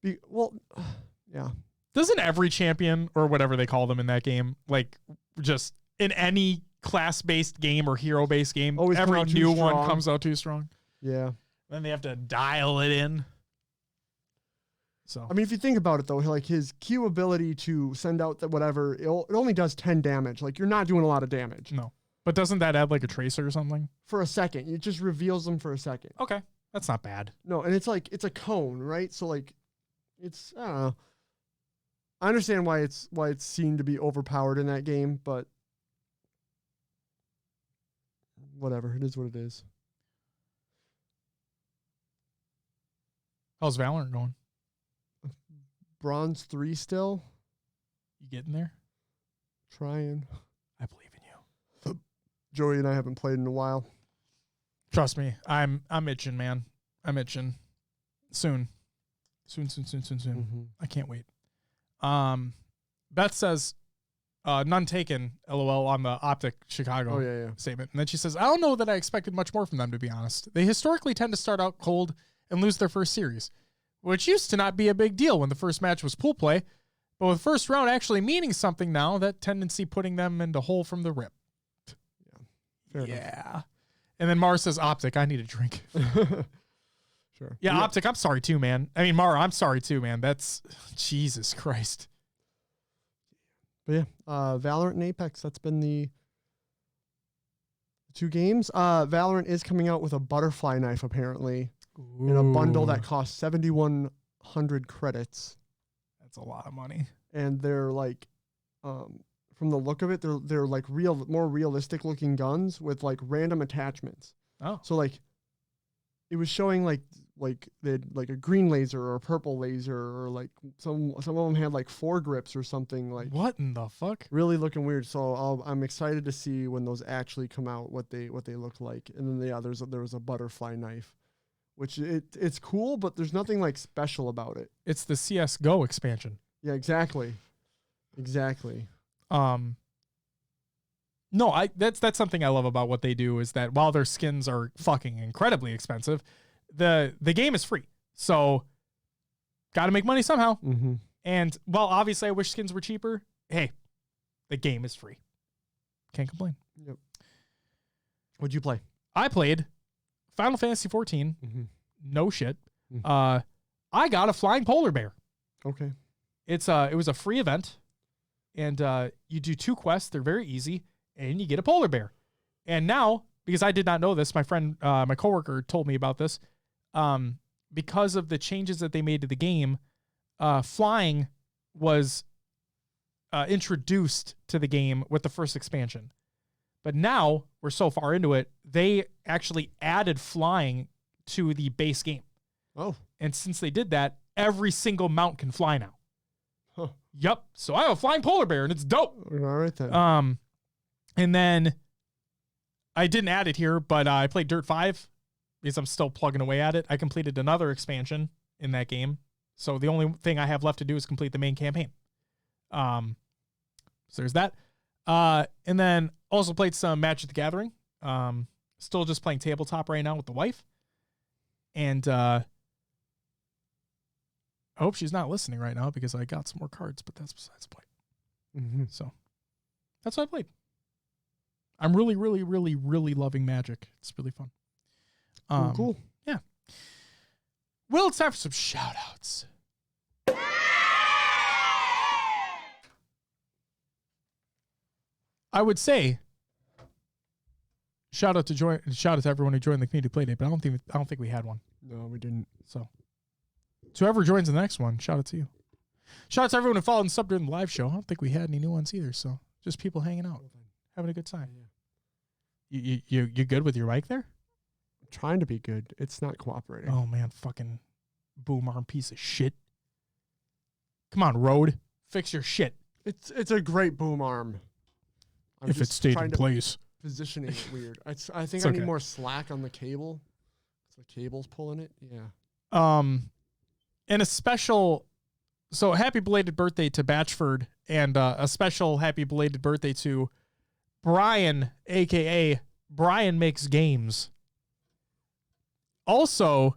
Yeah. Doesn't every champion or whatever they call them in that game, like just in any class-based game or hero-based game, Always come every out too new strong. one comes out too strong? Yeah. Then they have to dial it in. So I mean, if you think about it, though, like his Q ability to send out the whatever, it only does 10 damage. Like, you're not doing a lot of damage. no. But doesn't that add like a tracer or something? For a second. It just reveals them for a second. Okay. That's not bad. No, and it's like, it's a cone, right? So, like, it's, I don't know. I understand why it's seen to be overpowered in that game, but whatever. It is what it is. How's Valorant going? Bronze 3 still. You getting there? Trying. I believe in you. Joey and I haven't played in a while. Trust me. I'm itching, man. I'm itching. Soon. Soon. Mm-hmm. I can't wait. Beth says, none taken, LOL, on the Optic Chicago Oh, yeah. statement. And then she says, I don't know that I expected much more from them, to be honest. They historically tend to start out cold and lose their first series, which used to not be a big deal when the first match was pool play. But with first round actually meaning something now, that tendency putting them into hole from the rip. Fair enough. Yeah. And then Mara says, Optic, I need a drink. Sure. Yeah, Optic, I'm sorry too, man. I mean, Mara, I'm sorry too, man. That's Jesus Christ. But yeah, Valorant and Apex, that's been the 2 games. Valorant is coming out with a butterfly knife, apparently, in a bundle that costs 7,100 credits. That's a lot of money. And they're like, from the look of it, they're like more realistic looking guns with like random attachments. Oh. So like, it was showing like they had like a green laser or a purple laser, or like some of them had like 4 grips or something, like What in the fuck? really looking weird. So I'm excited to see when those actually come out, what they look like. And then there was a butterfly knife, which it's cool, but there's nothing like special about it. It's the CS:GO expansion. Yeah, exactly. Exactly. No, that's something I love about what they do is that while their skins are fucking incredibly expensive, the game is free. So got to make money somehow. Mm-hmm. And while obviously I wish skins were cheaper, hey, the game is free. Can't complain. Yep. What'd you play? I played Final Fantasy 14. Mm-hmm. No shit. Mm-hmm. I got a flying polar bear. Okay. It was a free event, and you do 2 quests. They're very easy, and you get a polar bear. And now, because I did not know this, my friend, my coworker told me about this. Because of the changes that they made to the game, flying was introduced to the game with the first expansion. But now we're so far into it, they actually added flying to the base game. Oh. And since they did that, every single mount can fly now. Huh. Yep. So I have a flying polar bear and it's dope. All right then. And then I didn't add it here, but I played Dirt 5 because I'm still plugging away at it. I completed another expansion in that game. So the only thing I have left to do is complete the main campaign. So there's that. And then also played some Magic the Gathering. Still just playing tabletop right now with the wife. And I hope she's not listening right now because I got some more cards, but that's besides the point. Mm-hmm. So that's what I played. I'm really, really, really, really loving Magic. It's really fun. Cool. Yeah. Well, it's time for some shout outs. I would say shout out to everyone who joined the community play date, but I don't think we had one. No, we didn't. So whoever joins the next one, shout out to you. Shout out to everyone who followed and subbed during the live show. I don't think we had any new ones either, so just people hanging out, having a good time. Yeah. You good with your mic there? I'm trying to be good. It's not cooperating. Oh man, fucking boom arm piece of shit. Come on, Rode. Fix your shit. It's a great boom arm. I'm If it just stayed trying in to place. positioning it weird. I think It's I okay. need more slack on the cable. The cable's pulling it. Yeah. And a special, so happy belated birthday to Batchford, and a special happy belated birthday to Brian, aka Brian Makes Games. Also,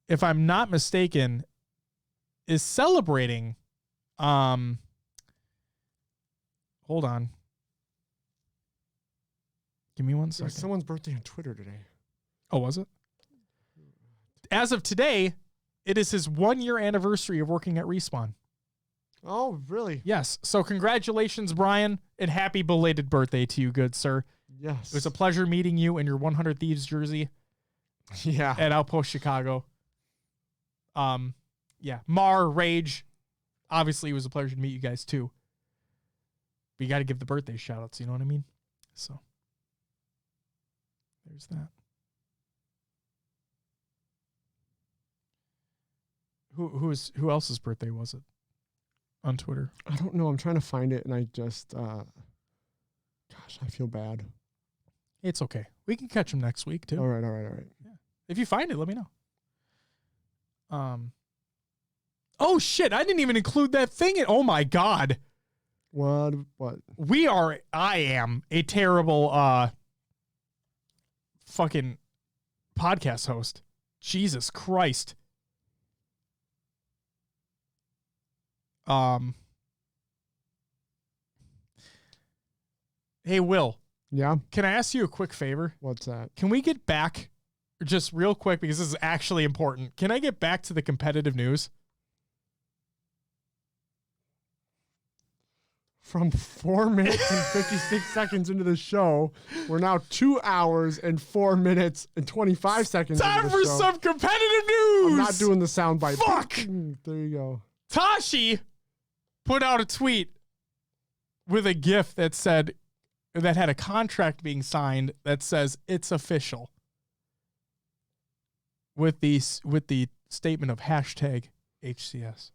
if I'm not mistaken, is celebrating. Hold on. Give me 1 It was second. someone's birthday on Twitter today. Oh, was it? As of today, it is his 1-year anniversary of working at Respawn. Oh, really? Yes. So congratulations, Brian, and happy belated birthday to you, good sir. Yes. It was a pleasure meeting you in your 100 Thieves jersey Yeah. at Outpost Chicago. Yeah. Mar, Rage. Obviously, it was a pleasure to meet you guys, too. But you got to give the birthday shout-outs, you know what I mean? So, there's that. Who else's birthday was it on Twitter? I don't know. I'm trying to find it, and I just, gosh, I feel bad. It's okay. We can catch him next week, too. All right. Yeah. If you find it, let me know. Oh, shit. I didn't even include that thing. Oh, my God. What? I am a terrible fucking podcast host. Jesus Christ. Hey, Will, Yeah. can I ask you a quick favor? What's that? Can we get back just real quick, because this is actually important. Can I get back to the competitive news? From 4 minutes and 56 seconds into the show, we're now 2 hours and 4 minutes and 25 seconds. Time into the for show. some competitive news. I'm not doing the soundbite. Fuck. There you go. Tashi put out a tweet with a GIF that had a contract being signed that says it's official, with the statement of hashtag HCS.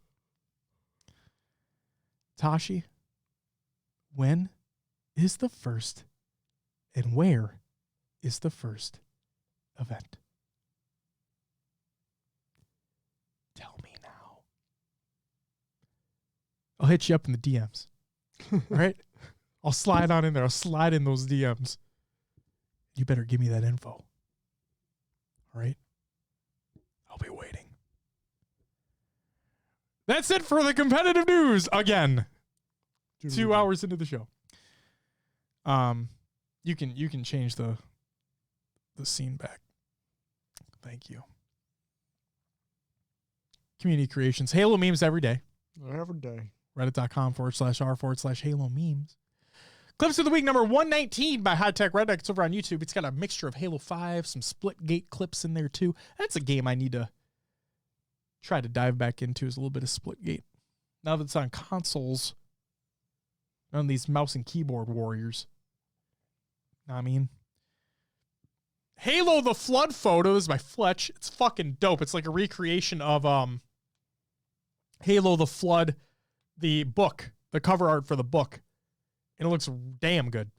Tashi, when is the first and where is the first event? hit you up in the DMs. All right? I'll slide on in there. I'll slide in those DMs. You better give me that info. All right? I'll be waiting. That's it for the competitive news. Again, 2 hours into the show. You can change the scene back. Thank you. Community creations. Halo memes every day. Every day. Reddit.com/r/Halo memes. Clips of the week number 119 by High Tech Redneck. It's over on YouTube. It's got a mixture of Halo 5, some Splitgate clips in there too. That's a game I need to try to dive back into, is a little bit of Splitgate. Now that it's on consoles, on these mouse and keyboard warriors. Know what I mean? Halo the Flood photos by Fletch. It's fucking dope. It's like a recreation of Halo the Flood, the book, the cover art for the book. And it looks damn good.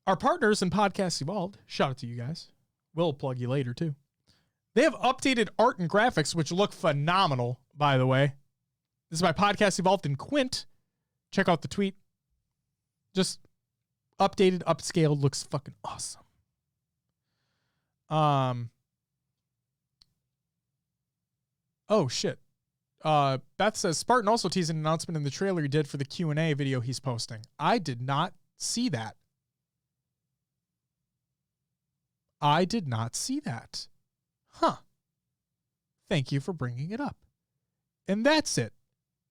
Our partners in Podcast Evolved, shout out to you guys. We'll plug you later too. They have updated art and graphics, which look phenomenal, by the way. This is by Podcast Evolved and Quint. Check out the tweet. Just updated, upscaled, looks fucking awesome. Oh shit. Beth says Spartan also teased an announcement in the trailer he did for the Q&A video he's posting. I did not see that. Huh. Thank you for bringing it up. And that's it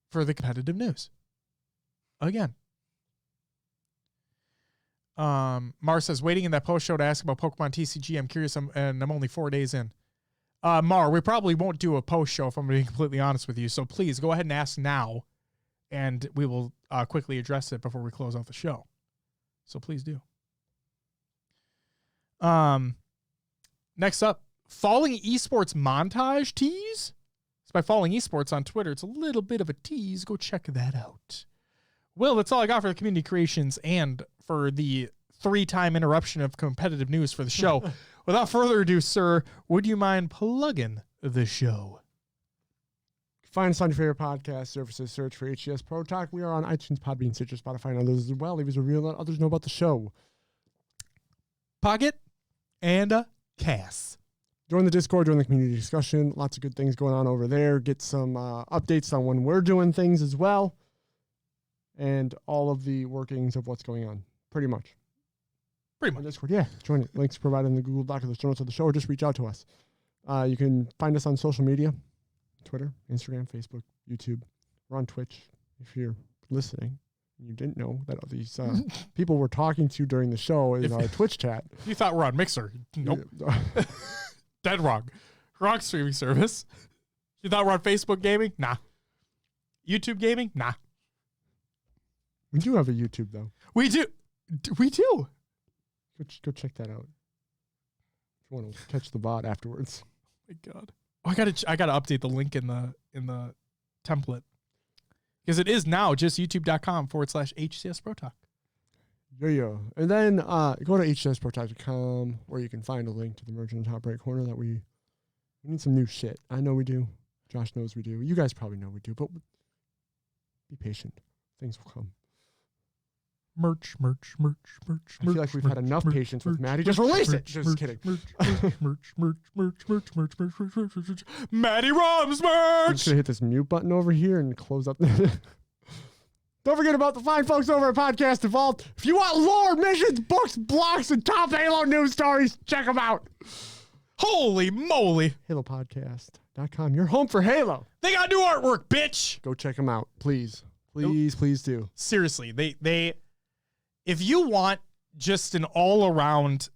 for the competitive news. Again. Mar says, waiting in that post show to ask about Pokemon TCG. I'm curious, and I'm only 4 days in. Mar, we probably won't do a post show if I'm being completely honest with you. So please go ahead and ask now, and we will quickly address it before we close out the show. So please do. Next up, Falling Esports montage tease. It's by Falling Esports on Twitter. It's a little bit of a tease. Go check that out. Will, that's all I got for the community creations and for the 3-time interruption of competitive news for the show. Without further ado, sir, would you mind plugging the show? Find us on your favorite podcast services. Search for HCS Pro Talk. We are on iTunes, Podbean, Stitcher, Spotify, and others as well. Leave us a review and let others know about the show. Pocket and Cass. Join the Discord, join the community discussion. Lots of good things going on over there. Get some updates on when we're doing things as well. And all of the workings of what's going on. Pretty much. Pretty much. Discord, yeah. Join it. Links provided in the Google Doc or the show notes of the show, or just reach out to us. You can find us on social media. Twitter, Instagram, Facebook, YouTube. We're on Twitch. If you're listening, you didn't know that these people we're talking to during the show in our Twitch chat. You thought we're on Mixer. Nope. Dead wrong. Wrong streaming service. You thought we're on Facebook gaming? Nah. YouTube gaming? Nah. We do have a YouTube, though. We do. We do. Go check that out. If you want to catch the bot afterwards. Oh my God. Oh, I gotta update the link in the template. Because it is now just youtube.com/HCS Pro Talk. Yeah. And then go to hcsprotalk.com where you can find a link to the merch in the top right corner that we need some new shit. I know we do. Josh knows we do. You guys probably know we do, but be patient. Things will come. Merch. I feel like we've had enough patience with Maddie. Just release it. Just kidding. Merch. Maddie Rom's merch. I'm just gonna hit this mute button over here and close up. Don't forget about the fine folks over at Podcast Evolved. If you want lore, missions, books, blocks, and top Halo news stories, check them out. Holy moly. HaloPodcast.com. Your home for Halo. They got new artwork, bitch. Go check them out, please. Please do. Seriously, they if you want just an all-around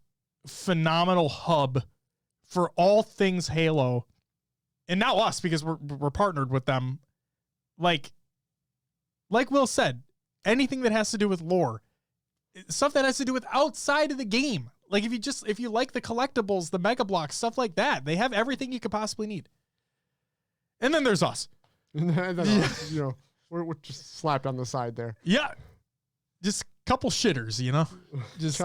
phenomenal hub for all things Halo, and now us because we're partnered with them, like Will said, anything that has to do with lore, stuff that has to do with outside of the game. Like if you like the collectibles, the mega blocks, stuff like that, they have everything you could possibly need. And then there's us. And then you know, we're just slapped on the side there. Yeah. Just a couple shitters, you know? Just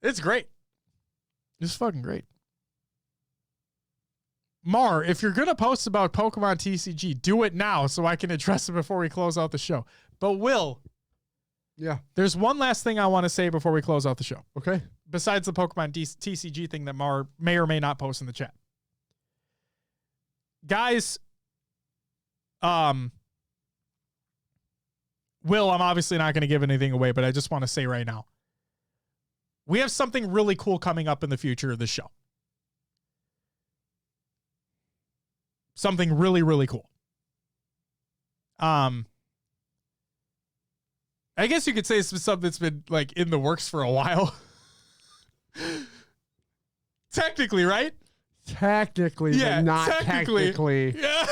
it's great. It's fucking great. Mar, if you're going to post about Pokemon TCG, do it now so I can address it before we close out the show. But Will, Yeah. there's one last thing I want to say before we close out the show. Okay. Besides the Pokemon TCG thing that Mar may or may not post in the chat. Guys, Will, I'm obviously not going to give anything away, but I just want to say right now, we have something really cool coming up in the future of the show. Something really, really cool. I guess you could say it's something that's been like in the works for a while. Technically, right? Technically, Yeah, but not technically. technically. Yeah.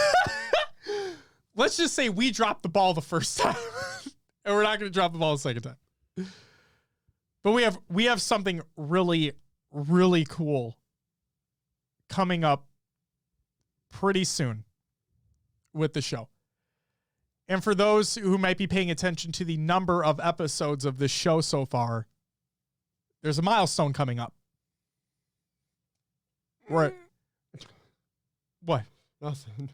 Let's just say we dropped the ball the first time, and we're not going to drop the ball the second time. But we have something really, really cool coming up pretty soon with the show. And for those who might be paying attention to the number of episodes of this show so far, there's a milestone coming up. Right. What? Nothing.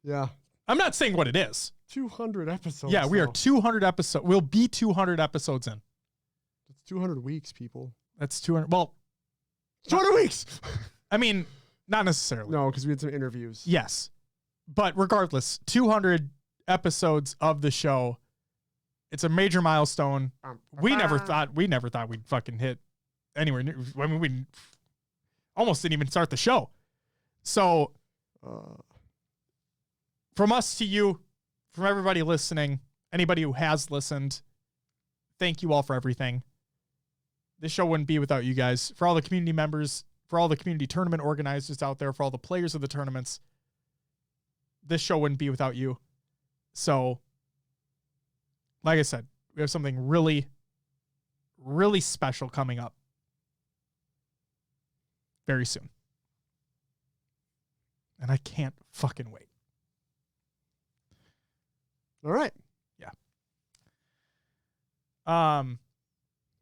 Yeah. I'm not saying what it is. 200 episodes. Yeah, we are though. 200 episodes. We'll be 200 episodes in. It's 200 weeks, people. That's 200. Well, 200 weeks. I mean, not necessarily. No, because we had some interviews. Yes. But regardless, 200 episodes of the show. It's a major milestone. We never thought we'd fucking hit anywhere near. I mean, we almost didn't even start the show. So from us to you, from everybody listening, anybody who has listened, thank you all for everything. This show wouldn't be without you guys. For all the community members, for all the community tournament organizers out there, for all the players of the tournaments, this show wouldn't be without you. So, like I said, we have something really, really special coming up very soon. And I can't fucking wait. All right.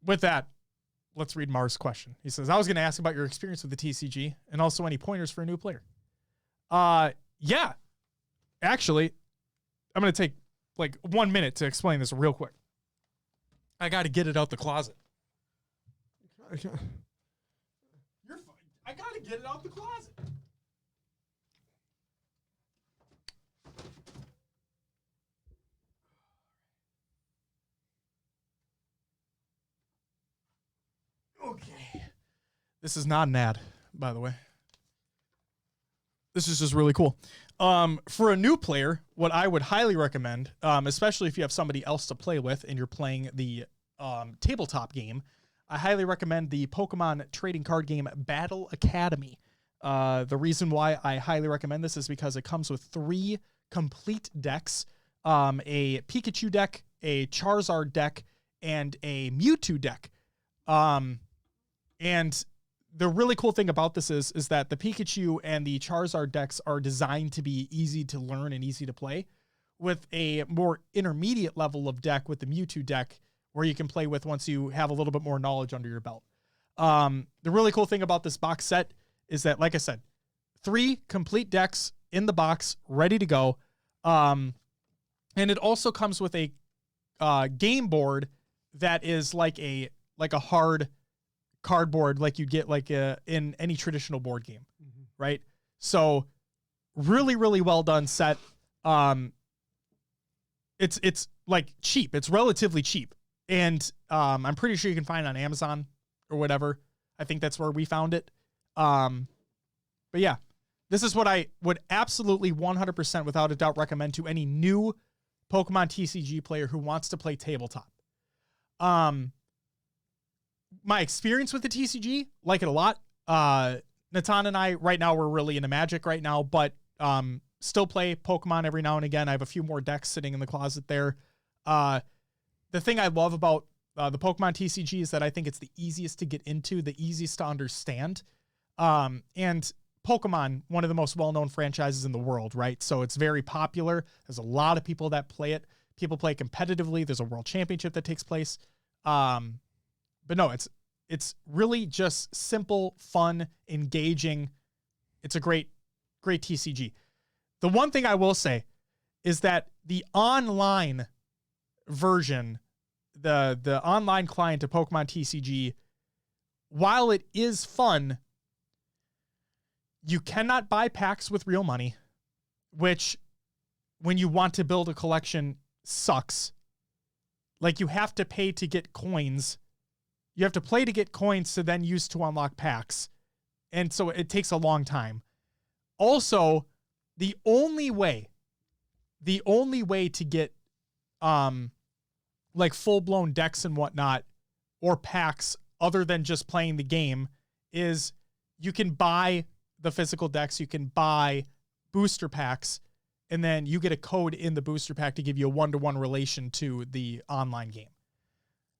With that, let's read Mar's question. He says, I was going to ask about your experience with the TCG and also any pointers for a new player. Yeah. Actually, I'm going to take like 1 minute to explain this real quick. I got to get it out the closet. You're fine. I got to get it out the closet. Okay. This is not an ad, by the way. This is just really cool. For a new player, what I would highly recommend, especially if you have somebody else to play with and you're playing the tabletop game, I highly recommend the Pokemon trading card game Battle Academy. The reason why I highly recommend this is because it comes with 3 complete decks, a Pikachu deck, a Charizard deck, and a Mewtwo deck. And the really cool thing about this is that the Pikachu and the Charizard decks are designed to be easy to learn and easy to play, with a more intermediate level of deck with the Mewtwo deck where you can play with once you have a little bit more knowledge under your belt. The really cool thing about this box set is that, like I said, 3 complete decks in the box, ready to go. And it also comes with a game board that is like a hard cardboard like you'd get like in any traditional board game, right? So really, really well done set. It's like cheap. It's relatively cheap. And I'm pretty sure you can find it on Amazon or whatever. I think that's where we found it. But yeah, this is what I would absolutely 100% without a doubt recommend to any new Pokemon TCG player who wants to play tabletop. My experience with the TCG, like it a lot. Natan and I right now, we're really into Magic right now, but still play Pokemon every now and again. I have a few more decks sitting in the closet there. The thing I love about the Pokemon TCG is that I think it's the easiest to get into, the easiest to understand. And Pokemon, one of the most well-known franchises in the world, right? So it's very popular. There's a lot of people that play it. People play competitively. There's a world championship that takes place. But no, it's really just simple, fun, engaging. It's a great great TCG. The one thing I will say is that the online version, the online client to Pokemon TCG, while it is fun, you cannot buy packs with real money, which when you want to build a collection sucks. Like, you have to pay to get coins. You have to play to get coins to then use to unlock packs. And so it takes a long time. Also, the only way to get like full-blown decks and whatnot, or packs other than just playing the game, is you can buy the physical decks, you can buy booster packs, and then you get a code in the booster pack to give you a 1-to-1 relation to the online game.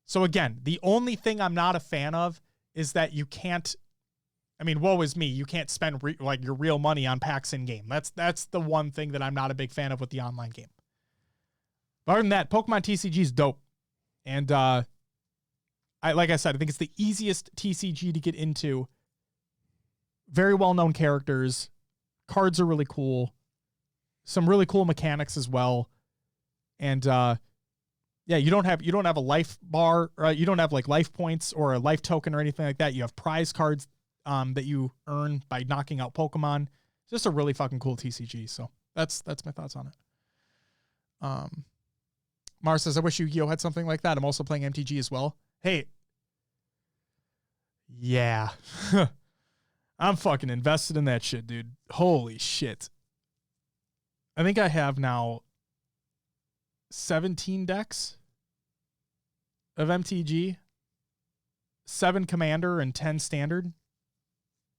So again, the only thing I'm not a fan of is that you can't, I mean, woe is me, you can't spend like your real money on packs in game. That's the one thing that I'm not a big fan of with the online game. But other than that, Pokemon TCG is dope. And like I said, I think it's the easiest TCG to get into. Very well-known characters. Cards are really cool. Some really cool mechanics as well. And yeah, you don't have a life bar, or you don't have like life points or a life token or anything like that. You have prize cards that you earn by knocking out Pokemon. It's just a really fucking cool TCG. So that's my thoughts on it. Mara says, I wish Yu-Gi-Oh had something like that. I'm also playing MTG as well. Hey. Yeah. I'm fucking invested in that shit, dude. Holy shit. I think I have now 17 decks of MTG, 7 Commander and 10 Standard.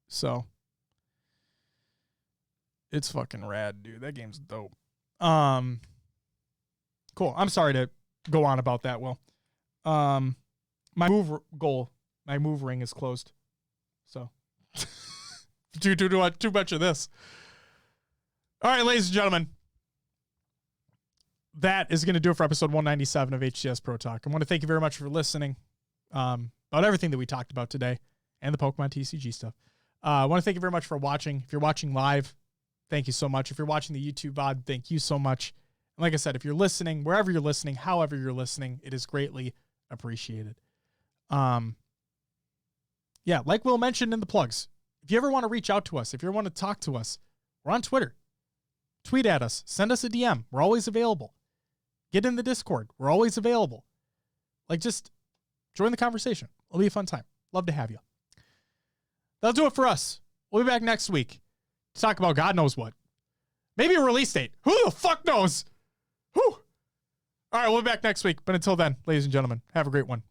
So it's fucking rad, dude. That game's dope. Cool. I'm sorry to go on about that, Will. My move ring is closed. So too much of this. All right, ladies and gentlemen. That is going to do it for episode 197 of HCS Pro Talk. I want to thank you very much for listening about everything that we talked about today and the Pokemon TCG stuff. I want to thank you very much for watching. If you're watching live, thank you so much. If you're watching the YouTube VOD, thank you so much. And like I said, if you're listening, wherever you're listening, however you're listening, it is greatly appreciated. Yeah, like Will mentioned in the plugs, if you ever want to reach out to us, if you ever want to talk to us, we're on Twitter. Tweet at us. Send us a DM. We're always available. Get in the Discord. We're always available. Like, just join the conversation. It'll be a fun time. Love to have you. That'll do it for us. We'll be back next week to talk about God knows what. Maybe a release date. Who the fuck knows? Whew. All right, we'll be back next week. But until then, ladies and gentlemen, have a great one.